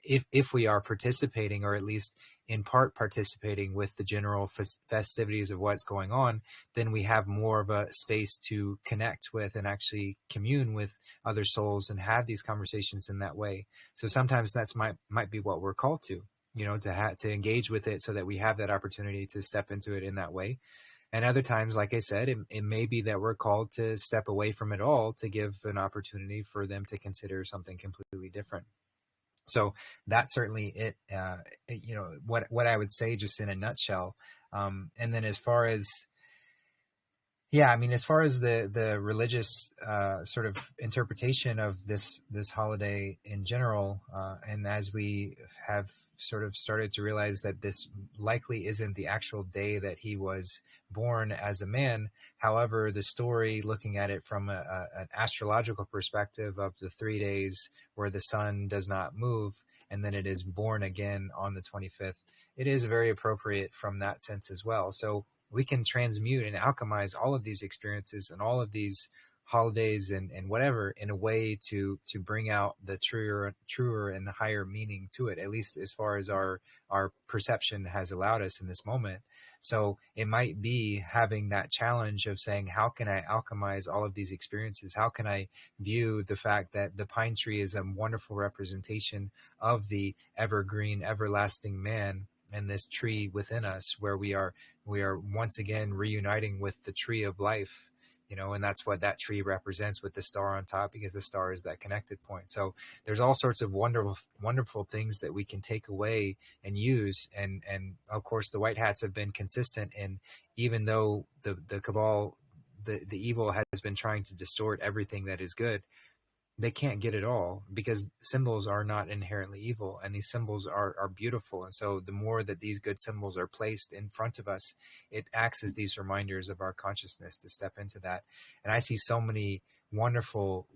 if we are participating, or at least in part participating with the general festivities of what's going on, then we have more of a space to connect with and actually commune with other souls and have these conversations in that way. So sometimes that's might be what we're called to, to engage with it, so that we have that opportunity to step into it in that way. And other times, like I said, it may be that we're called to step away from it all to give an opportunity for them to consider something completely different. So that's certainly it. What I would say, just in a nutshell. And then as far as the religious sort of interpretation of this holiday in general, and as we have sort of started to realize that this likely isn't the actual day that he was born as a man. However, the story, looking at it from an astrological perspective of the 3 days where the sun does not move, and then it is born again on the 25th, it is very appropriate from that sense as well. So we can transmute and alchemize all of these experiences and all of these holidays and whatever in a way to bring out the truer and higher meaning to it, at least as far as our perception has allowed us in this moment. So it might be having that challenge of saying, how can I alchemize all of these experiences? How can I view the fact that the pine tree is a wonderful representation of the evergreen, everlasting man, and this tree within us, where we are once again reuniting with the tree of life, and that's what that tree represents, with the star on top, because the star is that connected point. So there's all sorts of wonderful things that we can take away and use. And of course, the white hats have been consistent. And even though the cabal, the evil, has been trying to distort everything that is good, they can't get it all, because symbols are not inherently evil, and these symbols are beautiful. And so the more that these good symbols are placed in front of us, it acts as these reminders of our consciousness to step into that. And I see so many wonderful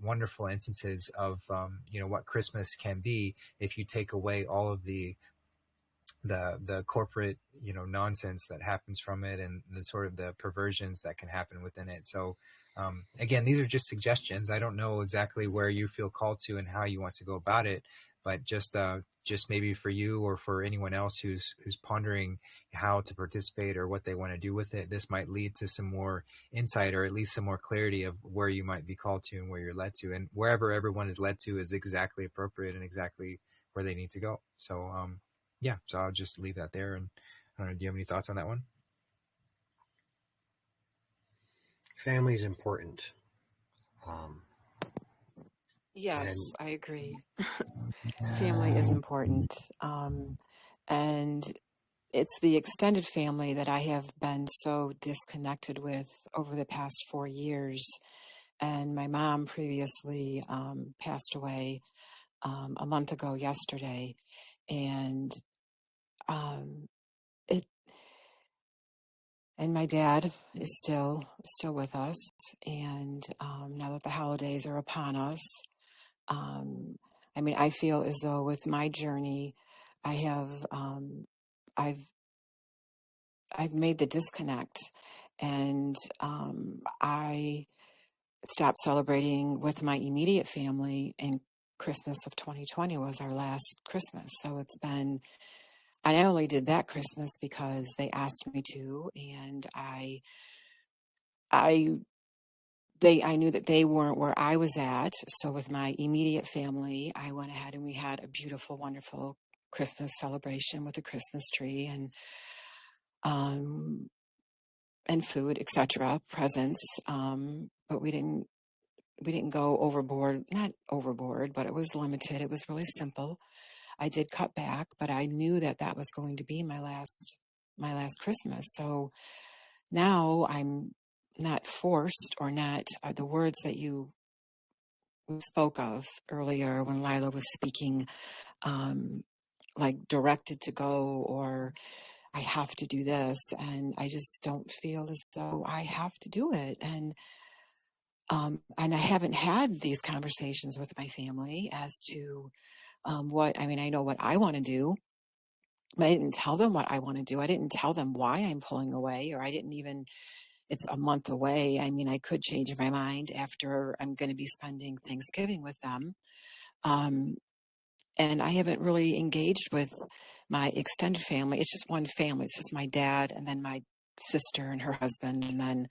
instances of what Christmas can be if you take away all of the corporate nonsense that happens from it, and the sort of the perversions that can happen within it. So again, these are just suggestions. I don't know exactly where you feel called to and how you want to go about it, but just maybe for you, or for anyone else who's pondering how to participate or what they want to do with it, this might lead to some more insight, or at least some more clarity of where you might be called to and where you're led to. And wherever everyone is led to is exactly appropriate and exactly where they need to go. So so I'll just leave that there. And I don't know, do you have any thoughts on that one? Family is important. Yes, I agree. Family is important. And it's the extended family that I have been so disconnected with over the past 4 years. And my mom previously passed away a month ago yesterday. And it and my dad is still with us. And now that the holidays are upon us, I feel as though with my journey, I have I've made the disconnect, and I stopped celebrating with my immediate family. And Christmas of 2020 was our last Christmas, so I only did that Christmas because they asked me to, and I knew that they weren't where I was at. So with my immediate family, I went ahead and we had a beautiful, wonderful Christmas celebration with a Christmas tree and food, etc., presents. But we didn't go overboard, not overboard, but it was limited. It was really simple. I did cut back, but I knew that was going to be my last Christmas. So now I'm not forced, or not the words that you spoke of earlier when Lila was speaking, like directed to go, or I have to do this, and I just don't feel as though I have to do it. And I haven't had these conversations with my family as to what, I mean, I know what I want to do, but I didn't tell them what I want to do. I didn't tell them why I'm pulling away, or I didn't even, it's a month away. I mean, I could change my mind after I'm going to be spending Thanksgiving with them. Um, and I haven't really engaged with my extended family. It's just one family. It's just my dad, and then my sister and her husband, and then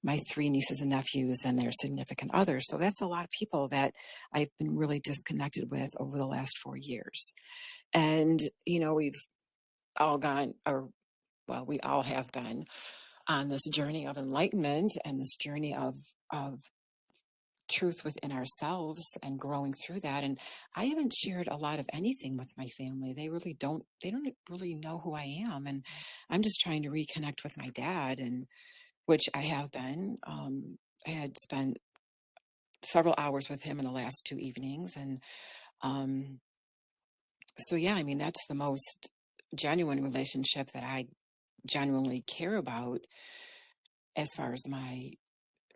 my 3 nieces and nephews and their significant others. So that's a lot of people that I've been really disconnected with over the last 4 years. And, you know, we've all gone, or well, we all have been on this journey of enlightenment and this journey of truth within ourselves and growing through that. And I haven't shared a lot of anything with my family. They don't really know who I am. And I'm just trying to reconnect with my dad, and which I have been. I had spent several hours with him in the last 2 evenings. And um, so, yeah, I mean, that's the most genuine relationship that I genuinely care about as far as my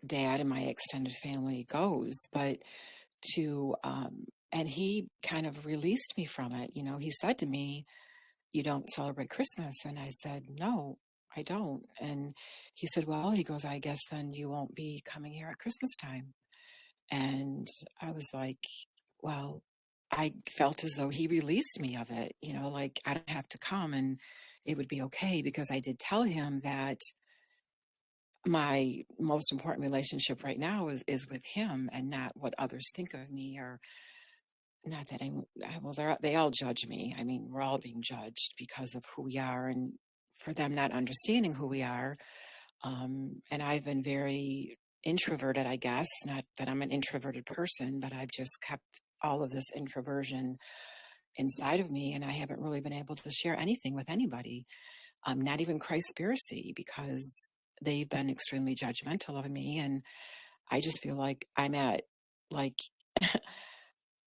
dad and my extended family goes. But and he kind of released me from it. You know, he said to me, "You don't celebrate Christmas." And I said, "No, I don't." And he said, "Well," he goes, "I guess then you won't be coming here at Christmas time." And I was like, well, I felt as though he released me of it, you know, like I don't have to come, and it would be okay, because I did tell him that my most important relationship right now is with him, and not what others think of me. Or not that well, they all judge me. I mean, we're all being judged because of who we are, and for them not understanding who we are. And I've been very introverted, I guess. Not that I'm an introverted person, but I've just kept all of this introversion inside of me, and I haven't really been able to share anything with anybody, not even Christspiracy, because they've been extremely judgmental of me. And I just feel like like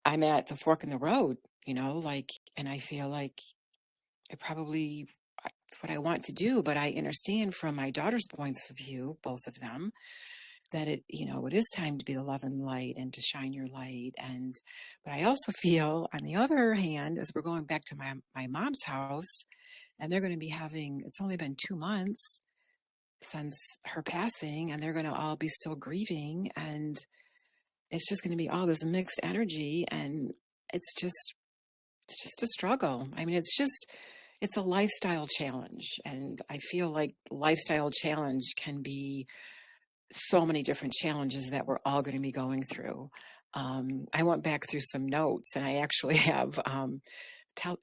I'm at the fork in the road, you know, like, and I feel like it's what I want to do, but I understand from my daughter's points of view, both of them, that it is time to be the love and light and to shine your light. But I also feel, on the other hand, as we're going back to my mom's house, and they're going to be it's only been 2 months since her passing, and they're going to all be still grieving, and it's just going to be all this mixed energy, and it's just a struggle. I mean, it's a lifestyle challenge, and I feel like lifestyle challenge can be so many different challenges that we're all going to be going through. I went back through some notes, and I actually have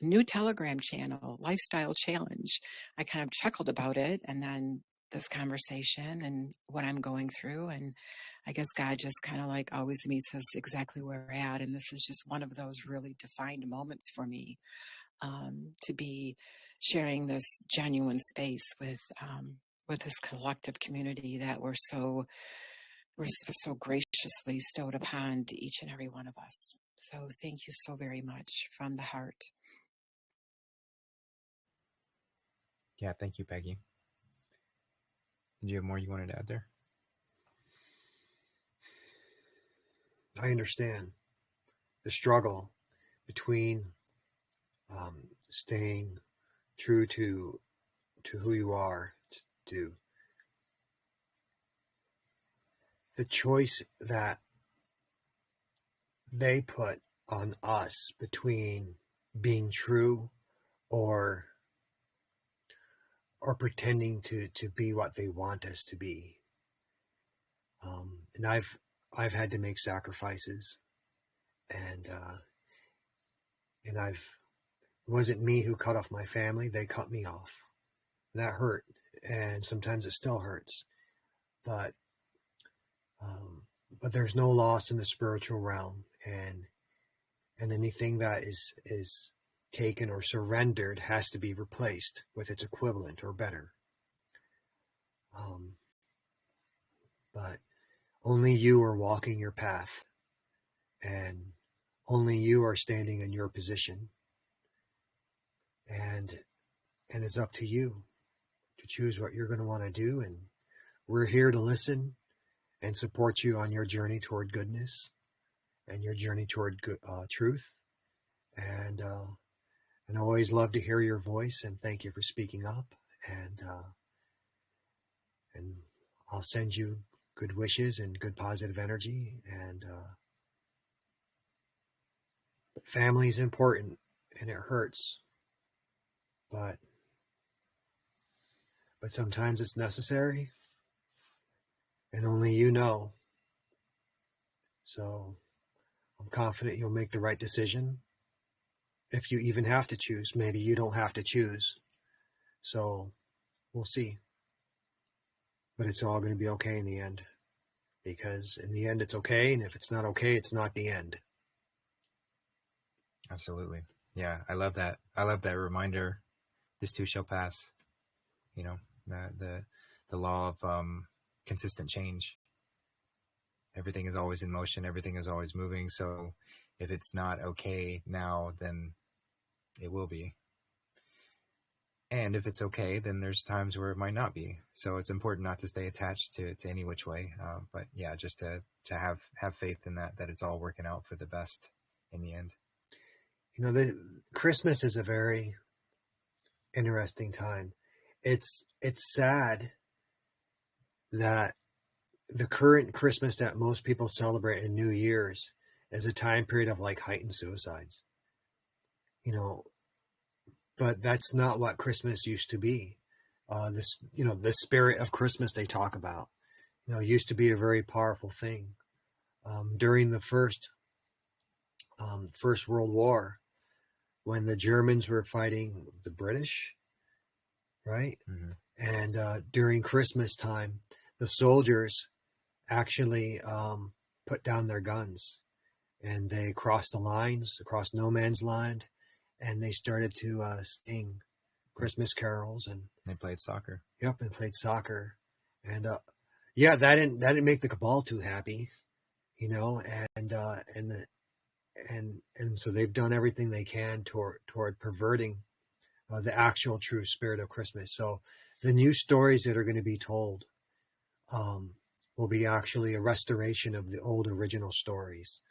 new Telegram channel, Lifestyle Challenge. I kind of chuckled about it, and then this conversation and what I'm going through. And I guess God just kind of like always meets us exactly where we're at. And this is just one of those really defined moments for me, to be sharing this genuine space with this collective community that we're so graciously stowed upon to each and every one of us. So thank you so very much from the heart. Yeah, thank you, Peggy. Did you have more you wanted to add there? I understand the struggle between staying true to who you are, to the choice that they put on us between being true or pretending to be what they want us to be. And I've had to make sacrifices, and it wasn't me who cut off my family. They cut me off. And that hurt. And sometimes it still hurts, but there's no loss in the spiritual realm, and anything that is taken or surrendered has to be replaced with its equivalent or better. But only you are walking your path, and only you are standing in your position. and it's up to you to choose what you're going to want to do. And we're here to listen and support you on your journey toward goodness and your journey toward truth. And I always love to hear your voice, and thank you for speaking up. And I'll send you good wishes and good positive energy. And family is important, and it hurts, but sometimes it's necessary, and only you know. So I'm confident you'll make the right decision. If you even have to choose, maybe you don't have to choose. So we'll see. But it's all going to be okay in the end, because in the end it's okay, and if it's not okay, it's not the end. Absolutely. Yeah, I love that. I love that reminder. This too shall pass. You know, the law of consistent change. Everything is always in motion. Everything is always moving. So if it's not okay now, then it will be. And if it's okay, then there's times where it might not be. So it's important not to stay attached to any which way. But yeah, just to have faith in that it's all working out for the best in the end. You know, Christmas is a very interesting time. It's sad that the current Christmas that most people celebrate in New Year's is a time period of like heightened suicides. You know, but that's not what Christmas used to be. The spirit of Christmas they talk about, used to be a very powerful thing. During the First World War, when the Germans were fighting the British, right? Mm-hmm. And during Christmas time, the soldiers actually put down their guns, and they crossed the lines, across no man's land, and they started to sing Christmas carols, and they played soccer. Yep, and played soccer, and yeah, that didn't make the cabal too happy, and so they've done everything they can toward perverting the actual true spirit of Christmas. So the new stories that are going to be told will be actually a restoration of the old original stories.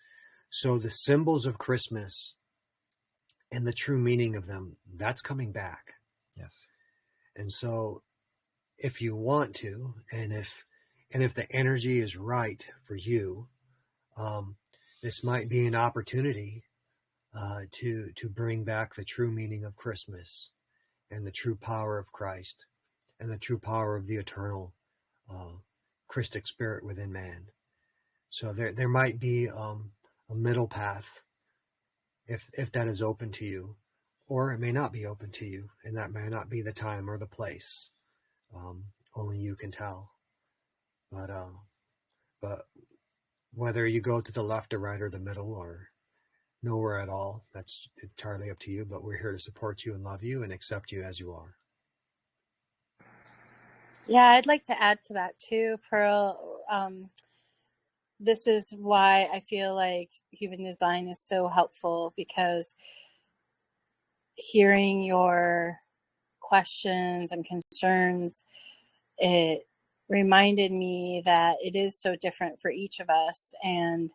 So the symbols of Christmas and the true meaning of them, that's coming back. Yes. And so if you want to, and if the energy is right for you, this might be an opportunity to bring back the true meaning of Christmas and the true power of Christ and the true power of the eternal Christic spirit within man. So there might be a middle path if that is open to you, or it may not be open to you, and that may not be the time or the place. Only you can tell. But whether you go to the left or right or the middle or nowhere at all, that's entirely up to you. But we're here to support you and love you and accept you as you are. Yeah, I'd like to add to that too, Pearl. This is why I feel like human design is so helpful, because hearing your questions and concerns, it reminded me that it is so different for each of us. And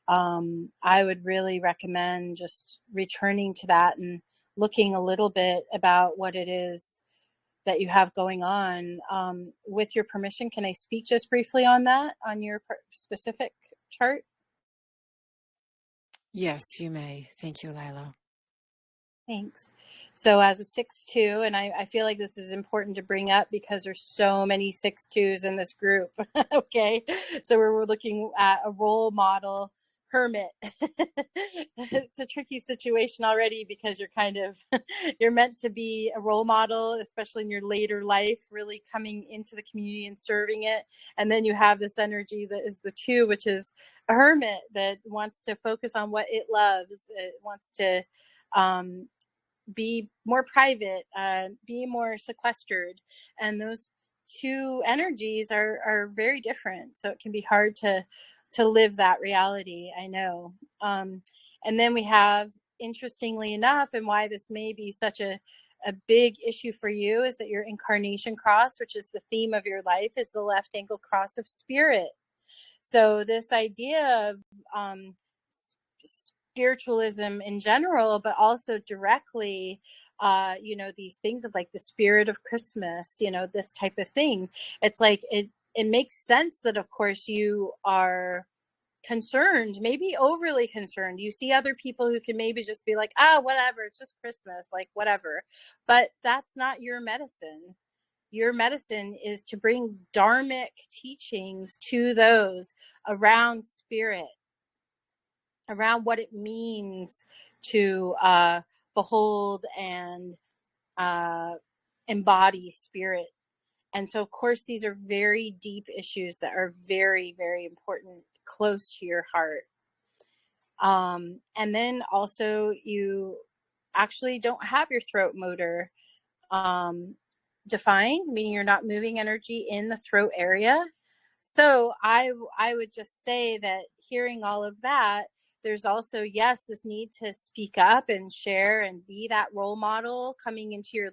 I would really recommend just returning to that and looking a little bit about what it is that you have going on. With your permission, can I speak just briefly on that, on your specific chart? Yes, you may. Thank you, Lila. Thanks. So as a 6-2, and I feel like this is important to bring up because there's so many 6-2s in this group. Okay. So we're looking at a role model hermit. It's a tricky situation already, because you're meant to be a role model, especially in your later life, really coming into the community and serving it. And then you have this energy that is the 2, which is a hermit that wants to focus on what it loves. It wants to be more private, be more sequestered. And those 2 energies are very different. So it can be hard to live that reality, I know. And then we have interestingly enough, and why this may be such a big issue for you, is that your incarnation cross, which is the theme of your life, is the left ankle cross of spirit. So this idea of spiritualism in general, but also directly, these things of like the spirit of Christmas, this type of thing. It's like it makes sense that, of course, you are concerned, maybe overly concerned. You see other people who can maybe just be like, whatever, it's just Christmas, like whatever. But that's not your medicine. Your medicine is to bring dharmic teachings to those around spirit, around what it means to behold and embody spirit. And so, of course, these are very deep issues that are very, very important, close to your heart. And then also, you actually don't have your throat motor defined, meaning you're not moving energy in the throat area. So I would just say that hearing all of that, there's also, yes, this need to speak up and share and be that role model coming into your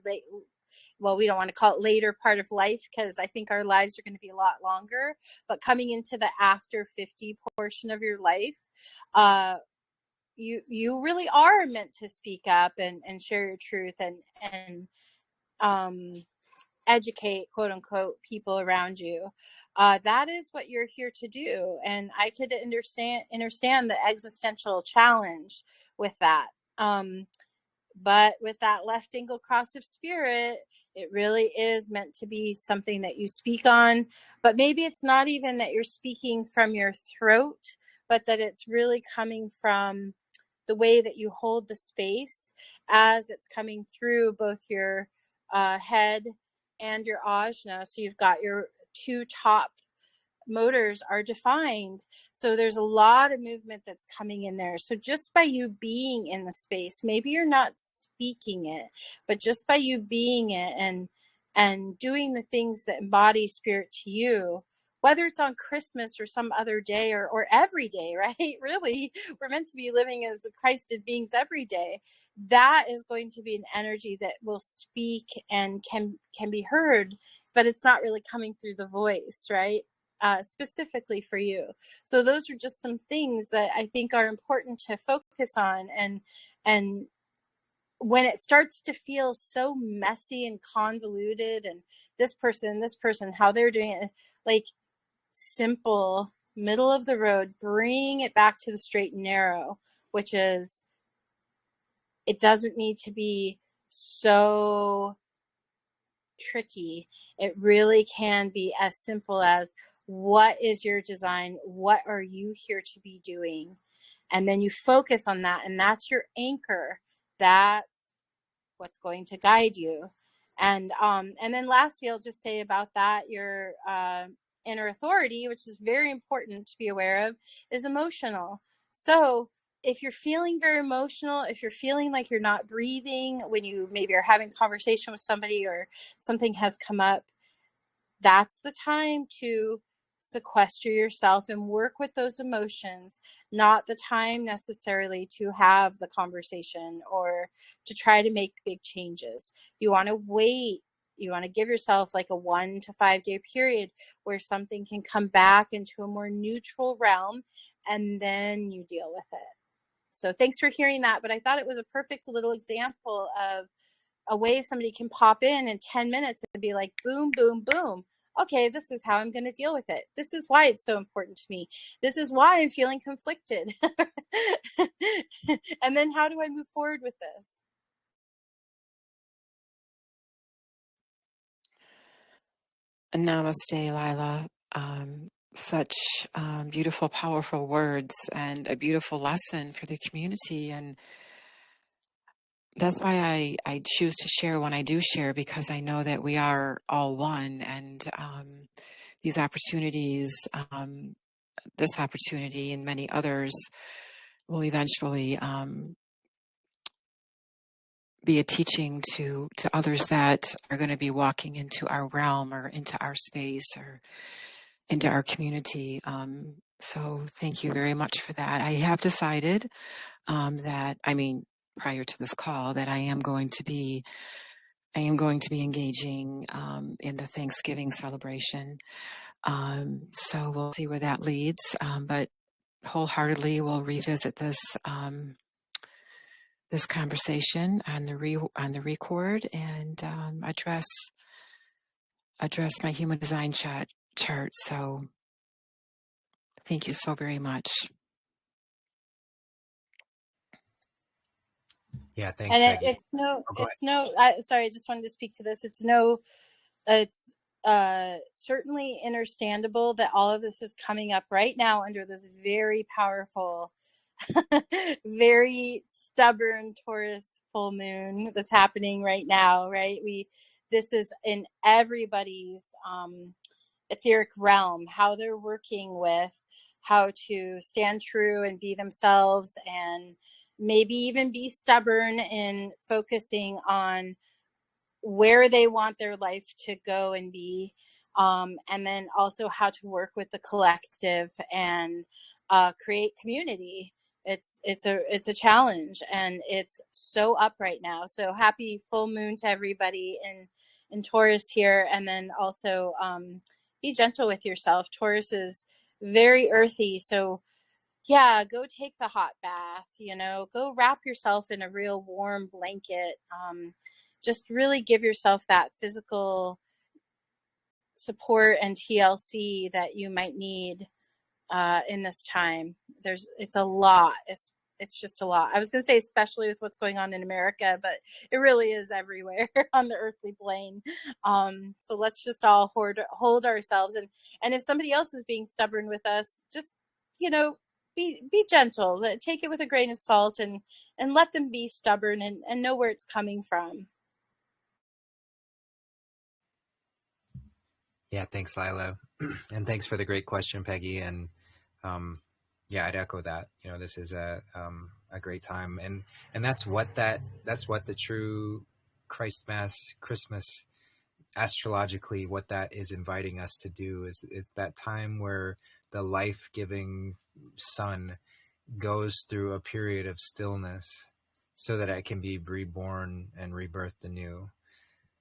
we don't want to call it later part of life, because I think our lives are going to be a lot longer, but coming into the after 50 portion of your life, you really are meant to speak up and share your truth and educate, quote unquote, people around you. That is what you're here to do. And I could understand the existential challenge with that. But with that left ankle cross of spirit, it really is meant to be something that you speak on. But maybe it's not even that you're speaking from your throat, but that it's really coming from the way that you hold the space as it's coming through both your head and your ajna. So you've got your two top motors are defined. So there's a lot of movement that's coming in there. So just by you being in the space, maybe you're not speaking it, but just by you being it and doing the things that embody spirit to you, whether it's on Christmas or some other day or every day, right? Really, we're meant to be living as Christed beings every day. That is going to be an energy that will speak and can be heard, but it's not really coming through the voice, right? Specifically for you. So those are just some things that I think are important to focus on. And when it starts to feel so messy and convoluted, and this person, how they're doing it, like simple, middle of the road, bring it back to the straight and narrow, which is, it doesn't need to be so tricky. It really can be as simple as, what is your design? What are you here to be doing? And then you focus on that, and that's your anchor. That's what's going to guide you. And then lastly, I'll just say about that, your inner authority, which is very important to be aware of, is emotional. So if you're feeling very emotional, if you're feeling like you're not breathing when you maybe are having conversation with somebody or something has come up, that's the time to sequester yourself and work with those emotions, not the time necessarily to have the conversation or to try to make big changes. You want to wait. You want to give yourself like a 1 to 5 day period where something can come back into a more neutral realm, and then you deal with it. So thanks for hearing that. But I thought it was a perfect little example of a way somebody can pop in 10 minutes and be like, boom, boom, boom. Okay, this is how I'm going to deal with it. This is why it's so important to me. This is why I'm feeling conflicted. And then how do I move forward with this? Namaste, Lila. Such beautiful, powerful words and a beautiful lesson for the community. And that's why I choose to share when I do share, because I know that we are all one. And these opportunities, this opportunity and many others will eventually be a teaching to others that are going to be walking into our realm or into our space or into our community. So thank you very much for that. I have decided that, prior to this call that I am going to be engaging in the Thanksgiving celebration. So we'll see where that leads. But wholeheartedly, we'll revisit this this conversation on the record and address my human design chart. So thank you so very much. Yeah, thanks, And Peggy. sorry, I just wanted to speak to this. It's certainly understandable that all of this is coming up right now under this very powerful, very stubborn Taurus full moon that's happening right now, right? This is in everybody's etheric realm, how they're working with how to stand true and be themselves, and maybe even be stubborn in focusing on where they want their life to go and be, and then also how to work with the collective and create community. It's a challenge, and it's so up right now. So happy full moon to everybody in Taurus here, and then also be gentle with yourself. Taurus is very earthy, so yeah, go take the hot bath, go wrap yourself in a real warm blanket. Just really give yourself that physical support and TLC that you might need in this time. It's a lot. It's just a lot. I was going to say, especially with what's going on in America, but it really is everywhere on the earthly plane. So let's just all hold ourselves. And if somebody else is being stubborn with us, just, be gentle, take it with a grain of salt, and let them be stubborn, and know where it's coming from. Yeah, thanks, Lila. And thanks for the great question, Peggy. And yeah, I'd echo that. This is a great time, and that's what the true Christ Mass Christmas, astrologically, what that is inviting us to do is that time where the life-giving sun goes through a period of stillness so that it can be reborn and rebirthed anew.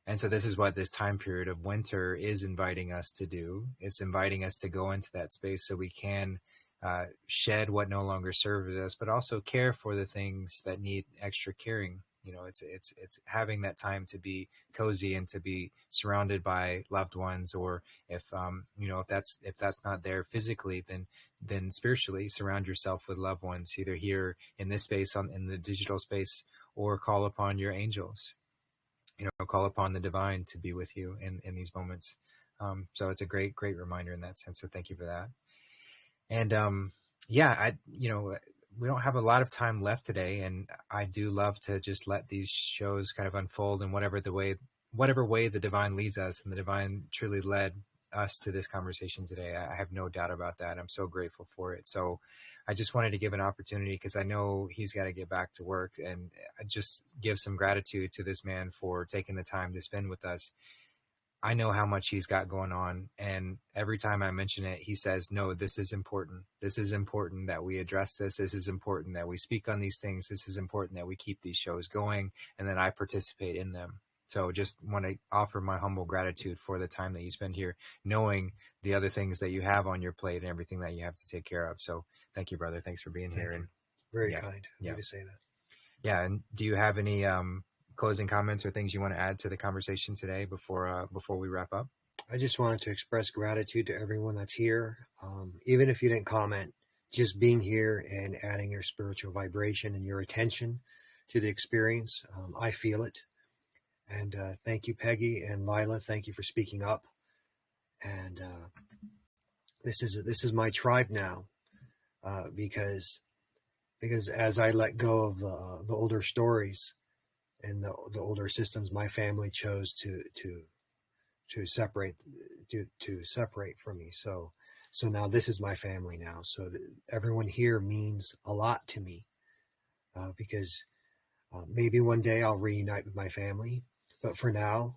And so this is what this time period of winter is inviting us to do. It's inviting us to go into that space so we can shed what no longer serves us, but also care for the things that need extra caring. It's having that time to be cozy and to be surrounded by loved ones, or if that's not there physically, then spiritually surround yourself with loved ones, either here in this space, in the digital space, or call upon your angels. Call upon the divine to be with you in these moments. So it's a great reminder in that sense. So thank you for that. And we don't have a lot of time left today, and I do love to just let these shows kind of unfold in whatever way the divine leads us, and the divine truly led us to this conversation today. I have no doubt about that. I'm so grateful for it. So I just wanted to give an opportunity, because I know he's got to get back to work, and I just give some gratitude to this man for taking the time to spend with us. I know how much he's got going on, and every time I mention it, he says, no, this is important. This is important that we address this. This is important that we speak on these things. This is important that we keep these shows going, and that I participate in them. So just want to offer my humble gratitude for the time that you spend here, knowing the other things that you have on your plate and everything that you have to take care of. So thank you, brother. Thanks for being here. And very kind of you to say that. Yeah. And do you have any closing comments or things you want to add to the conversation today before we wrap up? I just wanted to express gratitude to everyone that's here. Even if you didn't comment, just being here and adding your spiritual vibration and your attention to the experience. I feel it. And thank you, Peggy and Lila. Thank you for speaking up. And this is my tribe now, because as I let go of the older stories and the older systems, my family chose to separate from me. So now this is my family now. So everyone here means a lot to me, because maybe one day I'll reunite with my family. But for now,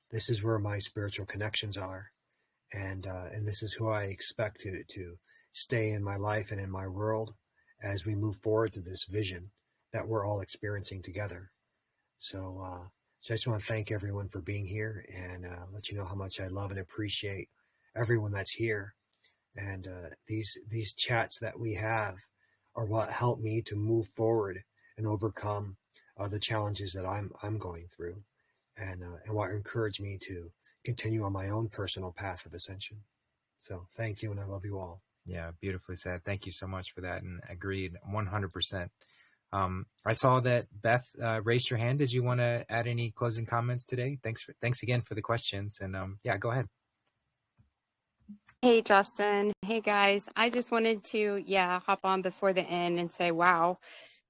this is where my spiritual connections are, and this is who I expect to stay in my life and in my world as we move forward to this vision that we're all experiencing together. So, so I just want to thank everyone for being here, and let you know how much I love and appreciate everyone that's here. And these chats that we have are what help me to move forward and overcome the challenges that I'm going through, and what encourage me to continue on my own personal path of ascension. So thank you, and I love you all. Yeah, beautifully said. Thank you so much for that, and agreed 100%. I saw that Beth raised your hand. Did you want to add any closing comments today? Thanks again for the questions, and yeah, go ahead. Hey, Justin. Hey, guys. I just wanted to, hop on before the end and say, wow,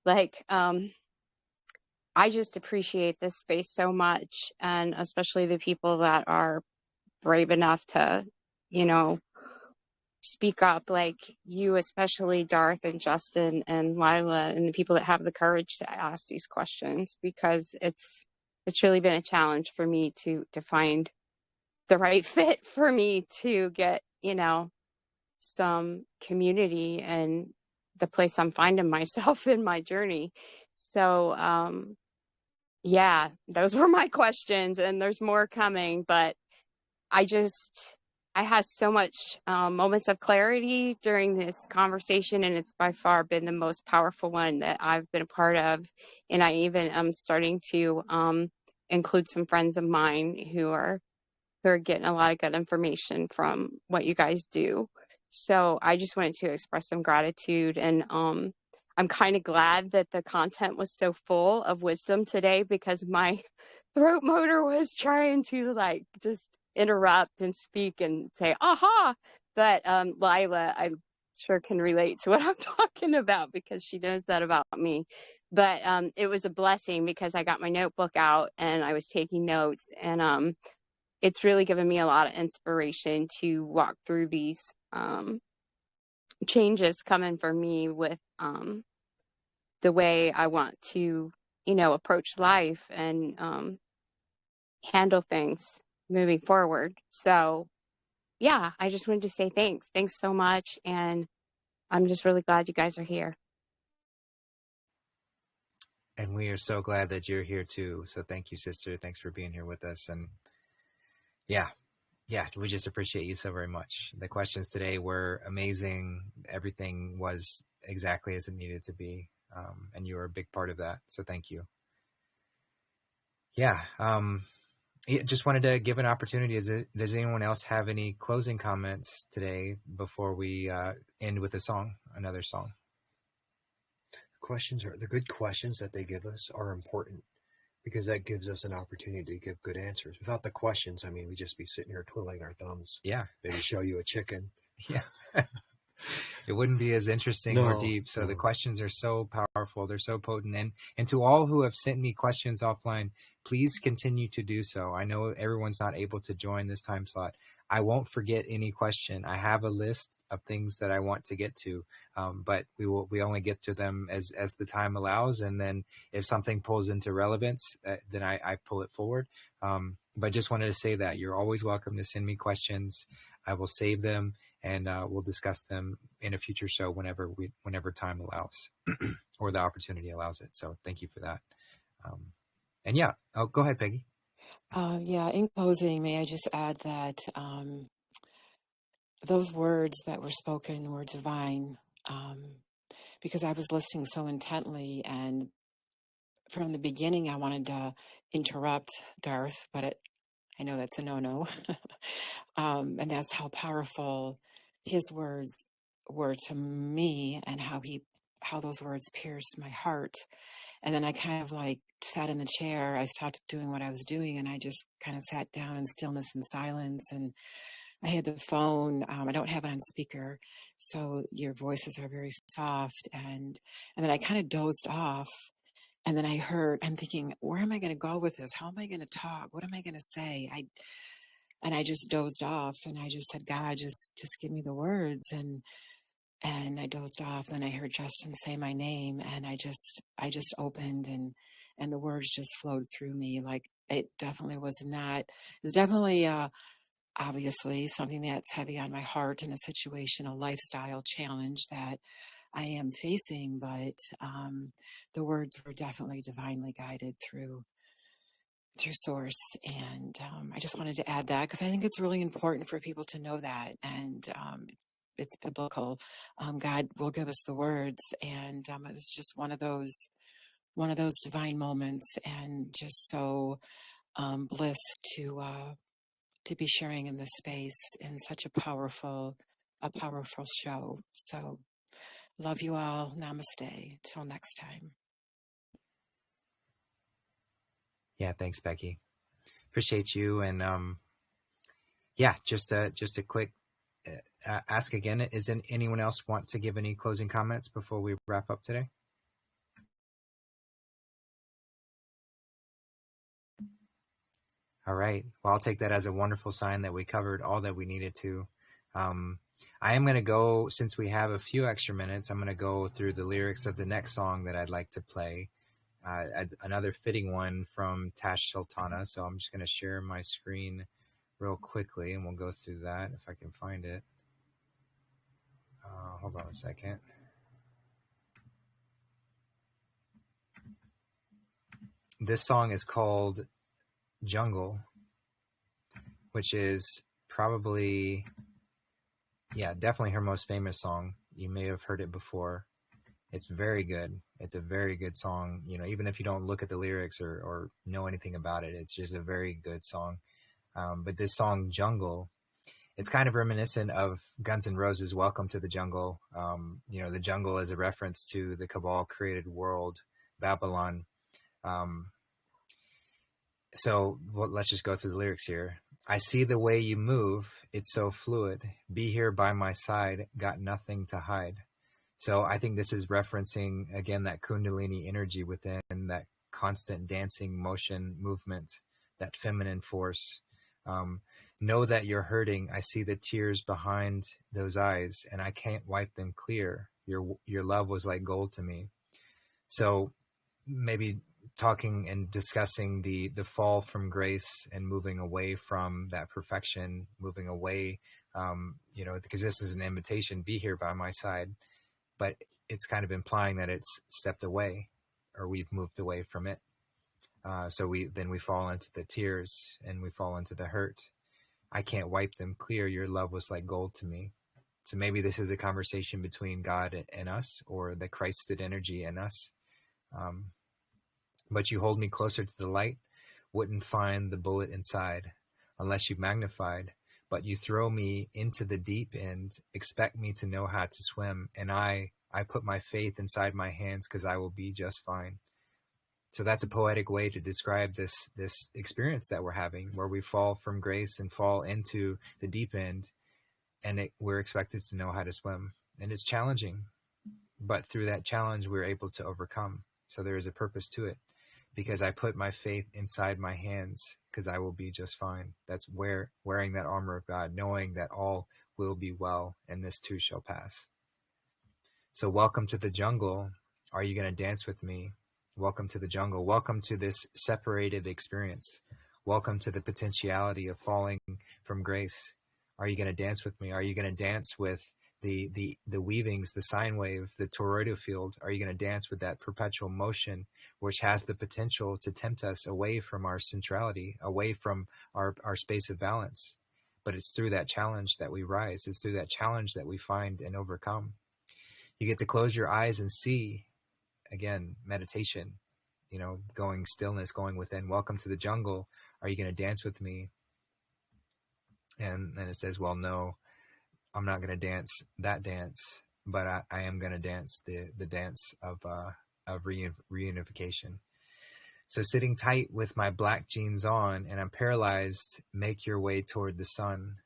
like, I just appreciate this space so much, and especially the people that are brave enough to, speak up, like you, especially Darth and Justin and Lila, and the people that have the courage to ask these questions, because it's really been a challenge for me to find the right fit for me to get, some community and the place I'm finding myself in my journey. So, those were my questions, and there's more coming, but I had so much moments of clarity during this conversation, and it's by far been the most powerful one that I've been a part of. And I even am starting to include some friends of mine who are getting a lot of good information from what you guys do. So I just wanted to express some gratitude, and I'm kind of glad that the content was so full of wisdom today, because my throat motor was trying to like just interrupt and speak and say, aha. But Lila, I'm sure can relate to what I'm talking about, because she knows that about me. But it was a blessing, because I got my notebook out and I was taking notes, and it's really given me a lot of inspiration to walk through these changes coming for me with the way I want to, approach life and handle things moving forward. So, I just wanted to say thanks. Thanks so much. And I'm just really glad you guys are here. And we are so glad that you're here too. So thank you, sister. Thanks for being here with us. And yeah, we just appreciate you so very much. The questions today were amazing. Everything was exactly as it needed to be. And you were a big part of that. So thank you. Yeah. Just wanted to give an opportunity. Does anyone else have any closing comments today before we end with another song? The good questions that they give us are important, because that gives us an opportunity to give good answers. Without the questions, I mean, we'd just be sitting here twiddling our thumbs. Yeah. Maybe show you a chicken. Yeah. It wouldn't be as interesting or deep. So the questions are so powerful. They're so potent. And to all who have sent me questions offline, please continue to do so. I know everyone's not able to join this time slot. I won't forget any question. I have a list of things that I want to get to, but we only get to them as the time allows. And then if something pulls into relevance, then I pull it forward. But just wanted to say that you're always welcome to send me questions. I will save them, and we'll discuss them in a future show whenever time allows or the opportunity allows it. So thank you for that. And go ahead, Peggy. In closing, may I just add that those words that were spoken were divine, because I was listening so intently, and from the beginning I wanted to interrupt Darth, but I know that's a no-no. And that's how powerful his words were to me, and how those words pierced my heart. And then I kind of like sat in the chair. I stopped doing what I was doing, and I just kind of sat down in stillness and silence. And I had the phone. I don't have it on speaker, so your voices are very soft. And then I kind of dozed off. And then I'm thinking, where am I going to go with this? How am I going to talk? What am I going to say? And I just dozed off, and I just said, God, just give me the words. And I dozed off. Then I heard Justin say my name, and I just opened, and the words just flowed through me. Like, it definitely it's definitely obviously something that's heavy on my heart in a situation, a lifestyle challenge that I am facing, but the words were definitely divinely guided through source. And I just wanted to add that because I think it's really important for people to know that. And it's biblical. God will give us the words. And it was just one of those divine moments, and just so blessed to be sharing in this space in such a powerful show. So love you all. Namaste. Till next time. Yeah, thanks, Becky. Appreciate you. And yeah, just a quick ask again. Is anyone else want to give any closing comments before we wrap up today? All right. Well, I'll take that as a wonderful sign that we covered all that we needed to. I am going to go, since we have a few extra minutes, I'm going to go through the lyrics of the next song that I'd like to play. Another fitting one from Tash Sultana. So I'm just going to share my screen real quickly and we'll go through that if I can find it. Hold on a second. This song is called Jungle, which is probably, yeah, definitely her most famous song. You may have heard it before. It's very good. It's a very good song. You know, even if you don't look at the lyrics or know anything about it, it's just a very good song. But this song, Jungle, it's kind of reminiscent of Guns N' Roses' Welcome to the Jungle. You know, the jungle is a reference to the Cabal created world, Babylon. So let's just go through the lyrics here. I see the way you move. It's so fluid. Be here by my side. Got nothing to hide. So I think this is referencing, again, that Kundalini energy within, that constant dancing, motion, movement, that feminine force. Know that you're hurting. I see the tears behind those eyes, and I can't wipe them clear. Your love was like gold to me. So maybe talking and discussing the fall from grace and moving away from that perfection, moving away, you know, because this is an invitation, be here by my side, but it's kind of implying that it's stepped away or we've moved away from it. So we fall into the tears and we fall into the hurt. I can't wipe them clear. Your love was like gold to me. So maybe this is a conversation between God and us, or the Christed energy in us. But you hold me closer to the light, wouldn't find the bullet inside unless you magnified. But you throw me into the deep end, expect me to know how to swim. And I put my faith inside my hands because I will be just fine. So that's a poetic way to describe this experience that we're having, where we fall from grace and fall into the deep end, and we're expected to know how to swim. And it's challenging, but through that challenge, we're able to overcome. So there is a purpose to it, because I put my faith inside my hands because I will be just fine. That's where wearing that armor of God, knowing that all will be well and this too shall pass. So welcome to the jungle. Are you going to dance with me? Welcome to the jungle. Welcome to this separated experience. Welcome to the potentiality of falling from grace. Are you going to dance with me? Are you going to dance with the weavings, the sine wave, the toroidal field? Are you going to dance with that perpetual motion, which has the potential to tempt us away from our centrality, away from our space of balance? But it's through that challenge that we rise. It's through that challenge that we find and overcome. You get to close your eyes and see. Again, meditation, you know, going stillness, going within. Welcome to the jungle. Are you going to dance with me? And then it says, well, no, I'm not going to dance that dance, but I am going to dance the dance of reunification. So sitting tight with my black jeans on and I'm paralyzed, make your way toward the sun.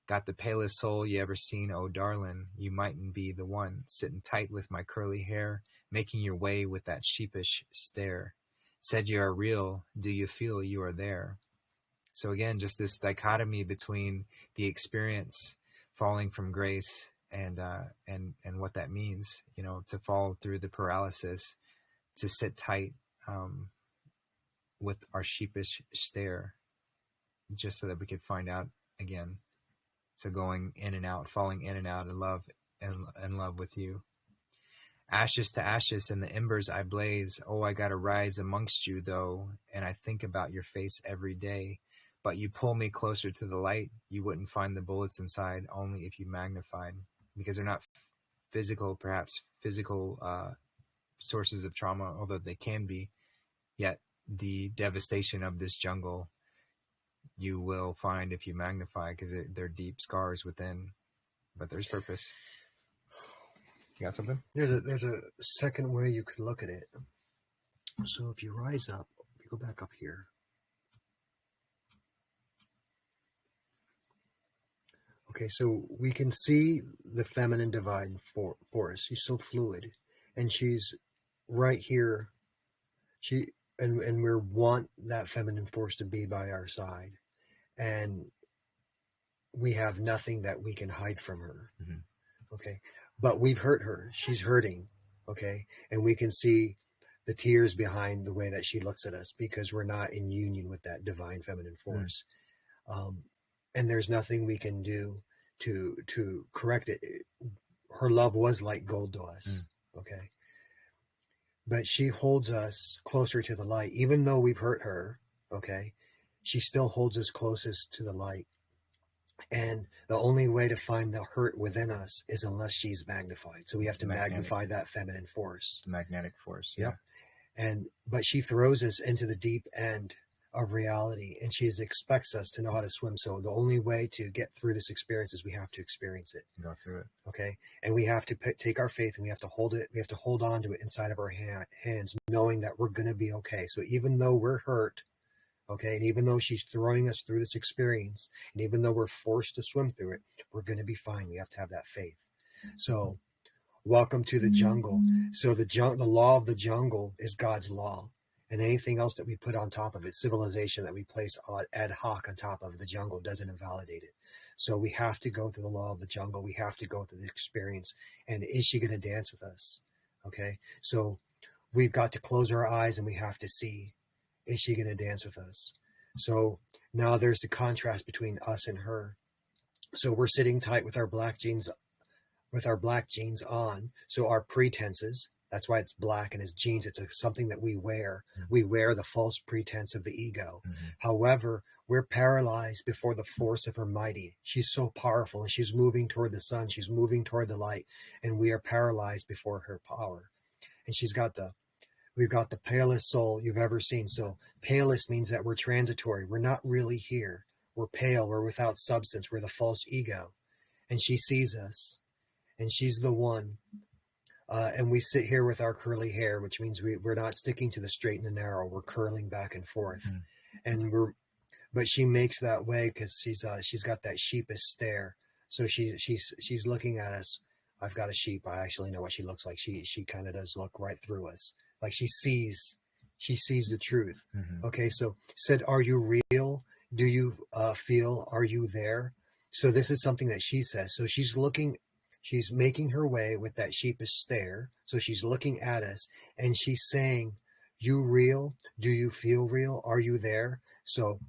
Got the palest soul you ever seen, oh darling, you mightn't be the one. Sitting tight with my curly hair, making your way with that sheepish stare. Said you are real, do you feel you are there? So again, just this dichotomy between the experience, falling from grace, and what that means, you know, to fall through the paralysis, to sit tight with our sheepish stare, just so that we could find out again. So going in and out, falling in and out of love and love with you. Ashes to ashes and the embers I blaze. Oh, I gotta rise amongst you though, and I think about your face every day. But you pull me closer to the light. You wouldn't find the bullets inside, only if you magnified, because they're not physical, perhaps physical sources of trauma, although they can be. Yet the devastation of this jungle you will find if you magnify, because they're deep scars within, but there's purpose. You got something? There's a second way you could look at it. So if you rise up, you go back up here. Okay, so we can see the feminine divine force. She's so fluid, and she's right here. And we want that feminine force to be by our side, and we have nothing that we can hide from her. Mm-hmm. Okay, but we've hurt her. She's hurting. Okay, and we can see the tears behind the way that she looks at us, because we're not in union with that divine feminine force. And there's nothing we can do to correct it. Her love was like gold to us. Okay, but she holds us closer to the light, even though we've hurt her. Okay, she still holds us closest to the light. And the only way to find the hurt within us is unless she's magnified. So we have to magnify that feminine force. The magnetic force. Yep. But she throws us into the deep end of reality, and she expects us to know how to swim. So the only way to get through this experience is we have to experience it. Go through it. Okay. And we have to take our faith, and we have to hold it. We have to hold on to it inside of our hands, knowing that we're going to be okay. So even though we're hurt, okay, and even though she's throwing us through this experience, and even though we're forced to swim through it, we're going to be fine. We have to have that faith. So welcome to the jungle. So the law of the jungle is God's law. And anything else that we put on top of it, civilization that we place ad hoc on top of the jungle, doesn't invalidate it. So we have to go through the law of the jungle. We have to go through the experience. And is she going to dance with us? Okay. So we've got to close our eyes, and we have to see, is she going to dance with us? So now there's the contrast between us and her. So we're sitting tight with our black jeans on. So our pretenses, that's why it's black and it's jeans. It's something that we wear. Mm-hmm. We wear the false pretense of the ego. Mm-hmm. However, we're paralyzed before the force of her mighty. She's so powerful, and she's moving toward the sun. She's moving toward the light, and we are paralyzed before her power. And we've got the palest soul you've ever seen. So palest means that we're transitory. We're not really here. We're pale. We're without substance. We're the false ego. And she sees us, and she's the one. And we sit here with our curly hair, which means we're not sticking to the straight and the narrow. We're curling back and forth. Mm-hmm. But she makes that way because she's got that sheepish stare. So she's looking at us. I've got a sheep. I actually know what she looks like. She kind of does look right through us. Like she sees the truth. Mm-hmm. Okay. So said, are you real? Do you feel? Are you there? So this is something that she says. So she's making her way with that sheepish stare. So she's looking at us, and she's saying, you real? Do you feel real? Are you there? So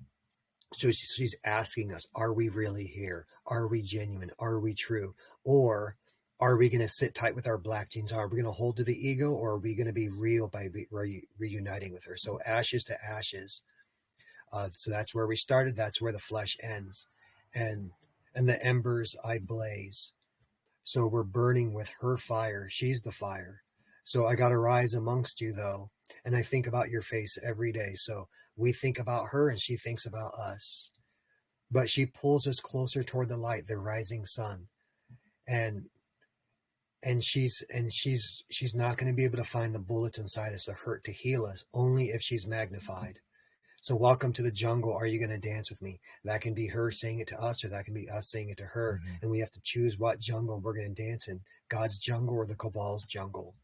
she's asking us, are we really here? Are we genuine? Are we true? Or are we going to sit tight with our black jeans? Are we going to hold to the ego, or are we going to be real by reuniting with her? So ashes to ashes. So that's where we started. That's where the flesh ends. And the embers I blaze. So we're burning with her fire. She's the fire. So I got to rise amongst you, though. And I think about your face every day. So we think about her, and she thinks about us. But she pulls us closer toward the light, the rising sun. And she's not going to be able to find the bullets inside us, the hurt to heal us, only if she's magnified. So welcome to the jungle. Are you going to dance with me? That can be her saying it to us, or that can be us saying it to her. Mm-hmm. And we have to choose what jungle we're going to dance in, God's jungle or the Cabal's jungle.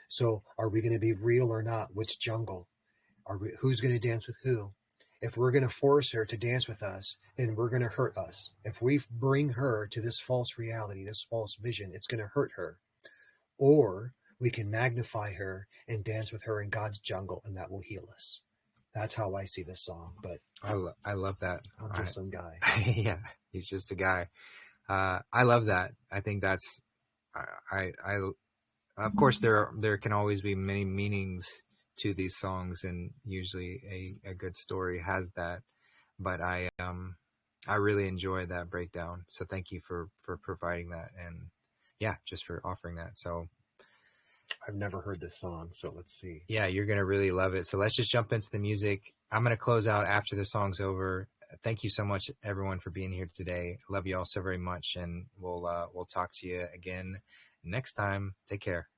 So are we going to be real or not? Which jungle? Who's going to dance with who? If we're going to force her to dance with us, then we're going to hurt us. If we bring her to this false reality, this false vision, it's going to hurt her. Or we can magnify her and dance with her in God's jungle, and that will heal us. That's how I see this song. But I love that. I'm just some guy. Yeah, he's just a guy. I love that. I think that's Of course, there can always be many meanings to these songs, and usually a good story has that. But I really enjoy that breakdown. So thank you for providing that, and yeah, just for offering that. So I've never heard this song, so let's see. yeah, you're gonna really love it. So let's just jump into the music. I'm gonna close out after the song's over. Thank you so much, everyone, for being here today. Love you all so very much, and we'll talk to you again next time. Take care.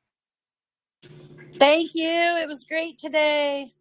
Thank you. It was great today.